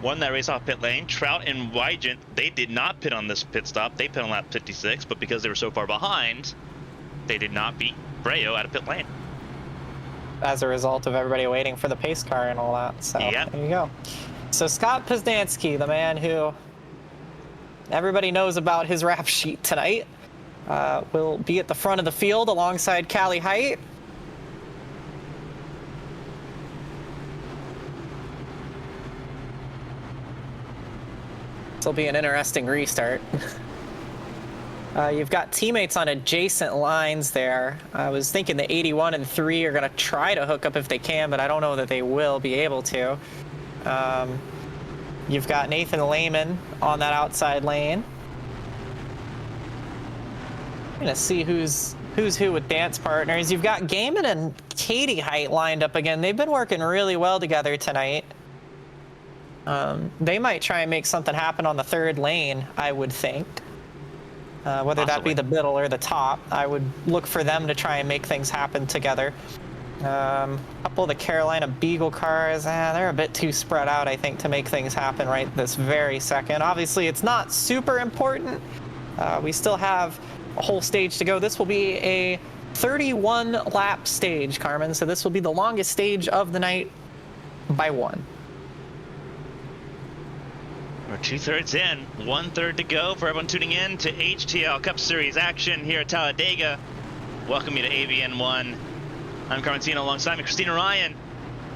Won that race off pit lane. Trout and Wygent, they did not pit on this pit stop. They pit on lap 56, but because they were so far behind, they did not beat Breo out of pit lane. As a result of everybody waiting for the pace car and all that. So yep. There you go. So Scott Poznansky, the man who everybody knows about his rap sheet tonight, will be at the front of the field alongside Callie Height. This will be an interesting restart. You've got teammates on adjacent lines there. I was thinking the 81 and 3 are going to try to hook up if they can, but I don't know that they will be able to. You've got Nathan Lehman on that outside lane. I'm going to see who's who with dance partners. You've got Gaiman and Katie Height lined up again. They've been working really well together tonight. They might try and make something happen on the third lane, I would think. Whether that be the middle or the top, I would look for them to try and make things happen together. A couple of the Carolina Beagle cars, they're a bit too spread out, I think, to make things happen right this very second. Obviously, it's not super important. We still have a whole stage to go. This will be a 31-lap stage, Carmen, so this will be the longest stage of the night by 1. We're 2/3 in, 1/3 to go for everyone tuning in to HTL Cup Series action here at Talladega. Welcome you to ABN 1. I'm Carmen alongside me, Kristina Ryan,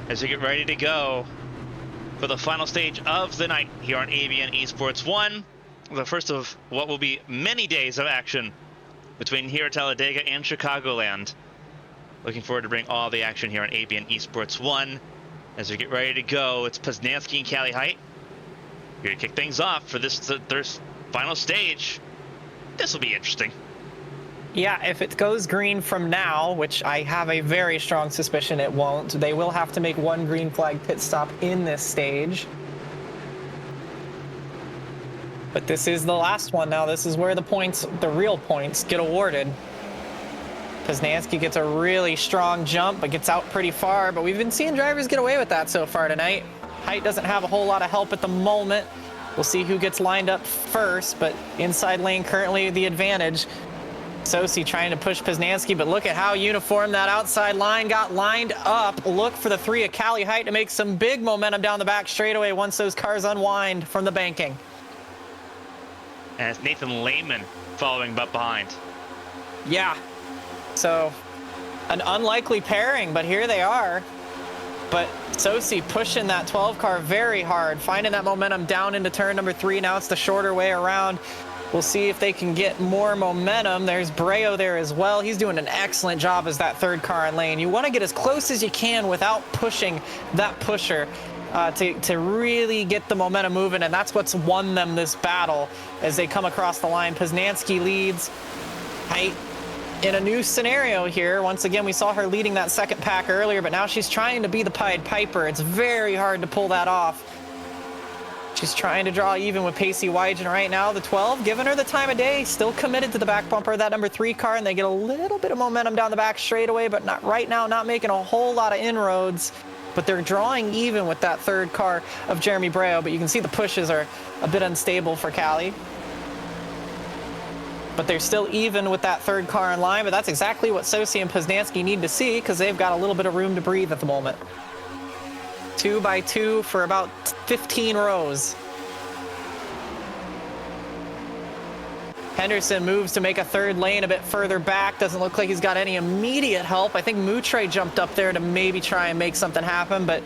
as we get ready to go for the final stage of the night here on ABN Esports 1. The first of what will be many days of action between here at Talladega and Chicagoland. Looking forward to bring all the action here on ABN Esports 1. As we get ready to go, it's Poznansky and Callie Height here to kick things off for this their final stage. This will be interesting. Yeah, if it goes green from now, which I have a very strong suspicion it won't, they will have to make one green flag pit stop in this stage. But this is the last one now. This is where the points, the real points, get awarded. Poznansky gets a really strong jump, but gets out pretty far. But we've been seeing drivers get away with that so far tonight. Height doesn't have a whole lot of help at the moment. We'll see who gets lined up first, but inside lane currently the advantage. Sosi trying to push Poznansky, but look at how uniform that outside line got lined up. Look for the 3 of Callie Height to make some big momentum down the back straightaway once those cars unwind from the banking. And it's Nathan Lehman following but behind. Yeah, so an unlikely pairing, but here they are. But Sosi pushing that 12 car very hard, finding that momentum down into turn number 3. Now it's the shorter way around. We'll see if they can get more momentum. There's Breo there as well. He's doing an excellent job as that 3rd car in lane. You want to get as close as you can without pushing that pusher to really get the momentum moving, and that's what's won them this battle as they come across the line. Poznansky leads Height in a new scenario here. Once again, we saw her leading that second pack earlier, but now she's trying to be the Pied Piper. It's very hard to pull that off. She's trying to draw even with Pacey Wygen right now. The 12 giving her the time of day, still committed to the back bumper of that number 3 car, and they get a little bit of momentum down the back straightaway, but not right now, not making a whole lot of inroads. But they're drawing even with that third car of Jeremy Breo, but you can see the pushes are a bit unstable for Callie. But they're still even with that third car in line, but that's exactly what Sosi and Poznansky need to see because they've got a little bit of room to breathe at the moment. 2 by 2 for about 15 rows. Henderson moves to make a third lane a bit further back. Doesn't look like he's got any immediate help. I think Moutre jumped up there to maybe try and make something happen, but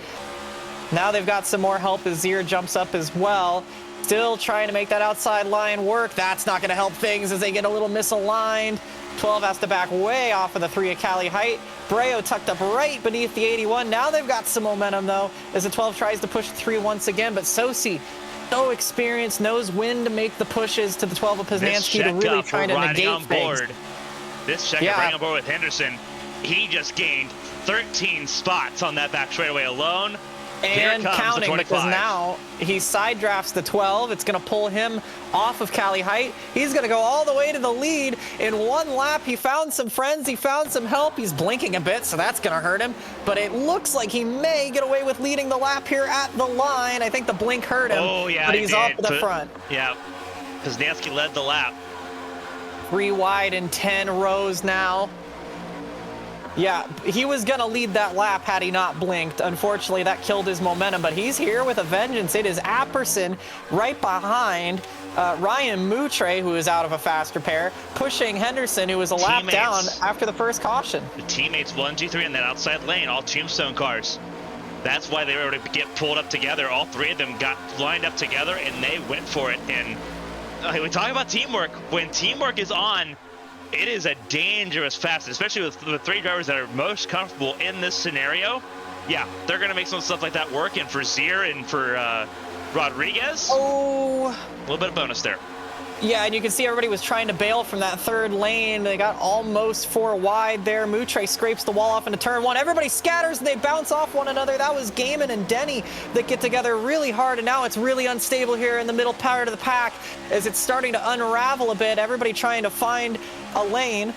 now they've got some more help as Zier jumps up as well. Still trying to make that outside line work. That's not going to help things as they get a little misaligned. 12 has to back way off of the 3 of Callie Height. Breo tucked up right beneath the 81. Now they've got some momentum, though, as the 12 tries to push the 3 once again. But Sosi, no experience, knows when to make the pushes to the 12 of Poznansky to really try to negate things. This checkup riding on board with Henderson, he just gained 13 spots on that back straightaway alone. And counting, because now he side drafts the 12. It's going to pull him off of Callie Height. He's going to go all the way to the lead. In one lap, he found some friends. He found some help. He's blinking a bit, so that's going to hurt him. But it looks like he may get away with leading the lap here at the line. I think the blink hurt him, but he's off the front. Yeah, Poznansky led the lap. 3 wide and 10 rows now. Yeah, he was going to lead that lap had he not blinked. Unfortunately, that killed his momentum, but he's here with a vengeance. It is Apperson right behind Ryan Moutre, who is out of a faster pair, pushing Henderson, who was a lap down after the first caution. The teammates 1, 2, 3 in that outside lane, all Tombstone cars. That's why they were able to get pulled up together. All 3 of them got lined up together, and they went for it. And we talk about teamwork. When teamwork is on, it is a dangerous fast, especially with the 3 drivers that are most comfortable in this scenario. Yeah, they're going to make some stuff like that work. And for Zier and for Rodriguez, a little bit of bonus there. Yeah, and you can see everybody was trying to bail from that third lane. They got almost 4 wide there. Moutre scrapes the wall off into turn 1. Everybody scatters and they bounce off one another. That was Gaiman and Denny that get together really hard, and now it's really unstable here in the middle part of the pack as it's starting to unravel a bit. Everybody trying to find a lane.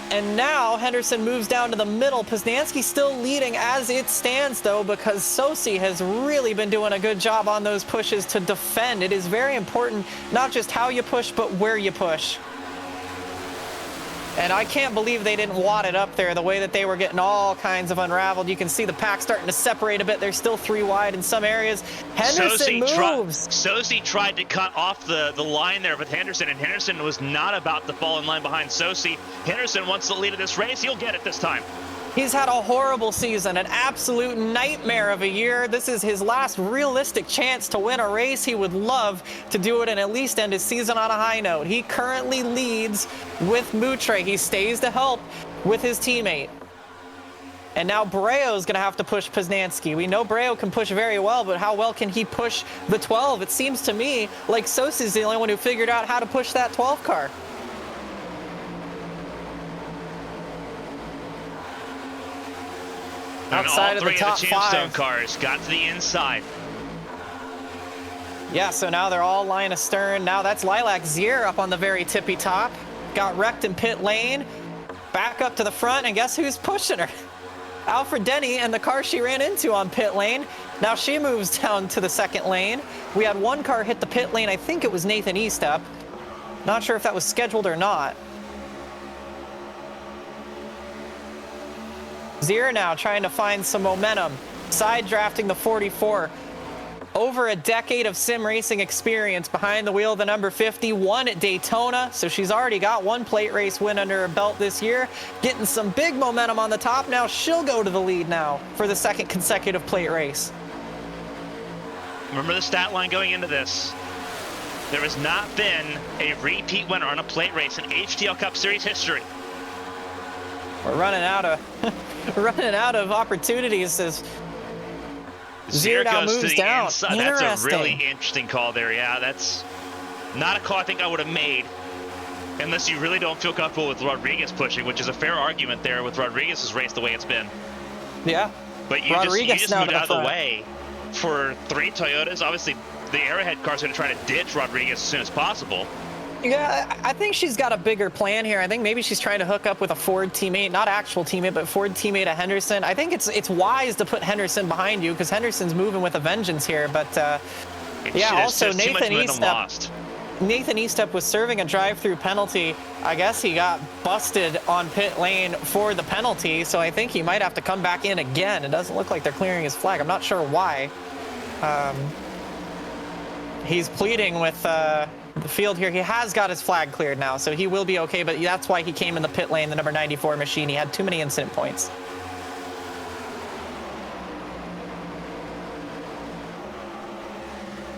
And now Henderson moves down to the middle. Poznansky still leading as it stands, though, because Sosi has really been doing a good job on those pushes to defend. It is very important, not just how you push, but where you push. And I can't believe they didn't wad it up there the way that they were getting all kinds of unraveled. You can see the pack starting to separate a bit. They're still 3 wide in some areas. Henderson moves. Sosi tried to cut off the line there with Henderson, and Henderson was not about to fall in line behind Sosi. Henderson wants the lead of this race. He'll get it this time. He's had a horrible season, an absolute nightmare of a year. This is his last realistic chance to win a race. He would love to do it and at least end his season on a high note. He currently leads with Moutre. He stays to help with his teammate. And now Breo's going to have to push Poznansky. We know Breo can push very well, but how well can he push the 12? It seems to me like Sosi's the only one who figured out how to push that 12 car. Outside of the top 5. All 3 of the Tombstone cars got to the inside. Yeah, so now they're all line astern. Now that's Lilac Zier up on the very tippy top. Got wrecked in pit lane. Back up to the front, and guess who's pushing her? Alfred Denny and the car she ran into on pit lane. Now she moves down to the second lane. We had 1 car hit the pit lane. I think it was Nathan Estep. Not sure if that was scheduled or not. Zier now trying to find some momentum, side drafting the 44. Over a decade of sim racing experience behind the wheel of the number 50, won at Daytona, so she's already got 1 plate race win under her belt this year, getting some big momentum on the top. Now she'll go to the lead now for the 2nd consecutive plate race. Remember the stat line going into this. There has not been a repeat winner on a plate race in HTL Cup Series history. We're running out of opportunities as Zier now moves down. That's a really interesting call there. Yeah, that's not a call I think I would have made Unless you really don't feel comfortable with Rodriguez pushing, which is a fair argument there with Rodriguez's race the way it's been. Yeah. But you just moved out of the way for 3 Toyotas. Obviously, the Arrowhead car's going to try to ditch Rodriguez as soon as possible. Yeah, I think she's got a bigger plan here. I think maybe she's trying to hook up with a Ford teammate, not actual teammate, but Ford teammate of Henderson. I think it's wise to put Henderson behind you because Henderson's moving with a vengeance here. But yeah, also Nathan Eastep was serving a drive-through penalty. I guess he got busted on pit lane for the penalty, so I think he might have to come back in again. It doesn't look like they're clearing his flag. I'm not sure why. He's pleading with the field here. He has got his flag cleared now, so he will be okay, but that's why he came in the pit lane, the number 94 machine. He had too many incident points.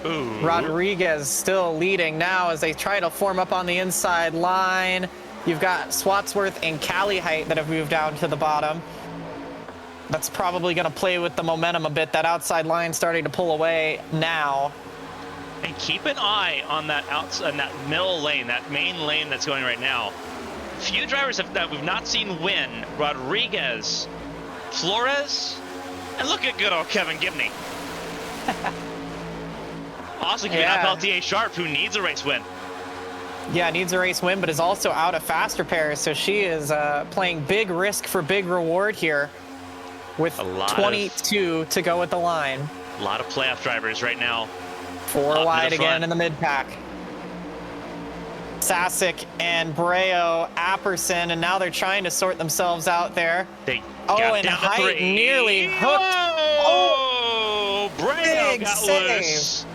Ooh. Rodriguez still leading now as they try to form up on the inside line. You've got Swatsworth and Height that have moved down to the bottom. That's probably going to play with the momentum a bit. That outside line starting to pull away now. And keep an eye on that middle lane, that main lane that's going right now. Few drivers that we've not seen win. Rodriguez, Flores, and look at good old Kevin Gibney. Also keeping up Peltier Sharp, who needs a race win. Yeah, needs a race win, but is also out of faster pairs. So she is playing big risk for big reward here with 22 to go at the line. A lot of playoff drivers right now. 4 wide again in the mid-pack. Sasic and Breo, Apperson, and now they're trying to sort themselves out there. And Height nearly hooked. Oh, Breo got loose.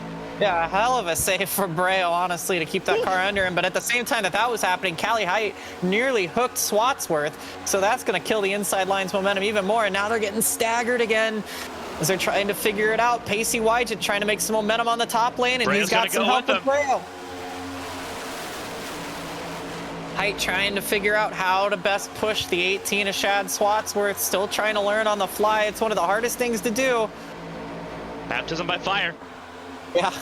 Yeah, a hell of a save for Breo, honestly, to keep that car under him. But at the same time that was happening, Height nearly hooked Swatsworth. So that's going to kill the inside line's momentum even more. And now they're getting staggered again as they're trying to figure it out. Pacey Wygent trying to make some momentum on the top lane, and he's got some help with Breo. Height trying to figure out how to best push the 18 of Shad Swatsworth. Still trying to learn on the fly. It's one of the hardest things to do. Baptism by fire. Yeah.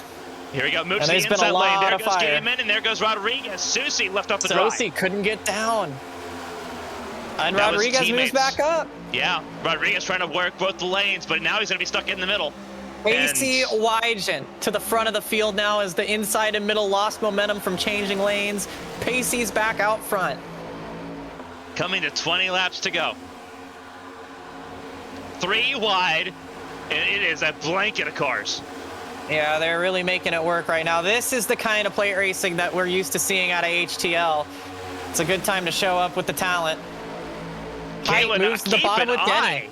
Here we go. Moves to the inside lane. There goes Gaiman, and there goes Rodriguez. Susie left off the drive. Susie couldn't get down. And Rodriguez moves back up. Yeah, Rodriguez trying to work both the lanes, but now he's going to be stuck in the middle. Pacey Wygent to the front of the field now as the inside and middle lost momentum from changing lanes. Pacey's back out front. Coming to 20 laps to go. 3 wide, and it is a blanket of cars. Yeah, they're really making it work right now. This is the kind of plate racing that we're used to seeing out of HTL. It's a good time to show up with the talent. Height moves to the bottom with Denny.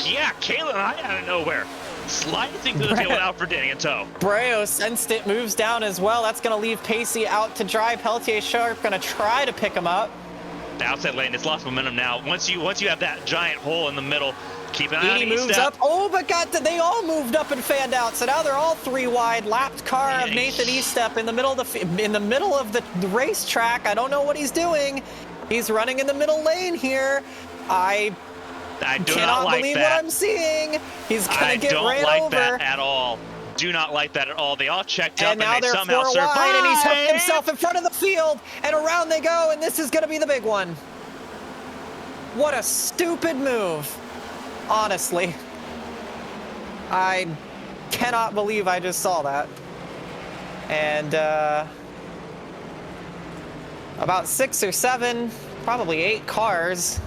Yeah, Kayla and I out of nowhere. Sliding to the tail out for Denny in tow. Breo sensed it, moves down as well. That's going to leave Pacey out to dry. Peltier Sharp going to try to pick him up. The outside lane, it's lost momentum now. Once you have that giant hole in the middle, keep an eye on moves Eastep. up. Oh, but they all moved up and fanned out. So now they're all 3 wide. Lapped car of Nathan Eastep in the middle of the racetrack. I don't know what he's doing. He's running in the middle lane here. I cannot believe what I'm seeing. He's gonna get ran over. I don't like that at all. Do not like that at all. They all checked up and they somehow survived. Wide, and he's hooked himself in front of the field, and around they go, and this is gonna be the big one. What a stupid move. Honestly, I cannot believe I just saw that. And about 6 or 7, probably 8 cars.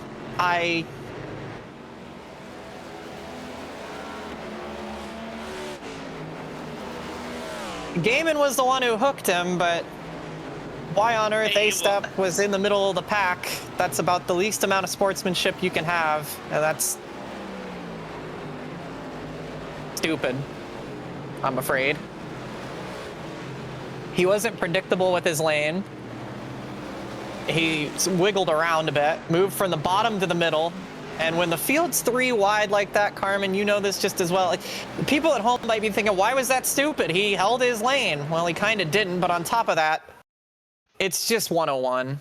Gaiman was the one who hooked him, but why on earth A-Step was in the middle of the pack? That's about the least amount of sportsmanship you can have, and that's stupid, I'm afraid. He wasn't predictable with his lane. He wiggled around a bit, moved from the bottom to the middle, and when the field's 3 wide like that, Carmen, you know this just as well. Like, people at home might be thinking, why was that stupid? He held his lane. Well, he kind of didn't, but on top of that, it's just 101.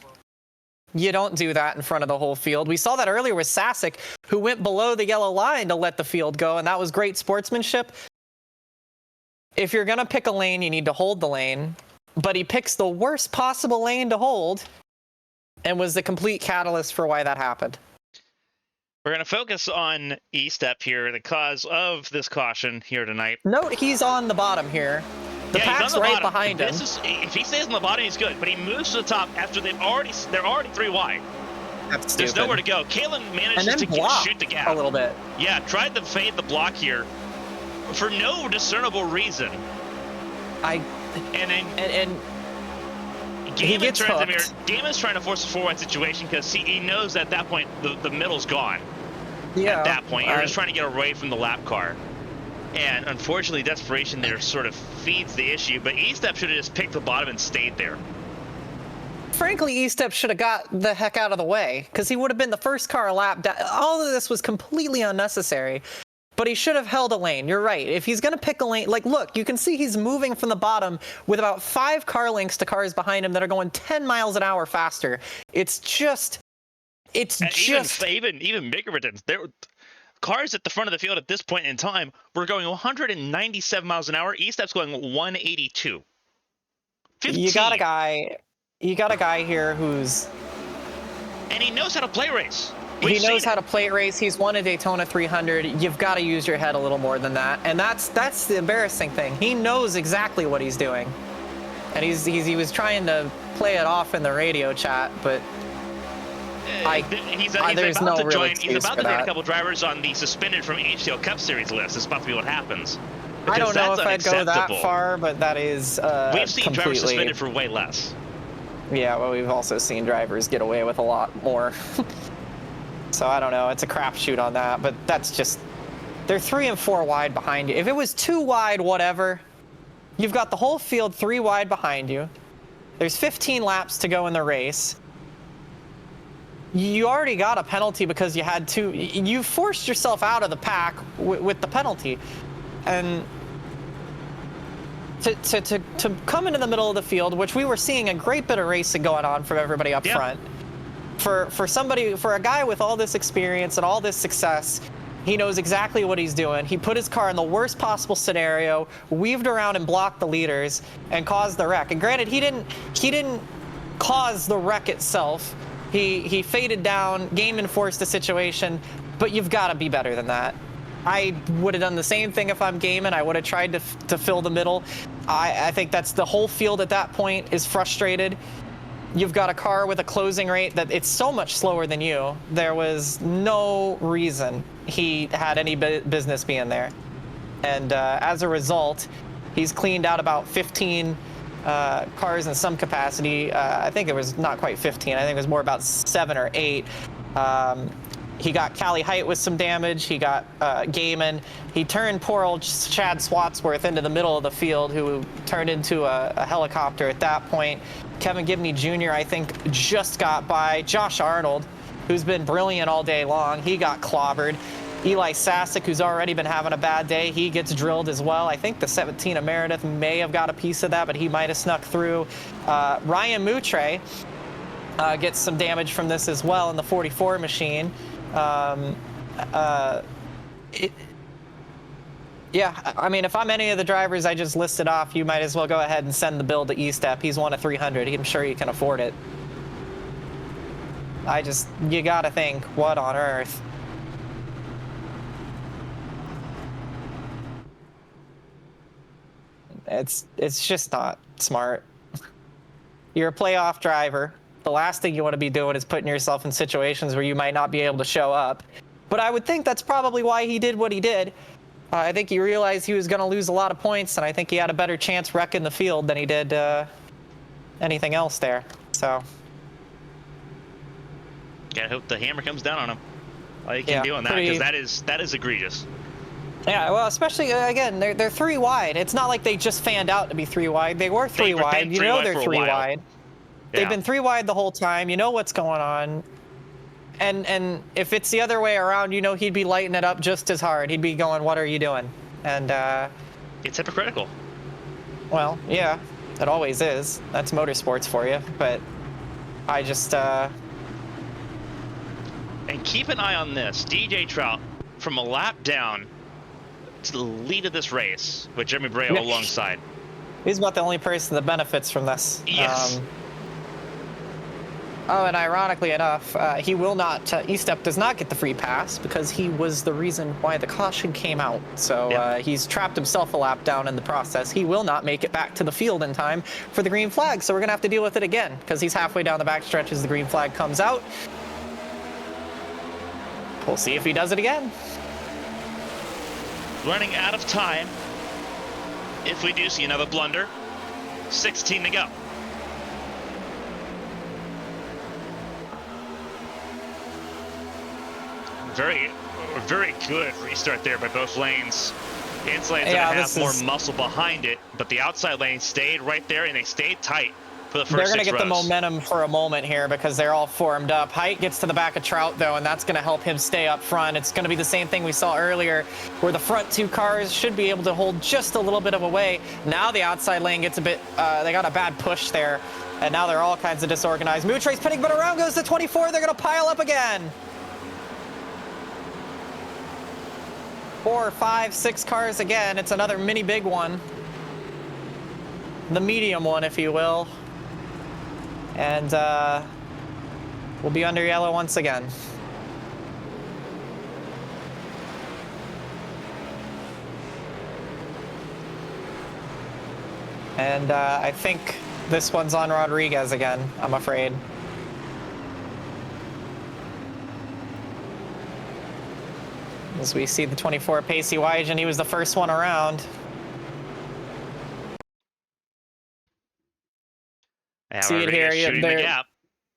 You don't do that in front of the whole field. We saw that earlier with Sasic, who went below the yellow line to let the field go, and that was great sportsmanship. If you're going to pick a lane, you need to hold the lane, but he picks the worst possible lane to hold. and was the complete catalyst for why that happened. We're going to focus on E-Step here, the cause of this caution here tonight. Note he's on the bottom here. The pack's right behind him. If he stays on the bottom, he's good. But he moves to the top after they're already 3 wide. That's There's stupid. nowhere to go. Kalen manages to shoot the gap a little bit. Yeah, tried to fade the block here for no discernible reason. Gaiman turns him here. Gaiman's trying to force a 4-wide situation because he knows at that point the middle's gone. Yeah. At that point, you're just trying to get away from the lap car. And unfortunately, desperation there sort of feeds the issue. But E-Step should have just picked the bottom and stayed there. Frankly, E-Step should have got the heck out of the way because he would have been the first car a lap down. All of this was completely unnecessary. But he should have held a lane. You're right. If he's going to pick a lane, like, look, you can see he's moving from the bottom with about 5 car lengths to cars behind him that are going 10 miles an hour faster. It's just even bigger difference. Cars at the front of the field at this point in time were going 197 miles an hour. E-Step's going 182. 15. You got a guy here who's, and he knows how to play race. He knows how to play a race. He's won a Daytona 300. You've got to use your head a little more than that. And that's the embarrassing thing. He knows exactly what he's doing. And he was trying to play it off in the radio chat, but he's there's about no to join. He's about to join that. a couple drivers on the suspended from HTL Cup Series list. It's about to be what happens. I don't know if I'd go that far, but that is we've seen drivers suspended for way less. Yeah, well, we've also seen drivers get away with a lot more. So I don't know. It's a crapshoot on that, but that's just, they're 3 and 4 wide behind you. If it was 2 wide, whatever, you've got the whole field 3 wide behind you. There's 15 laps to go in the race. You already got a penalty because you had 2. You forced yourself out of the pack with the penalty. And to come into the middle of the field, which we were seeing a great bit of racing going on from everybody up front. For a guy with all this experience and all this success, he knows exactly what he's doing. He put his car in the worst possible scenario, weaved around and blocked the leaders, and caused the wreck. And granted, he didn't cause the wreck itself. He faded down, game enforced the situation, but you've got to be better than that. I would have done the same thing if I'm Gaiman. I would have tried to fill the middle. I think that's the whole field at that point is frustrated. You've got a car with a closing rate that it's so much slower than you. There was no reason he had any business being there. And as a result, he's cleaned out about 15 cars in some capacity. I think it was not quite 15. I think it was more about 7 or 8. He got Callie Height with some damage. He got Gaiman. He turned poor old Chad Swatsworth into the middle of the field, who turned into a helicopter at that point. Kevin Gibney Jr., I think, just got by. Josh Arnold, who's been brilliant all day long, he got clobbered. Eli Sasek, who's already been having a bad day, he gets drilled as well. I think the 17 of Meredith may have got a piece of that, but he might have snuck through. Ryan Moutre gets some damage from this as well in the 44 machine. Yeah, I mean, if I'm any of the drivers I just listed off, you might as well go ahead and send the bill to E-Step. He's won a 300. I'm sure he can afford it. You gotta think, what on earth? It's just not smart. You're a playoff driver. The last thing you want to be doing is putting yourself in situations where you might not be able to show up. But I would think that's probably why he did what he did. I think he realized he was going to lose a lot of points, and I think he had a better chance wrecking the field than he did anything else there. So, gotta hope the hammer comes down on him. All you can do on that, because that is egregious. Yeah, well, especially again, they're 3 wide. It's not like they just fanned out to be 3 wide. They were 3 wide. You know they're 3 wide. They've been 3 wide the whole time. You know what's going on. And if it's the other way around, you know he'd be lighting it up just as hard. He'd be going, "What are you doing?" And it's hypocritical. Well, yeah, it always is. That's motorsports for you. But I just and keep an eye on this. DJ Trout from a lap down to the lead of this race with Jeremy Breo alongside. He's about the only person that benefits from this. Yes. Oh, and ironically enough, he will not, E-Step does not get the free pass because he was the reason why the caution came out. So he's trapped himself a lap down in the process. He will not make it back to the field in time for the green flag. So we're going to have to deal with it again because he's halfway down the backstretch as the green flag comes out. We'll see if he does it again. Running out of time. If we do see another blunder, 16 to go. Very good restart there by both lanes. The inside lane's gonna have more muscle behind it, but the outside lane stayed right there, and they stayed tight for the first 6 rows. They're gonna get the momentum for a moment here because they're all formed up. Height gets to the back of Trout though, and that's gonna help him stay up front. It's gonna be the same thing we saw earlier, where the front 2 cars should be able to hold just a little bit of a way. Now the outside lane gets a bit, they got a bad push there, and now they're all kinds of disorganized. Mootre's pinning, but around goes the 24. They're gonna pile up again. 4, 5, 6 cars again. It's another mini big one. The medium one, if you will. And we'll be under yellow once again. And I think this one's on Rodriguez again, I'm afraid. As we see the 24 Pacey Wygen, he was the first one around. Yeah, see it here, shooting the gap.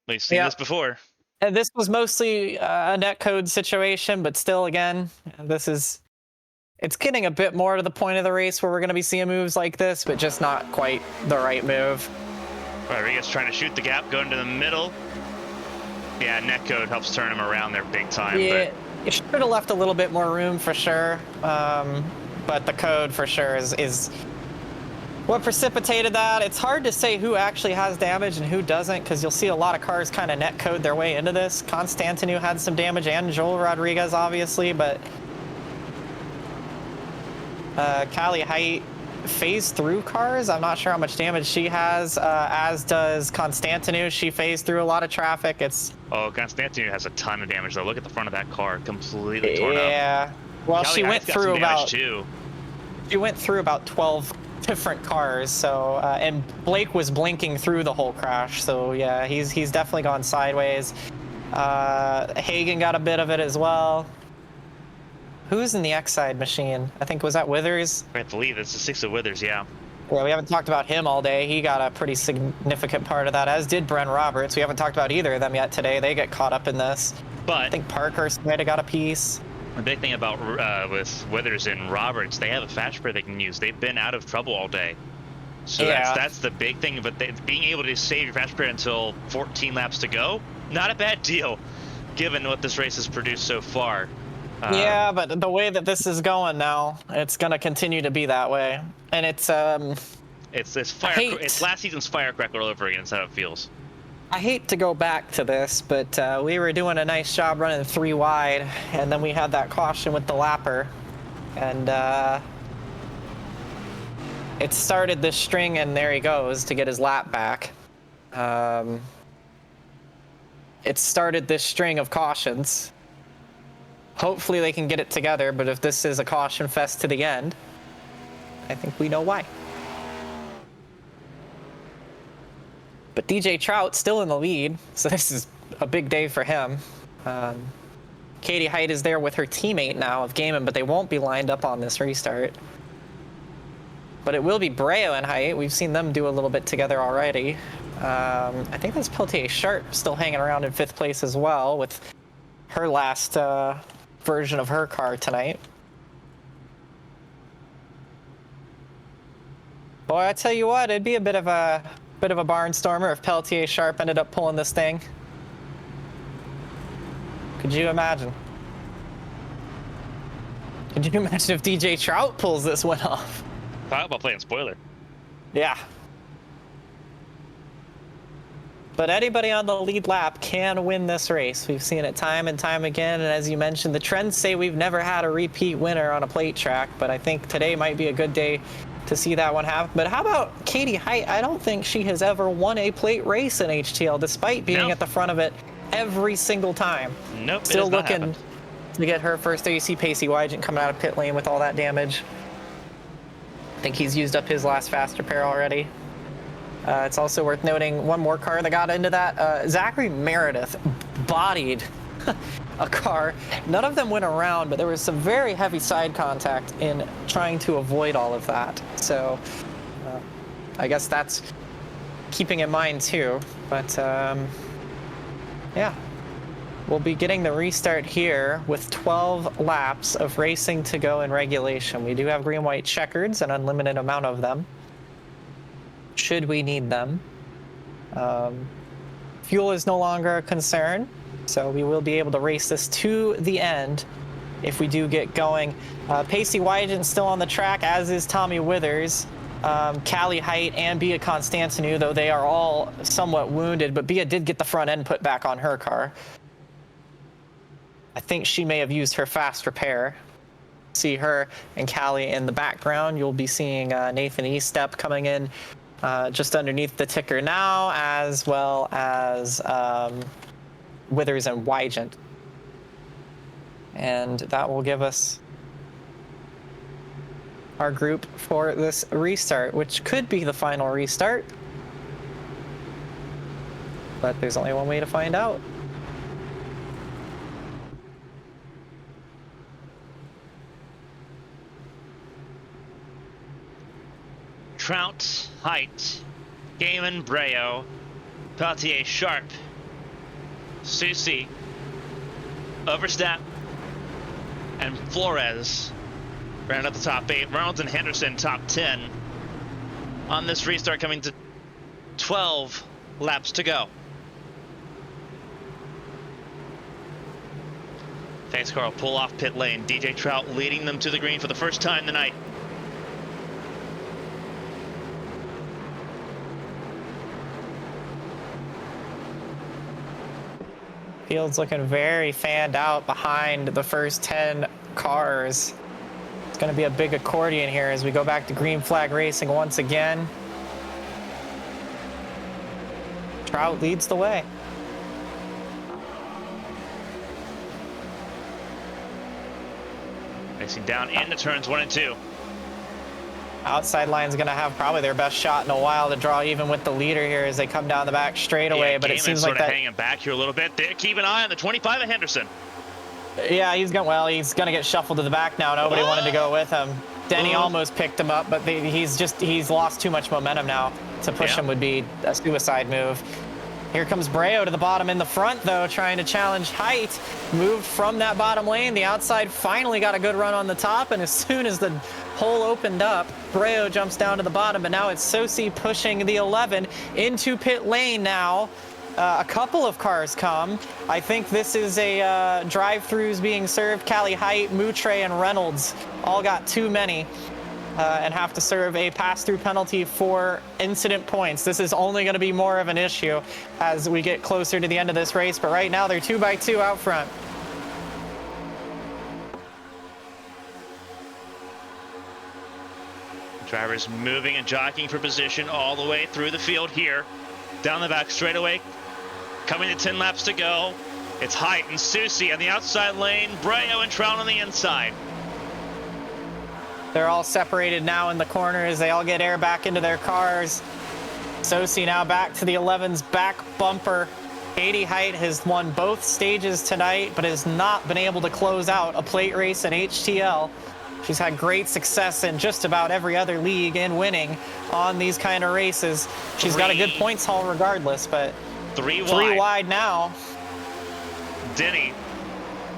We've seen this before. And this was mostly a netcode situation, but still, again, it's getting a bit more to the point of the race where we're going to be seeing moves like this, but just not quite the right move. Rodriguez trying to shoot the gap, going to the middle. Yeah, netcode helps turn him around there big time. Yeah. But it should have left a little bit more room for sure, but the code for sure is what precipitated that. It's hard to say who actually has damage and who doesn't, because you'll see a lot of cars kind of net code their way into this. Constantinu had some damage, and Joel Rodriguez obviously, but Callie Height phased through cars. I'm not sure how much damage she has, as does Constantinu. She phased through a lot of traffic. Oh, Constantinu has a ton of damage though. Look at the front of that car, completely torn up. Yeah. Well, Callie she went through about too. She went through about 12 different cars. So and Blake was blinking through the whole crash. So yeah, he's definitely gone sideways. Hagen got a bit of it as well. Who's in the X-side machine? I think, was that Withers? I believe it's the 6 of Withers, yeah. Yeah, we haven't talked about him all day. He got a pretty significant part of that, as did Bren Roberts. We haven't talked about either of them yet today. They get caught up in this. But I think Parkhurst might have got a piece. The big thing about with Withers and Roberts, they have a fast spray they can use. They've been out of trouble all day. So that's the big thing. But being able to save your fast spray until 14 laps to go, not a bad deal, given what this race has produced so far. Yeah, but the way that this is going now, it's going to continue to be that way. And it's last season's firecracker all over again. That's how it feels. I hate to go back to this, but we were doing a nice job running 3 wide, and then we had that caution with the lapper, and it started this string, and there he goes to get his lap back. It started this string of cautions. Hopefully they can get it together, but if this is a caution fest to the end, I think we know why. But DJ Trout still in the lead, so this is a big day for him. Katie Height is there with her teammate now of Gaiman, but they won't be lined up on this restart. But it will be Breo and Height. We've seen them do a little bit together already. I think that's Peltier Sharp still hanging around in 5th place as well with her last version of her car tonight. Boy, I tell you what, it'd be a bit of a barnstormer if Peltier Sharp ended up pulling this thing. Could you imagine? Could you imagine if DJ Trout pulls this one off? Talk about playing spoiler. Yeah. But anybody on the lead lap can win this race. We've seen it time and time again, and as you mentioned, the trends say we've never had a repeat winner on a plate track, but I think today might be a good day to see that one happen. But how about Katie Height? I don't think she has ever won a plate race in HTL, despite being at the front of it every single time. Nope. Still looking to get her first. There you see Pacey Wygant coming out of pit lane with all that damage. I think he's used up his last fast repair already. It's also worth noting one more car that got into that. Zachary Meredith bodied a car. None of them went around, but there was some very heavy side contact in trying to avoid all of that. So I guess that's keeping in mind too. But yeah, we'll be getting the restart here with 12 laps of racing to go in regulation. We do have green-white checkers, an unlimited amount of them, should we need them. Fuel is no longer a concern, so we will be able to race this to the end if we do get going. Pacey Wygant still on the track, as is Tommy Withers, Callie Height, and Bia Constantinou, though they are all somewhat wounded, but Bia did get the front end put back on her car. I think she may have used her fast repair. See her and Callie in the background. You'll be seeing Nathan Estep coming in just underneath the ticker now, as well as Withers and Wygant. And that will give us our group for this restart, which could be the final restart. But there's only one way to find out. Trout, Height, Gaiman, Breo, Peltier, Sharp, Susie, Overstep, and Flores round up the top 8. Reynolds and Henderson top 10 on this restart, coming to 12 laps to go. Pace car will pull off pit lane. DJ Trout leading them to the green for the first time tonight. Field's looking very fanned out behind the first 10 cars. It's going to be a big accordion here as we go back to green flag racing once again. Trout leads the way. Racing down into turns 1 and 2. Outside line's going to have probably their best shot in a while to draw even with the leader here as they come down the back straightaway. Yeah, but it seems like that hanging back here a little bit. Keep an eye on the 25 of Henderson. Yeah, he's gonna get shuffled to the back now. Nobody wanted to go with him. Denny almost picked him up, but he's lost too much momentum now. To push him would be a suicide move. Here comes Breo to the bottom in the front, though, trying to challenge Height. Moved from that bottom lane. The outside finally got a good run on the top, and as soon as the hole opened up, Breo jumps down to the bottom, but now it's Sosi pushing the 11 into pit lane now. A couple of cars come. I think this is a drive-throughs being served. Callie Height, Moutre, and Reynolds all got too many. And have to serve a pass-through penalty for incident points. This is only going to be more of an issue as we get closer to the end of this race, but right now they're 2 by 2 out front. Drivers moving and jockeying for position all the way through the field here. Down the back straightaway, coming to 10 laps to go. It's Height and Susie on the outside lane, Breo and Trout on the inside. They're all separated now in the corners. They all get air back into their cars. Sosi now back to the 11's back bumper. Katie Height has won both stages tonight, but has not been able to close out a plate race in HTL. She's had great success in just about every other league and winning on these kind of races. She's got a good points haul regardless, but three wide now. Denny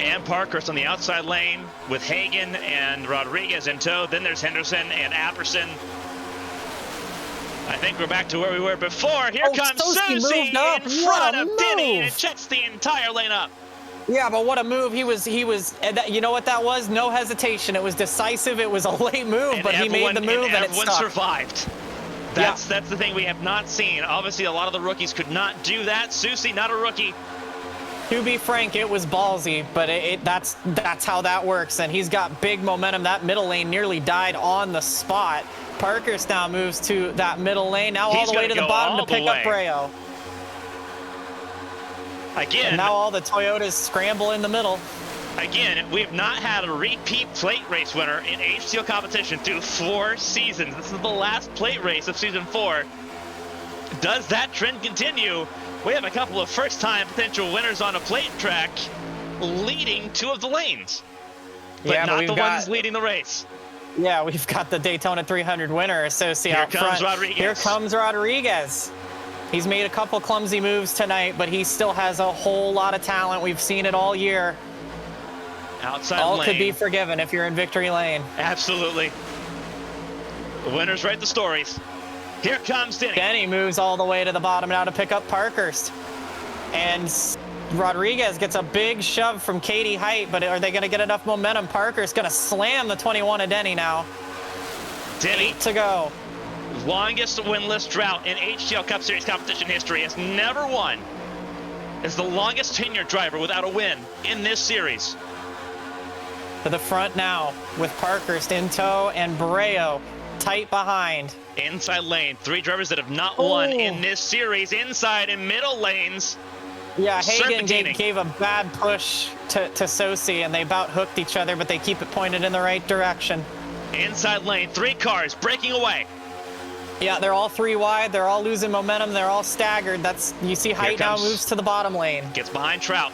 and Parkhurst on the outside lane with Hagan and Rodriguez in tow. Then there's Henderson and Apperson. I think we're back to where we were before. Here comes Susie in front of Denny, and it sets the entire lane up. Yeah, but what a move. He was, you know what that was? No hesitation. It was decisive. It was a late move, but he made the move and it stuck. Everyone survived. That's the thing we have not seen. Obviously, a lot of the rookies could not do that. Susie, not a rookie. To be frank, it was ballsy, but that's how that works. And he's got big momentum. That middle lane nearly died on the spot. Parkhurst now moves to that middle lane. Now all He's the way gonna to the go bottom to all the pick up way. Brayo. Again, And now all the Toyotas scramble in the middle. again, we have not had a repeat plate race winner in HTL competition through 4 seasons. This is the last plate race of season 4. Does that trend continue? We have a couple of first-time potential winners on a plate track leading 2 of the lanes, but not the ones leading the race. Yeah, we've got the Daytona 300 winner associated out front. Here comes Rodriguez. He's made a couple clumsy moves tonight, but he still has a whole lot of talent. We've seen it all year. Outside all lane. Could be forgiven if you're in victory lane. Absolutely. The winners write the stories. Here comes Denny. Denny moves all the way to the bottom now to pick up Parkhurst. And Rodriguez gets a big shove from Katie Height, but are they going to get enough momentum? Parker's going to slam the 21 of Denny now. Denny 8 to go. Longest winless drought in HTL Cup Series competition history. Has never won. Is the longest tenured driver without a win in this series. To the front now with Parkhurst in tow and Brayo tight behind. Inside lane. 3 drivers that have not won in this series. Inside and middle lanes. Yeah, Hagen gave a bad push to Sosi, and they about hooked each other, but they keep it pointed in the right direction. Inside lane. 3 cars breaking away. Yeah, they're all 3 wide. They're all losing momentum. They're all staggered. You see Height now moves to the bottom lane. Gets behind Trout.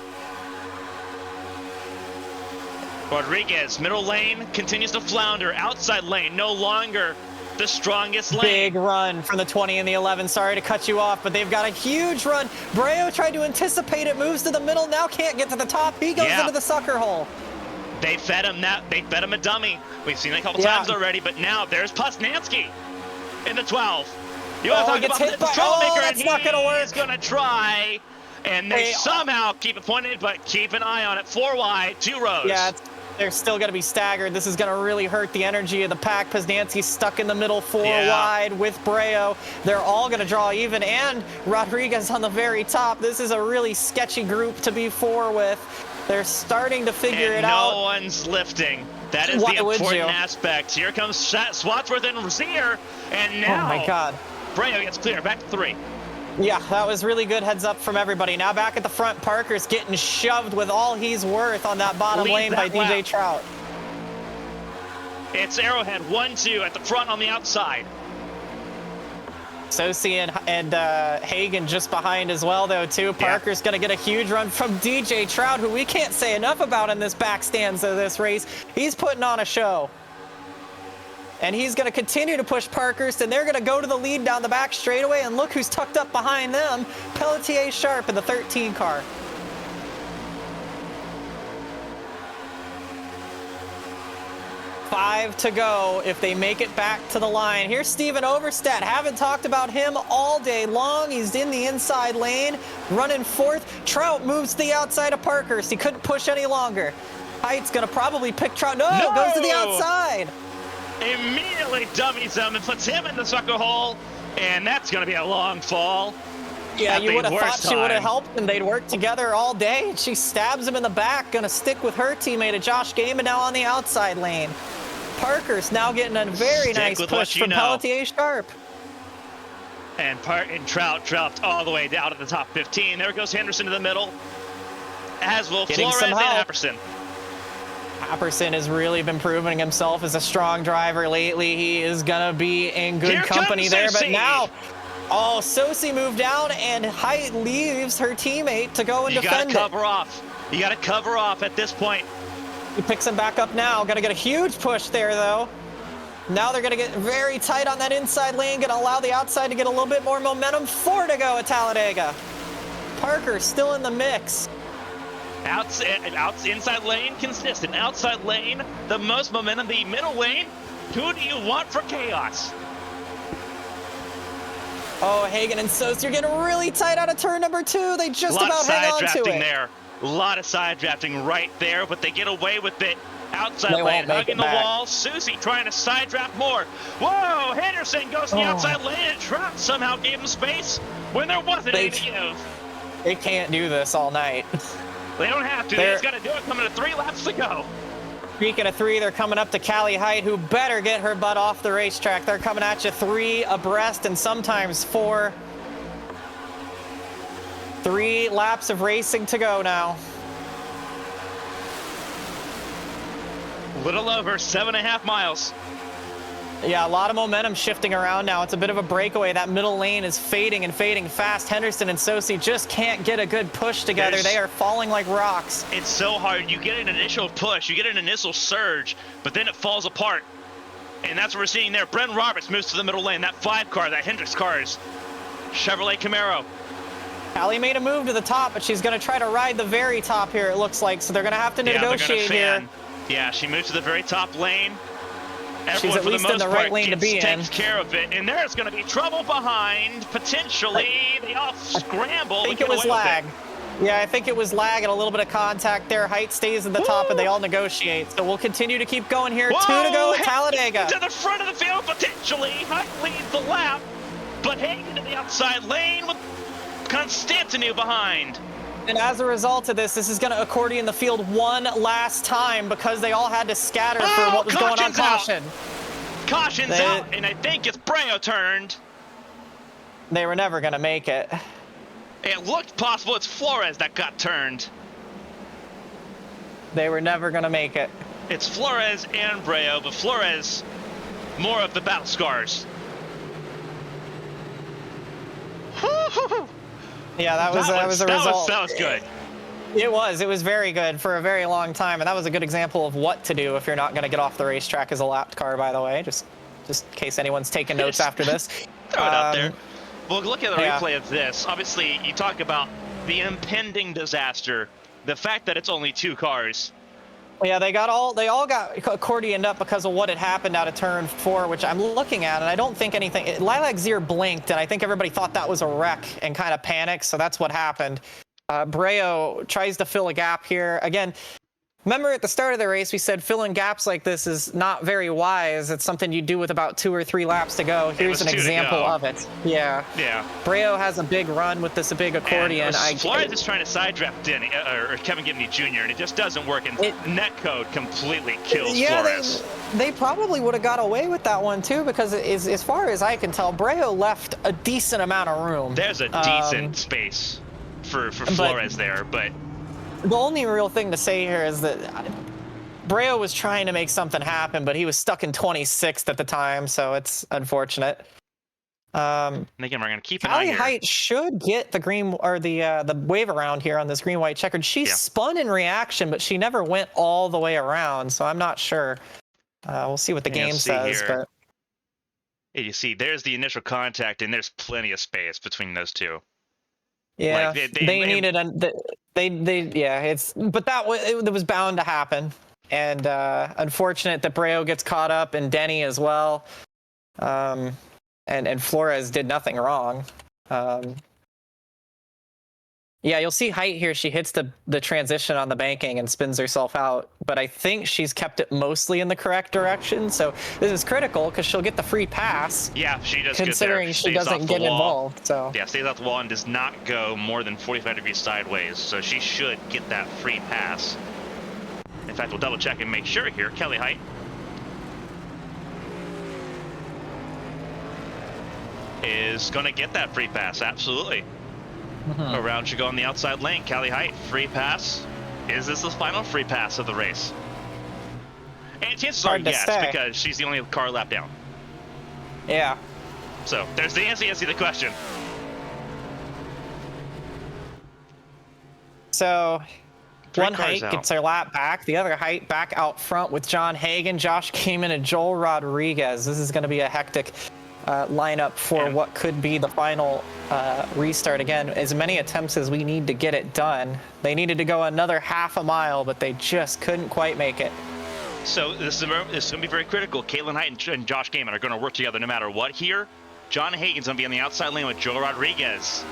Rodriguez, middle lane, continues to flounder. Outside lane, no longer the strongest lane. Big run from the 20 and the 11. Sorry to cut you off, but they've got a huge run. Brayo tried to anticipate it, moves to the middle, now can't get to the top. He goes into the sucker hole. They fed him a dummy. We've seen it a couple times already, but now there's Pusnansky in the 12. You want to talk about the troublemaker, and he's going to try. And they somehow keep it pointed, but keep an eye on it. 4 wide, 2 rows. Yeah, they're still going to be staggered. This is going to really hurt the energy of the pack. Pusnansky's stuck in the middle, 4 wide with Brayo. They're all going to draw even, and Rodriguez on the very top. This is a really sketchy group to be 4 with. They're starting to figure it out. No one's lifting. That is the important aspect. Here comes Swatsworth and Rozier, and now oh my God, Brayo gets clear. Back to 3. Yeah, that was really good heads up from everybody. Now back at the front, Parker's getting shoved with all he's worth on that bottom lane by DJ Trout. It's Arrowhead 1-2 at the front on the outside. Sosi and Hagen just behind as well, though, too. Parker's going to get a huge run from DJ Trout, who we can't say enough about in this back stands of this race. He's putting on a show. And he's going to continue to push Parkhurst, and they're going to go to the lead down the back straightaway, and look who's tucked up behind them. Pelletier Sharp in the 13 car. Five to go if they make it back to the line. Here's Steven Overstedt. Haven't talked about him all day long. He's in the inside lane, running 4th. Trout moves to the outside of Parkhurst. He couldn't push any longer. Height's going to probably pick Trout. No, goes to the outside. Immediately dummies him and puts him in the sucker hole, and that's going to be a long fall. Yeah, you would have thought she would have helped and they'd work together all day. She stabs him in the back, going to stick with her teammate, Josh Gaiman, now on the outside lane. Parker's now getting a very nice push from Pelletier Sharp. And Trout dropped all the way down to the top 15. There goes Henderson to the middle, as will Flores and Apperson. Apperson has really been proving himself as a strong driver lately. He is going to be in good company there. But now, Sosi moved down, and Height leaves her teammate to go and defend it. You got to cover off. You got to cover off at this point. He picks him back up now. Going to get a huge push there, though. Now they're going to get very tight on that inside lane. Going to allow the outside to get a little bit more momentum. 4 to go at Talladega. Parker still in the mix. Inside lane, consistent. Outside lane, the most momentum. The middle lane, who do you want for chaos? Oh, Hagen and Sosi are getting really tight out of turn number 2. They just about hang on to it. A lot of side drafting right there, but they get away with it. Outside lane, hugging the wall. Susie trying to side draft more. Whoa, Henderson goes to the outside lane, and Trout somehow gave him space when there wasn't any to give. They can't do this all night. They don't have to. They just got to do it coming to 3 laps to go. Speaking of 3, they're coming up to Callie Height, who better get her butt off the racetrack. They're coming at you 3 abreast and sometimes 4. 3 laps of racing to go now. Little over 7.5 miles. Yeah, a lot of momentum shifting around now. It's a bit of a breakaway. That middle lane is fading and fading fast. Henderson and Sosi just can't get a good push together. They are falling like rocks. It's so hard. You get an initial push, you get an initial surge, but then it falls apart. And that's what we're seeing there. Bren Roberts moves to the middle lane. That 5 car, that Hendricks car is Chevrolet Camaro. Callie made a move to the top, but she's going to try to ride the very top here, it looks like. So they're going to have to negotiate here. Yeah, she moves to the very top lane. Everyone, she's at least in the right lane to be in. Takes care of it, and there's going to be trouble behind. Potentially, they all scramble. I think it was lag. Yeah, I think it was lag and a little bit of contact there. Height stays at the top, and they all negotiate. So we'll continue to keep going here. Whoa, 2 to go at Talladega. To the front of the field, potentially. Height leads the lap, but Hagen to the outside lane with Constantinu behind. And as a result of this is going to accordion the field one last time because they all had to scatter for what was going on. Caution. Caution's out, and I think it's Breo turned. They were never going to make it. It looked possible. It's Flores that got turned. They were never going to make it. It's Flores and Breo, but Flores more of the battle scars. Yeah, that was a result. That was good. It was very good for a very long time, and that was a good example of what to do if you're not going to get off the racetrack as a lapped car, by the way, just in case anyone's taking notes after this. Throw it out there. Well, look at the replay of this. Obviously, you talk about the impending disaster, the fact that it's only 2 cars. Yeah, they all got accordioned up because of what had happened out of turn 4, which I'm looking at, and I don't think anything. Lilac Zier blinked, and I think everybody thought that was a wreck and kind of panicked, so that's what happened. Breo tries to fill a gap here. Again, remember at the start of the race, we said filling gaps like this is not very wise. It's something you do with about 2 or 3 laps to go. Here's an example of it. Yeah. Yeah. Breo has a big run with this big accordion. Flores is trying to side draft Denny, or Kevin Gibney Jr., and it just doesn't work, and netcode completely kills Flores. They probably would have got away with that one, too, because as far as I can tell, Breo left a decent amount of room. There's a decent space for Flores there, but the only real thing to say here is that Breo was trying to make something happen, but he was stuck in 26th at the time, so it's unfortunate. And again, we're going to keep an eye here. Height should get the green or the wave around here on this green-white checkered. She spun in reaction, but she never went all the way around, so I'm not sure. We'll see what the game says. But you see, there's the initial contact, and there's plenty of space between those 2. Yeah, like they needed but it was bound to happen, and unfortunate that Breo gets caught up and Denny as well, and Flores did nothing wrong. Yeah, you'll see Height here. She hits the transition on the banking and spins herself out, but I think she's kept it mostly in the correct direction. So this is critical because she'll get the free pass. Yeah, she does. Considering she doesn't get involved. So yeah, stays off the wall and does not go more than 45 degrees sideways. So she should get that free pass. In fact, we'll double check and make sure here. Kelly Height. Is going to get that free pass, absolutely. Around should go on the outside lane. Callie Height, free pass. Is this the final free pass of the race? And chances are yes, because she's the only car lap down. Yeah. So there's the answer to the question. So one Height gets her lap back. The other Height back out front with John Hagen, Josh Kamen, and Joel Rodriguez. This is going to be a hectic lineup for what could be the final restart. Again, as many attempts as we need to get it done. They needed to go another half a mile, but they just couldn't quite make it. So this is going to be very critical. Caitlin Height and Josh Kamen are going to work together no matter what here. John Hagen's going to be on the outside lane with Joe Rodriguez,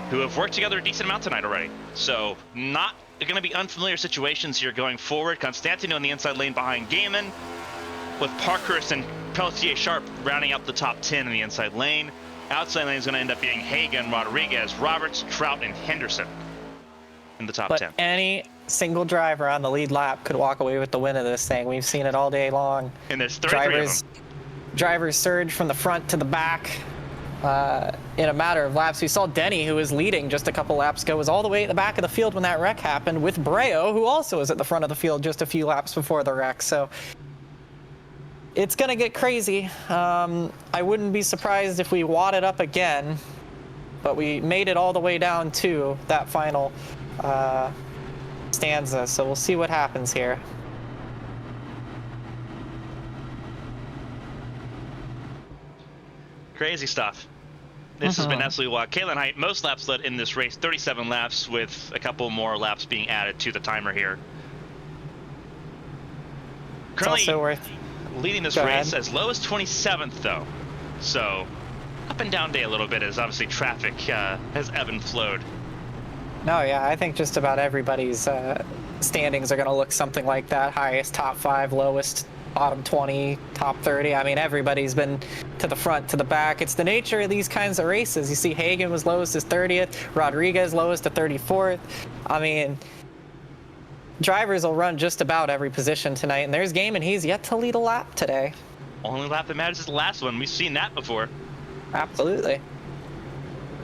who have worked together a decent amount tonight already. So not going to be unfamiliar situations here going forward. Constantino on the inside lane behind Gaiman, with Parkhurst and Pelletier Sharp rounding up the top 10 in the inside lane. Outside lane is going to end up being Hagen, Rodriguez, Roberts, Trout, and Henderson in the top 10. single driver on the lead lap could walk away with the win of this thing. We've seen it all day long. And there's 33 of them. Drivers surge from the front to the back in a matter of laps. We saw Denny, who was leading just a couple laps ago, was all the way at the back of the field when that wreck happened, with Breo, who also was at the front of the field just a few laps before the wreck. So it's going to get crazy. I wouldn't be surprised if we wadded up again, but we made it all the way down to that final stanza. So we'll see what happens here. Crazy stuff. This has been absolutely wild. Kalen Height, most laps led in this race, 37 laps, with a couple more laps being added to the timer here. Currently It's also worth leading this race as low as 27th, though. So up and down day a little bit as obviously traffic has ebbed and flowed. No, yeah, I think just about everybody's standings are going to look something like that. Highest top 5, lowest bottom 20, top 30. I mean, everybody's been to the front, to the back. It's the nature of these kinds of races. You see Hagan was lowest as 30th, Rodriguez lowest to 34th. I mean, drivers will run just about every position tonight, and there's Gaiman. He's yet to lead a lap today. Only lap that matters is the last one. We've seen that before. Absolutely.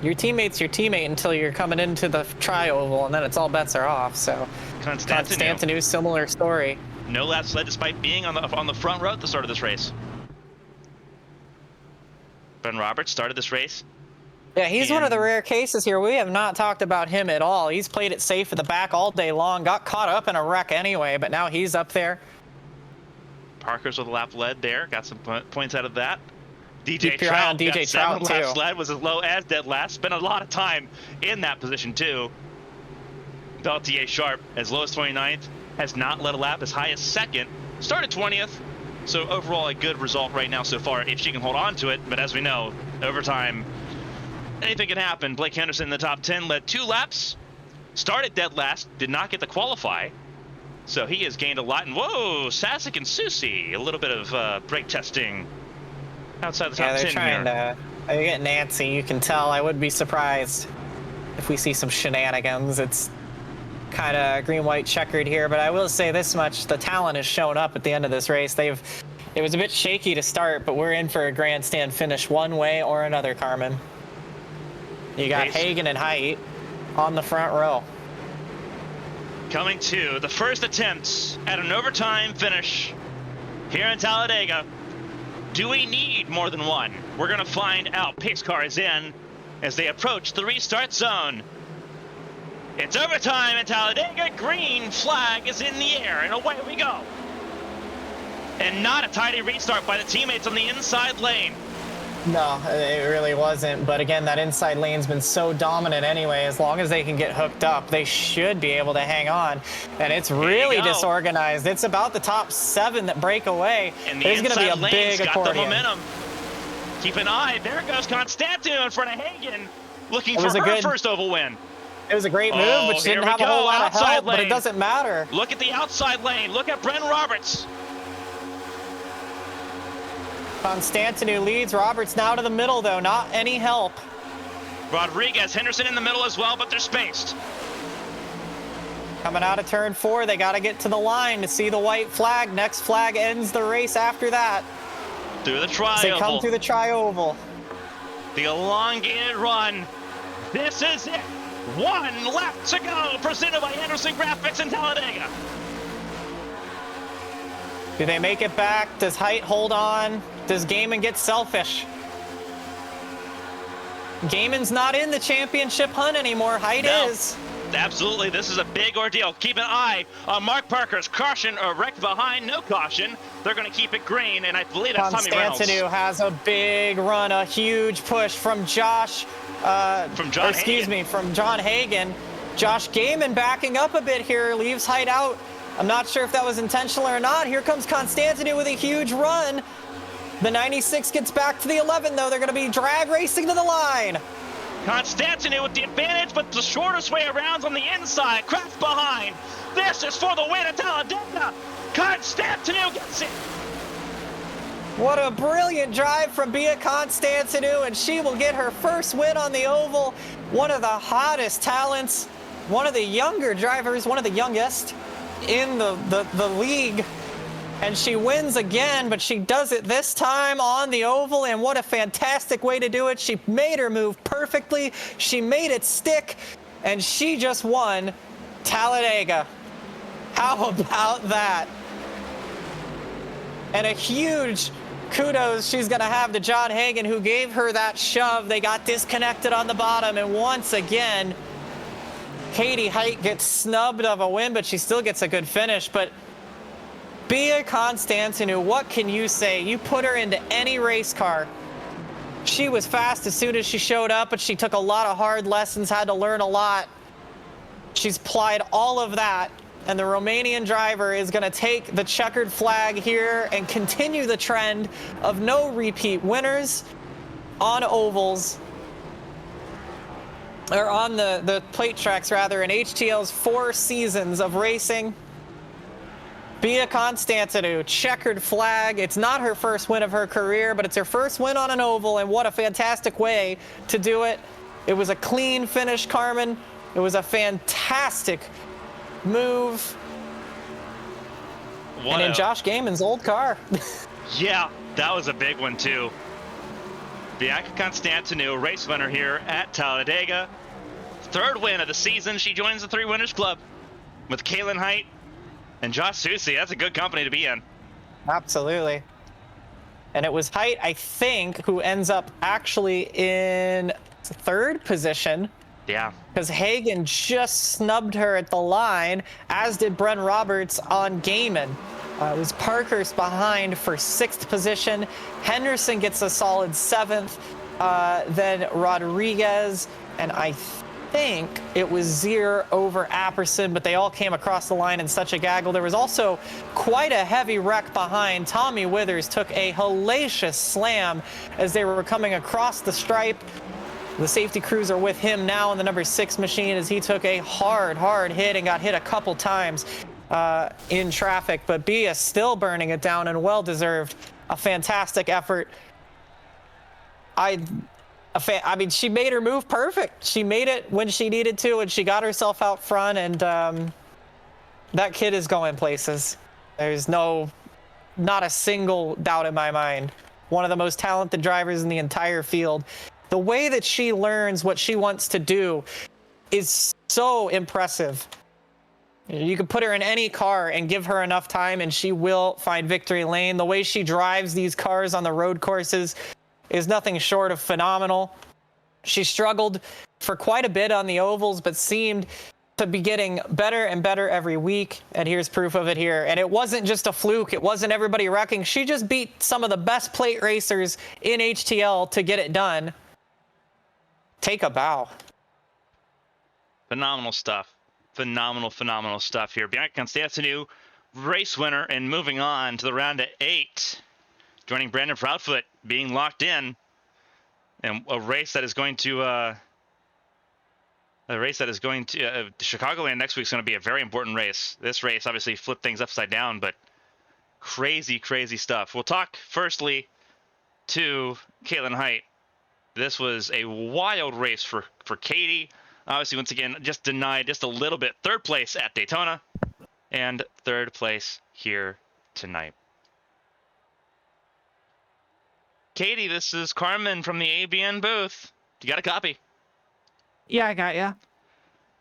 Your teammate's your teammate until you're coming into the tri-oval, and then it's all bets are off. So Constantinu, similar story. No laps led despite being on the front row at the start of this race. Ben Roberts started this race. Yeah, he's one of the rare cases here. We have not talked about him at all. He's played it safe at the back all day long, got caught up in a wreck anyway, but now he's up there. Parker's with a lap led there, got some points out of that. DJ Trout got 7 laps led, was as low as dead last. Spent a lot of time in that position too. Daltier Sharp, as low as 29th, has not led a lap, as high as 2nd. Started 20th, so overall a good result right now so far if she can hold on to it. But as we know, overtime, anything can happen. Blake Henderson in the top 10 led 2 laps, started dead last, did not get to qualify. So he has gained a lot. And whoa, Sasek and Susie, a little bit of brake testing outside the top 10 they're trying to get Nancy. You can tell. I would be surprised if we see some shenanigans. It's kind of green-white checkered here, but I will say this much: the talent has shown up at the end of this race. It was a bit shaky to start, but we're in for a grandstand finish one way or another, Carmen. You got Hagan and Height on the front row. Coming to the first attempt at an overtime finish here in Talladega. Do we need more than one? We're going to find out. Pace car is in as they approach the restart zone. It's overtime in Talladega. Green flag is in the air, and away we go. And not a tidy restart by the teammates on the inside lane. No, it really wasn't. But again, that inside lane's been so dominant anyway. As long as they can get hooked up, they should be able to hang on. And it's really disorganized. It's about the top 7 that break away. And the There's going to be a big accordion. Got the momentum. Keep an eye. There goes Constantino in front of Hagan, looking for her first oval win. It was a great move, but she didn't have a whole lot of help, but it doesn't matter. Look at the outside lane. Look at Bren Roberts. Constantinu leads. Roberts now to the middle, though. Not any help. Rodriguez, Henderson in the middle as well, but they're spaced. Coming out of turn 4, they got to get to the line to see the white flag. Next flag ends the race after that. Through the tri-oval. They come through the tri-oval. The elongated run. This is it. 1 lap to go, presented by Anderson Graphics in Talladega. Do they make it back? Does Height hold on? Does Gaiman get selfish? Gaiman's not in the championship hunt anymore. Height is. Absolutely, this is a big ordeal. Keep an eye on Mark Parker's caution or wreck behind. No caution. They're going to keep it green, and I believe that's Tommy Reynolds. Constantinu has a big run, a huge push from Josh. From John Hagan. Josh Gaiman backing up a bit here, leaves Height out. I'm not sure if that was intentional or not. Here comes Constantinu with a huge run. The 96 gets back to the 11, though. They're going to be drag racing to the line. Constantinu with the advantage, but the shortest way around on the inside. Kraft behind. This is for the win at Talladega. Constantinu gets it. What a brilliant drive from Bia Constantinu, and she will get her first win on the oval. One of the hottest talents one of the younger drivers, one of the youngest in the league. And she wins again, but she does it this time on the oval, and what a fantastic way to do it. She made her move perfectly. She made it stick, and she just won Talladega. How about that? And a huge kudos she's going to have to John Hagan, who gave her that shove. They got disconnected on the bottom, and once again, Katie Height gets snubbed of a win, but she still gets a good finish. But Bia Constantinou, what can you say? You put her into any race car. She was fast as soon as she showed up, but she took a lot of hard lessons, had to learn a lot. She's applied all of that, and the Romanian driver is going to take the checkered flag here and continue the trend of no repeat winners on ovals, or on the plate tracks rather, in HTL's 4 seasons of racing. Bia Constantinou, checkered flag. It's not her first win of her career, but it's her first win on an oval, and what a fantastic way to do it. It was a clean finish, Carmen. It was a fantastic move. And in Josh Gayman's old car. Yeah, that was a big one too. Bianca Constantinou, race winner here at Talladega. 3rd win of the season. She joins the 3 Winners Club with Kaylin Height and Josh Soucy. That's a good company to be in. Absolutely. And it was Height, I think, who ends up actually in 3rd position. Yeah. Because Hagan just snubbed her at the line, as did Bren Roberts on Gayman. It was Parkhurst behind for 6th position. Henderson gets a solid 7th. Then Rodriguez, and I think it was Zier over Apperson, but they all came across the line in such a gaggle. There was also quite a heavy wreck behind. Tommy Withers took a hellacious slam as they were coming across the stripe. The safety crews are with him now in the number 6 machine, as he took a hard hit and got hit a couple times in traffic. But Bia still burning it down, and well-deserved. A fantastic effort. I mean, she made her move perfect. She made it when she needed to, and she got herself out front, and that kid is going places. There's not a single doubt in my mind. One of the most talented drivers in the entire field. The way that she learns what she wants to do is so impressive. You could put her in any car and give her enough time, and she will find victory lane. The way she drives these cars on the road courses is nothing short of phenomenal. She struggled for quite a bit on the ovals, but seemed to be getting better and better every week. And here's proof of it here. And it wasn't just a fluke. It wasn't everybody wrecking. She just beat some of the best plate racers in HTL to get it done. Take a bow. Phenomenal stuff. Phenomenal stuff here. Bianca Constantinou, race winner, and moving on to the round of 8. Joining Brandon Proudfoot, being locked in. And a race that is going to Chicagoland next week is going to be a very important race. This race obviously flipped things upside down, but crazy stuff. We'll talk firstly to Kaylin Height. This was a wild race for Katie. Obviously, once again, just denied just a little bit. 3rd place at Daytona and 3rd place here tonight. Katie, this is Carmen from the ABN booth. You got a copy? Yeah, I got ya.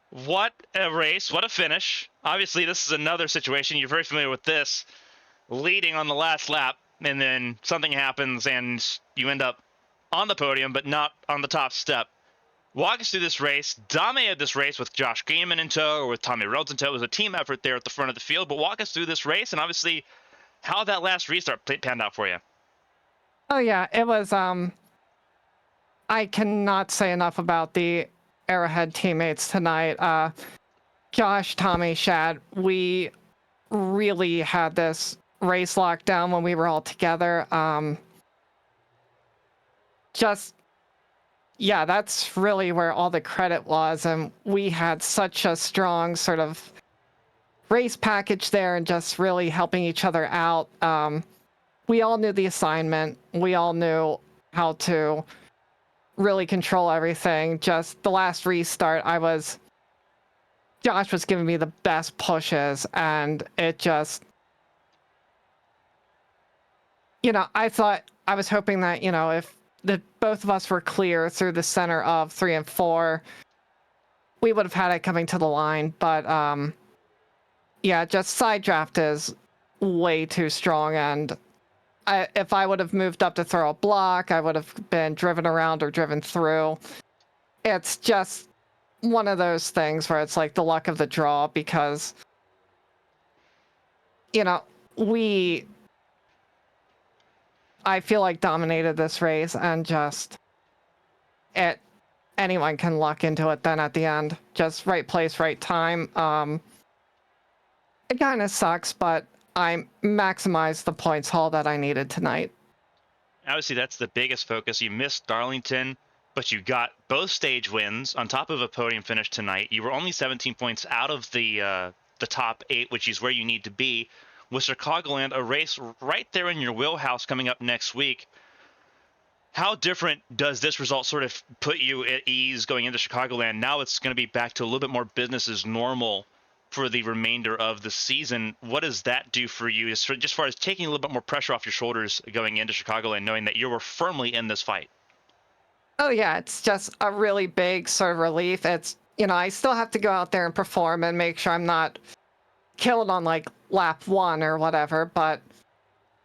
What a race. What a finish. Obviously, this is another situation. You're very familiar with this. Leading on the last lap, and then something happens, and you end up on the podium, but not on the top step. Walk us through this race. Dominated this race with Josh Gayman in tow, or with Tommy Rhodes in tow. It was a team effort there at the front of the field, but walk us through this race, and obviously how that last restart panned out for you. Oh yeah, it was, I cannot say enough about the Arrowhead teammates tonight. Josh, Tommy, Shad, we really had this race locked down when we were all together. Yeah, that's really where all the credit was, and we had such a strong sort of race package there, and just really helping each other out. We all knew the assignment. We all knew how to really control everything. Just the last restart, I was Josh was giving me the best pushes, and it just, I was hoping that, if both of us were clear through the center of 3 and 4, we would have had it coming to the line. But yeah, just side draft is way too strong, and if I would have moved up to throw a block, I would have been driven around or driven through. It's just one of those things where it's like the luck of the draw, because I feel like dominated this race, and just anyone can luck into it then at the end. Just right place, right time. It kind of sucks, but I maximized the points haul that I needed tonight. Obviously, that's the biggest focus. You missed Darlington, but you got both stage wins on top of a podium finish tonight. You were only 17 points out of the top 8, which is where you need to be. With Chicagoland, a race right there in your wheelhouse coming up next week. How different does this result sort of put you at ease going into Chicagoland? Now it's going to be back to a little bit more business as normal for the remainder of the season. What does that do for you, just as far as taking a little bit more pressure off your shoulders going into Chicagoland, knowing that you were firmly in this fight? Oh yeah, it's just a really big sort of relief. It's, I still have to go out there and perform and make sure I'm not killed on like lap 1 or whatever, but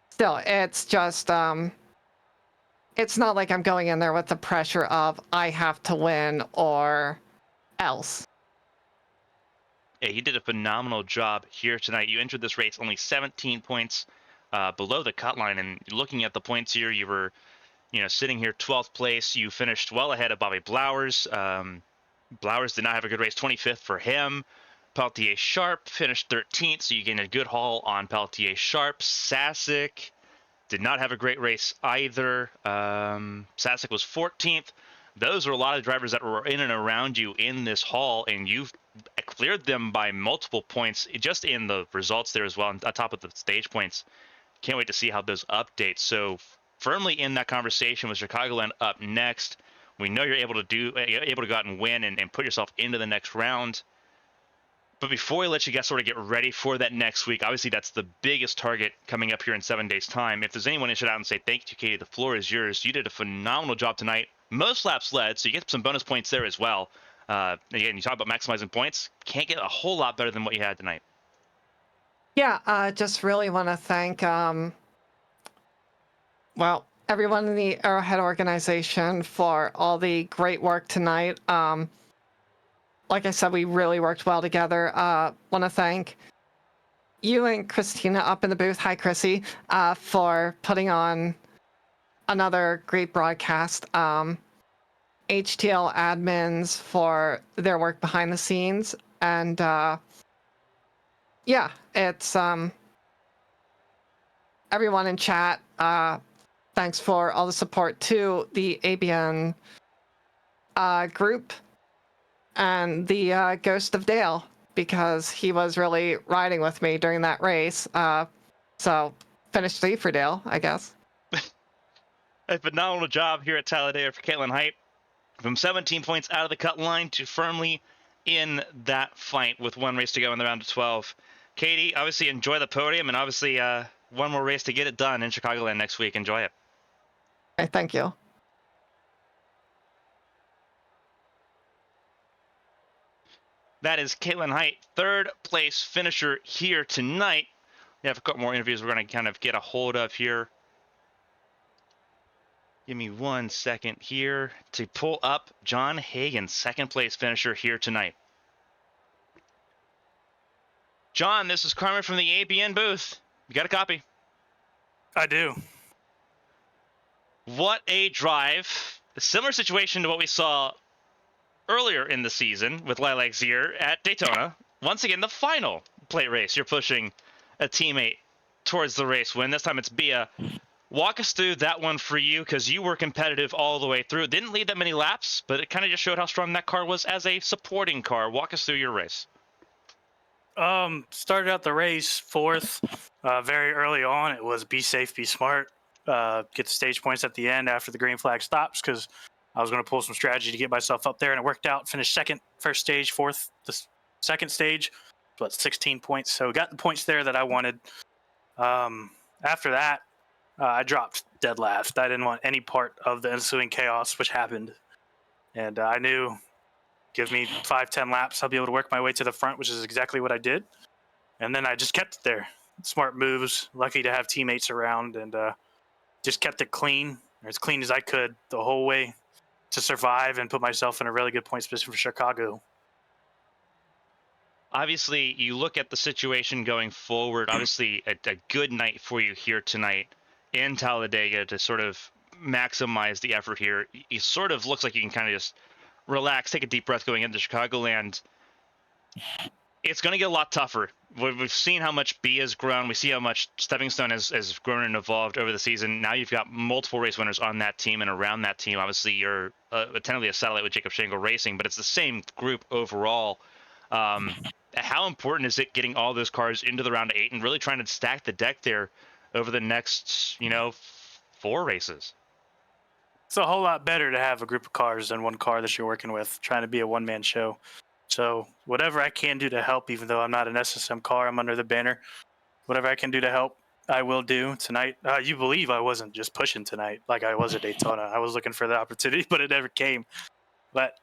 still, it's just, it's not like I'm going in there with the pressure of I have to win or else. Yeah, you did a phenomenal job here tonight. You entered this race only 17 points below the cut line, and looking at the points here, you were, sitting here 12th place. You finished well ahead of Bobby Blowers. Blowers did not have a good race, 25th for him. Peltier Sharp finished 13th, so you gained a good haul on Peltier Sharp. Sasic did not have a great race either. Sasic was 14th. Those are a lot of drivers that were in and around you in this haul, and you've cleared them by multiple points just in the results there as well, on top of the stage points. Can't wait to see how those update. So firmly in that conversation with Chicagoland up next. We know you're able to go out and win and put yourself into the next round. But before we let you guys sort of get ready for that next week, obviously that's the biggest target coming up here in 7 days' time. If there's anyone who should out and say thank you, Katie, the floor is yours. You did a phenomenal job tonight. Most laps led, so you get some bonus points there as well. Again, you talk about maximizing points. Can't get a whole lot better than what you had tonight. Yeah, just really want to thank, everyone in the Arrowhead organization for all the great work tonight. Like I said, we really worked well together. Want to thank you and Kristina up in the booth. Hi, Chrissy, for putting on another great broadcast. HTL admins for their work behind the scenes. And yeah, it's everyone in chat. Thanks for all the support to the ABN group. And the Ghost of Dale, because he was really riding with me during that race. So finished 3 for Dale, I guess. A phenomenal job here at Talladega for Caitlin Height. From 17 points out of the cut line to firmly in that fight with 1 race to go in the round of 12. Katie, obviously enjoy the podium, and obviously 1 more race to get it done in Chicagoland next week. Enjoy it. Okay, thank you. That is Caitlin Height, 3rd place finisher here tonight. We have a couple more interviews we're going to kind of get a hold of here. Give me 1 second here to pull up John Hagan, 2nd place finisher here tonight. John, this is Carmen from the ABN booth. You got a copy? I do. What a drive. A similar situation to what we saw earlier in the season with Lilac Zier at Daytona. Once again, the final plate race. You're pushing a teammate towards the race win. This time it's Bia. Walk us through that one for you, because you were competitive all the way through. It didn't lead that many laps, but it kind of just showed how strong that car was as a supporting car. Walk us through your race. Started out the race 4th. Very early on, it was be safe, be smart. Get the stage points at the end after the green flag stops, because I was going to pull some strategy to get myself up there, and it worked out. Finished 2nd, first stage, 4th second stage, but 16 points. So got the points there that I wanted. After that, I dropped dead last. I didn't want any part of the ensuing chaos, which happened. And I knew, give me 5-10 laps, I'll be able to work my way to the front, which is exactly what I did. And then I just kept it there. Smart moves, lucky to have teammates around, and just kept it clean, or as clean as I could the whole way to survive and put myself in a really good point position for Chicago. Obviously, you look at the situation going forward. Obviously, a good night for you here tonight in Talladega to sort of maximize the effort here. It sort of looks like you can kind of just relax, take a deep breath going into Chicagoland. It's going to get a lot tougher. We've seen how much B has grown. We see how much Stepping Stone has grown and evolved over the season. Now you've got multiple race winners on that team and around that team. Obviously, you're technically a satellite with Jacob Shangle Racing, but it's the same group overall. How important is it getting all those cars into the round of 8 and really trying to stack the deck there over the next, 4 races? It's a whole lot better to have a group of cars than one car that you're working with, trying to be a one-man show. So whatever I can do to help, even though I'm not an SSM car, I'm under the banner. Whatever I can do to help, I will do tonight. You believe I wasn't just pushing tonight like I was at Daytona. I was looking for the opportunity, but it never came. But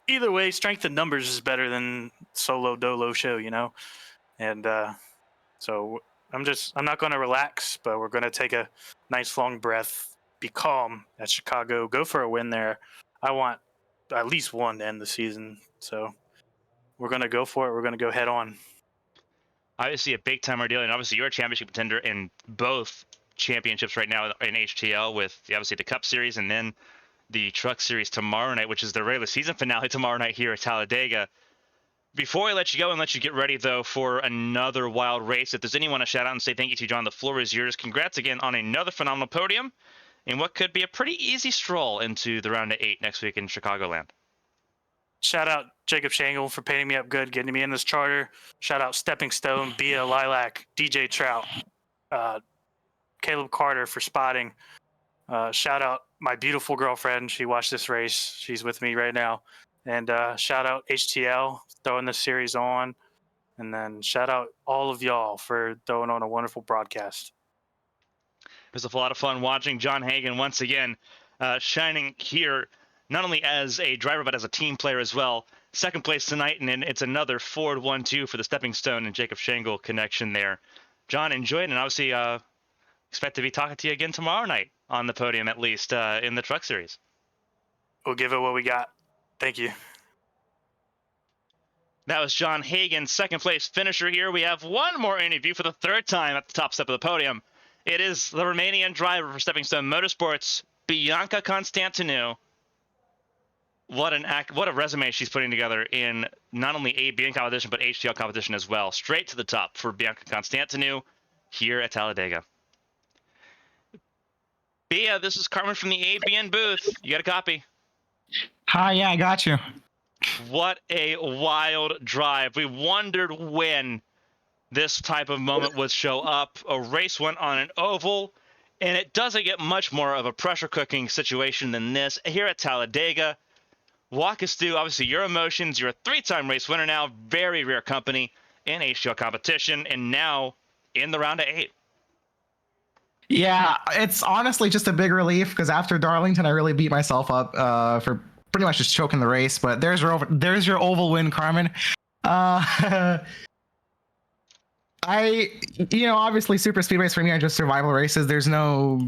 either way, strength in numbers is better than solo dolo show, And so I'm not going to relax, but we're going to take a nice long breath, be calm at Chicago, go for a win there. I want at least one to end the season. So we're going to go for it. We're going to go head on. Obviously, a big-time ordeal, and obviously you're a championship contender in both championships right now in HTL with obviously the Cup Series and then the Truck Series tomorrow night, which is the regular season finale tomorrow night here at Talladega. Before I let you go and let you get ready, though, for another wild race, if there's anyone to shout out and say thank you to, John, the floor is yours. Congrats again on another phenomenal podium in what could be a pretty easy stroll into the round of 8 next week in Chicagoland. Shout out Jacob Shangle for painting me up good, getting me in this charter. Shout out Stepping Stone, Bia, Lilac, DJ Trout, Caleb Carter for spotting. Shout out my beautiful girlfriend. She watched this race. She's with me right now. And shout out HTL throwing this series on. And then shout out all of y'all for throwing on a wonderful broadcast. It was a lot of fun watching John Hagan once again shining here, not only as a driver, but as a team player as well. Second place tonight, and then it's another Ford 1-2 for the Stepping Stone and Jacob Shangle connection there. John, enjoy it, and obviously expect to be talking to you again tomorrow night on the podium, at least in the Truck Series. We'll give it what we got. Thank you. That was John Hagan, second place finisher here. We have one more interview for the third time at the top step of the podium. It is the Romanian driver for Stepping Stone Motorsports, Bianca Constantinou. What a resume she's putting together in not only ABN competition, but HTL competition as well. Straight to the top for Bianca Constantinou here at Talladega. Bia, this is Carmen from the ABN booth. You got a copy? Hi, yeah, I got you. What a wild drive. We wondered when this type of moment would show up. A race went on an oval, and it doesn't get much more of a pressure cooking situation than this here at Talladega. Walk us through, obviously, your emotions. You're a 3-time race winner now, very rare company in HTL competition, and now in the round of 8. Yeah, it's honestly just a big relief because after Darlington, I really beat myself up for pretty much just choking the race. But there's your oval win, Carmen. Obviously super speedways for me are just survival races. There's no,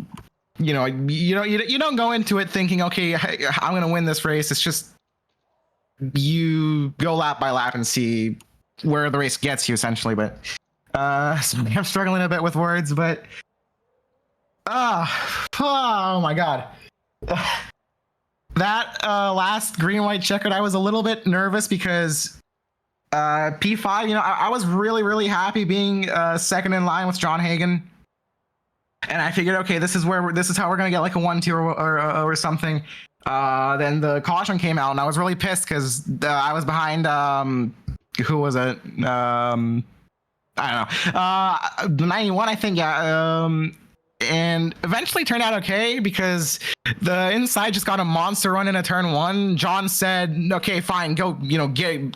you don't go into it thinking, okay, I'm gonna win this race. It's just you go lap by lap and see where the race gets you, essentially. But I'm struggling a bit with words, but oh my god. That last green white checkered, I was a little bit nervous because P5, I was really happy being second in line with John Hagan, and I figured, okay, this is how we're gonna get like a 1-2 or something. Then the caution came out, and I was really pissed because I was behind who was it? I don't know, 91, I think, yeah. and eventually turned out okay because the inside just got a monster run in a turn one. John said, okay, fine, go,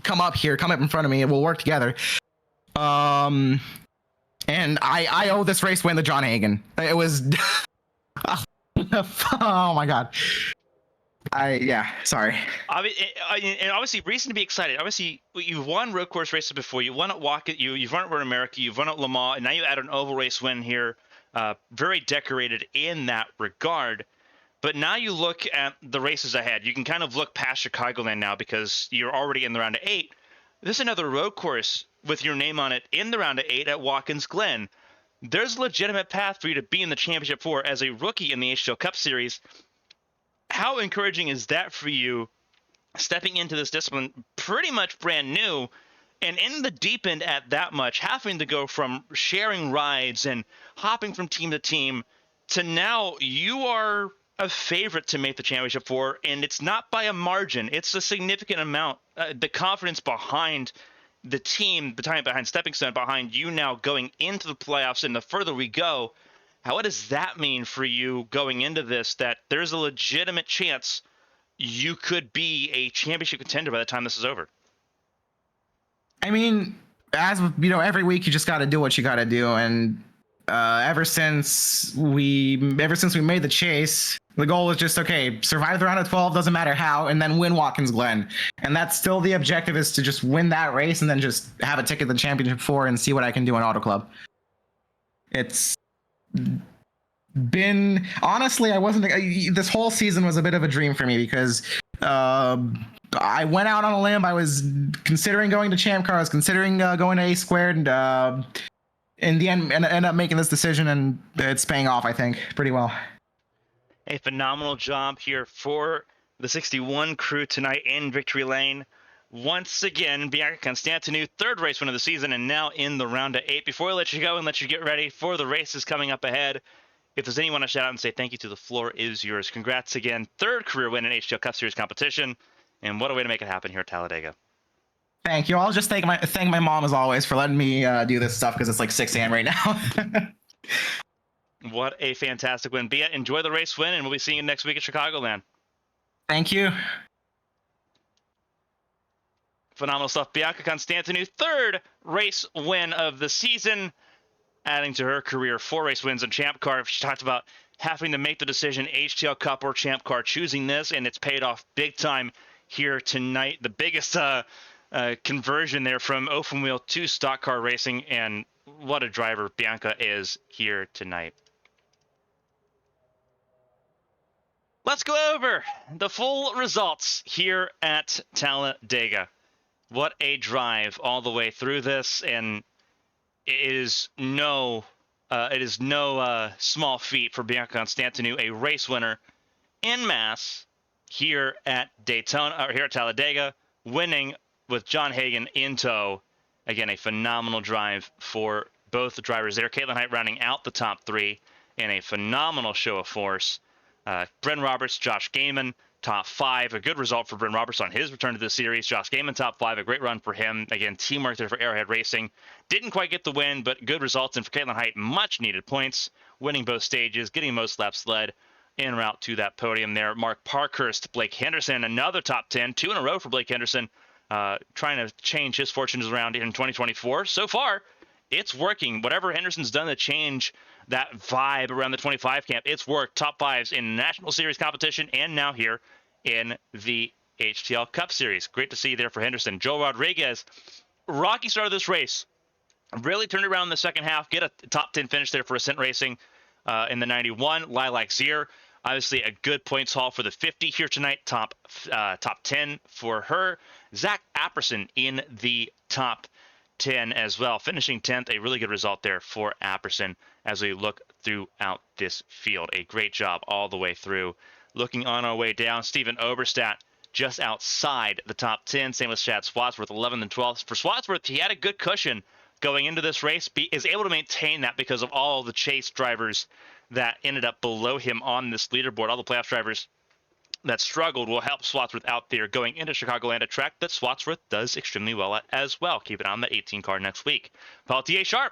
come up here, come up in front of me, and we'll work together. And I owe this race win to John Hagen. It was, oh my God. Sorry. And obviously, reason to be excited. Obviously, you've won road course races before. You won at Waukee. You've won at Road America. You've won at Le Mans, and now you add an oval race win here. Very decorated in that regard. But now you look at the races ahead. You can kind of look past Chicagoland now because you're already in the round of 8. There's another road course with your name on it in the round of 8 at Watkins Glen. There's a legitimate path for you to be in the championship 4 as a rookie in the HTL Cup Series. How encouraging is that for you, stepping into this discipline pretty much brand new and in the deep end at that much, having to go from sharing rides and hopping from team to team to now you are a favorite to make the championship 4, and it's not by a margin. It's a significant amount. The confidence behind the team, behind Stepping Stone, behind you now going into the playoffs, and the further we go, what does that mean for you going into this, that there's a legitimate chance you could be a championship contender by the time this is over? I mean, as every week you just got to do what you got to do, and ever since we made the chase, the goal was just, okay, survive the round of 12, doesn't matter how, and then win Watkins Glen. And that's still the objective, is to just win that race and then just have a ticket to the championship 4 and see what I can do in Auto Club. It's been, honestly, this whole season was a bit of a dream for me because I went out on a limb. I was considering going to Champ Car. I was considering going to A Squared, and in the end, ended up making this decision, and it's paying off, I think, pretty well. A phenomenal job here for the 61 crew tonight in Victory Lane. Once again, Bianca Constantinou, 3rd race win of the season, and now in the round of 8. Before I let you go and let you get ready for the races coming up ahead, if there's anyone to shout out and say thank you to, the floor is yours. Congrats again. 3rd career win in HTL Cup Series competition, and what a way to make it happen here at Talladega. Thank you. I'll just thank my mom, as always, for letting me do this stuff because it's like 6 a.m. right now. What a fantastic win. Bia, enjoy the race win, and we'll be seeing you next week at Chicagoland. Thank you. Phenomenal stuff. Bianca Constantinou, 3rd race win of the season, adding to her career 4 race wins in Champ Car. She talked about having to make the decision, HTL Cup or Champ Car, choosing this, and it's paid off big time here tonight. The biggest conversion there from open wheel to stock car racing, and what a driver Bianca is here tonight. Let's go over the full results here at Talladega. What a drive all the way through this, and it is no small feat for Bianca Constantinou, a race winner en masse here at Talladega, winning with John Hagen in tow. Again, a phenomenal drive for both the drivers there. Caitlin Height rounding out the top 3 in a phenomenal show of force. Bryn Roberts, Josh Gaiman, top 5. A good result for Bryn Roberts on his return to the series. Josh Gaiman, top 5. A great run for him. Again, teamwork there for Arrowhead Racing. Didn't quite get the win, but good results. And for Caitlin Height, much needed points, winning both stages, getting most laps led en route to that podium there. Mark Parkhurst, Blake Henderson, another top 10. 2 in a row for Blake Henderson, trying to change his fortunes around in 2024. So far, it's working. Whatever Henderson's done to change that vibe around the 25 camp, it's worked. Top 5s in National Series competition and now here in the HTL Cup Series. Great to see you there for Henderson. Joe Rodriguez, rocky start of this race. Really turned around in the second half. Get a top 10 finish there for Ascent Racing in the 91. Lilac Zier, obviously a good points haul for the 50 here tonight. Top 10 for her. Zach Apperson in the top 10 as well, finishing 10th. A really good result there for Apperson as we look throughout this field. A great job all the way through. Looking on our way down, Steven Oberstadt just outside the top 10. Same with Chad Swatsworth, 11th and 12th. For Swatsworth, he had a good cushion going into this race. Is able to maintain that because of all the chase drivers that ended up below him on this leaderboard. All the playoff drivers that struggled will help Swatsworth out there going into Chicagoland, a track that Swatsworth does extremely well at as well. Keep it on the 18 car next week. Paul T.A. Sharp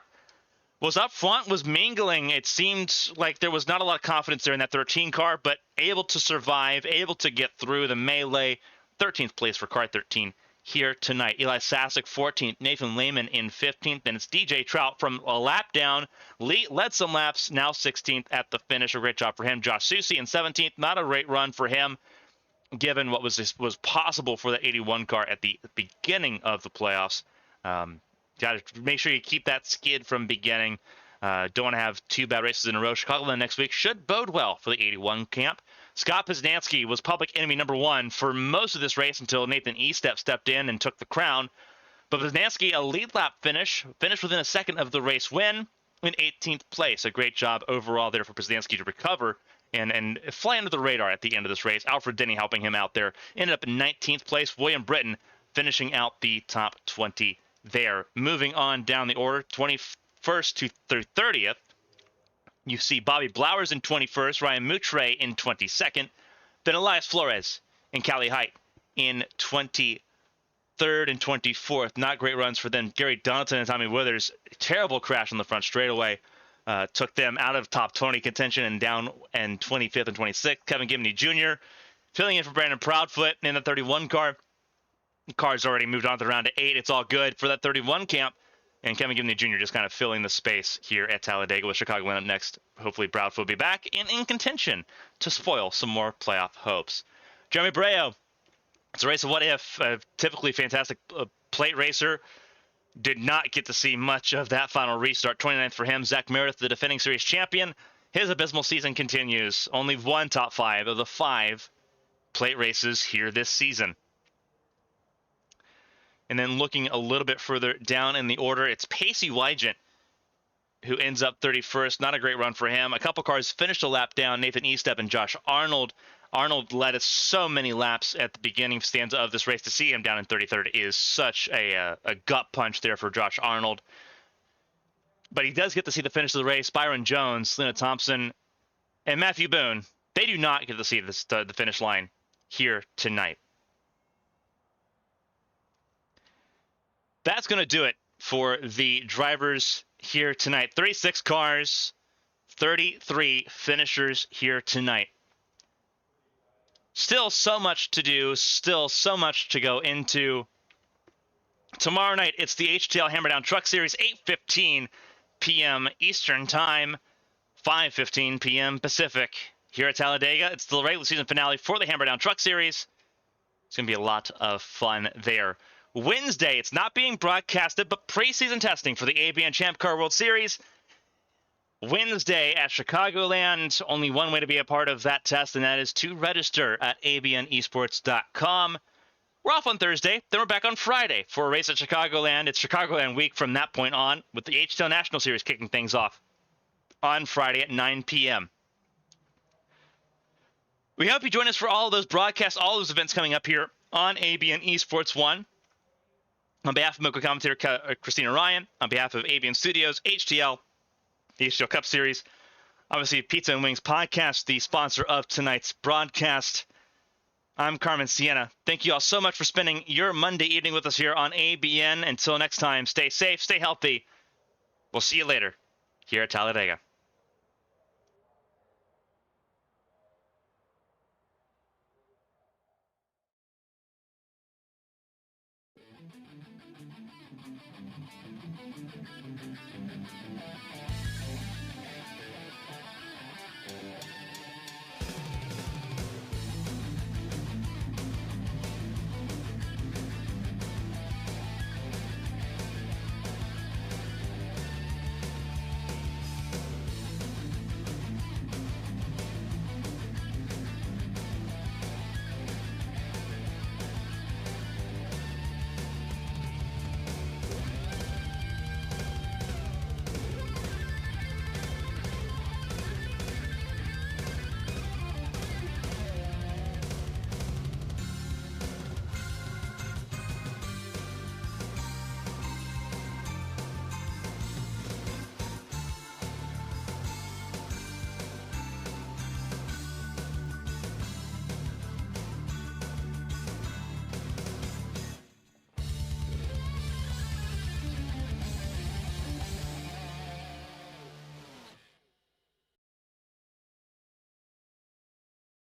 was up front, was mingling. It seemed like there was not a lot of confidence there in that 13 car, but able to survive, able to get through the melee. 13th place for car 13 here tonight. Eli Sasek 14th, Nathan Lehman in 15th, and it's DJ Trout from a lap down, led some laps, now 16th at the finish. A great job for him. Josh Susi in 17th, not a great run for him, given what was possible for the 81 car at the beginning of the playoffs. Got to make sure you keep that skid from beginning. Don't want to have 2 bad races in a row. Chicagoland next week should bode well for the 81 camp. Scott Poznansky was public enemy number 1 for most of this race until Nathan Estep stepped in and took the crown. But Poznansky, a lead lap finish, finished within a second of the race win in 18th place. A great job overall there for Poznansky to recover and fly under the radar at the end of this race. Alfred Denny helping him out there. Ended up in 19th place. William Britton finishing out the top 20 there. Moving on down the order, 21st through 30th. You see Bobby Blowers in 21st, Ryan Moutre in 22nd, then Elias Flores and Callie Height in 23rd and 24th. Not great runs for them. Gary Donaldson and Tommy Withers, terrible crash on the front straightaway. Took them out of top 20 contention and down in 25th and 26th. Kevin Gibney Jr. filling in for Brandon Proudfoot in the 31 car. The car's already moved on to the round of 8. It's all good for that 31 camp. And Kevin Gibney Jr. just kind of filling the space here at Talladega with Chicago up next. Hopefully Proudfoot will be back and in contention to spoil some more playoff hopes. Jeremy Breo, it's a race of what if. A typically fantastic plate racer. Did not get to see much of that final restart. 29th for him. Zach Meredith, the defending series champion. His abysmal season continues. Only 1 top 5 of the 5 plate races here this season. And then looking a little bit further down in the order, it's Pacey Wygant who ends up 31st. Not a great run for him. A couple cars finished a lap down. Nathan Estep and Josh Arnold. Arnold led us so many laps at the beginning stanza of this race. To see him down in 33rd is such a gut punch there for Josh Arnold. But he does get to see the finish of the race. Byron Jones, Lena Thompson, and Matthew Boone, they do not get to see the finish line here tonight. That's going to do it for the drivers here tonight. 36 cars, 33 finishers here tonight. Still so much to do, still so much to go into. Tomorrow night, it's the HTL Hammerdown Truck Series, 8:15 p.m. Eastern Time, 5:15 p.m. Pacific. Here at Talladega, it's the regular season finale for the Hammerdown Truck Series. It's going to be a lot of fun there. Wednesday, it's not being broadcasted, but preseason testing for the ABN Champ Car World Series. Wednesday at Chicagoland. Only one way to be a part of that test, and that is to register at abnesports.com. We're off on Thursday. Then we're back on Friday for a race at Chicagoland. It's Chicagoland week from that point on, with the HTL National Series kicking things off on Friday at 9 p.m. We hope you join us for all of those broadcasts, all those events coming up here on ABN Esports 1. On behalf of Mocha Commentator Kristina Ryan, on behalf of ABN Studios, HTL, the HTL Cup Series, obviously Pizza and Wings Podcast, the sponsor of tonight's broadcast. I'm Carmen Sienna. Thank you all so much for spending your Monday evening with us here on ABN. Until next time, stay safe, stay healthy. We'll see you later here at Talladega.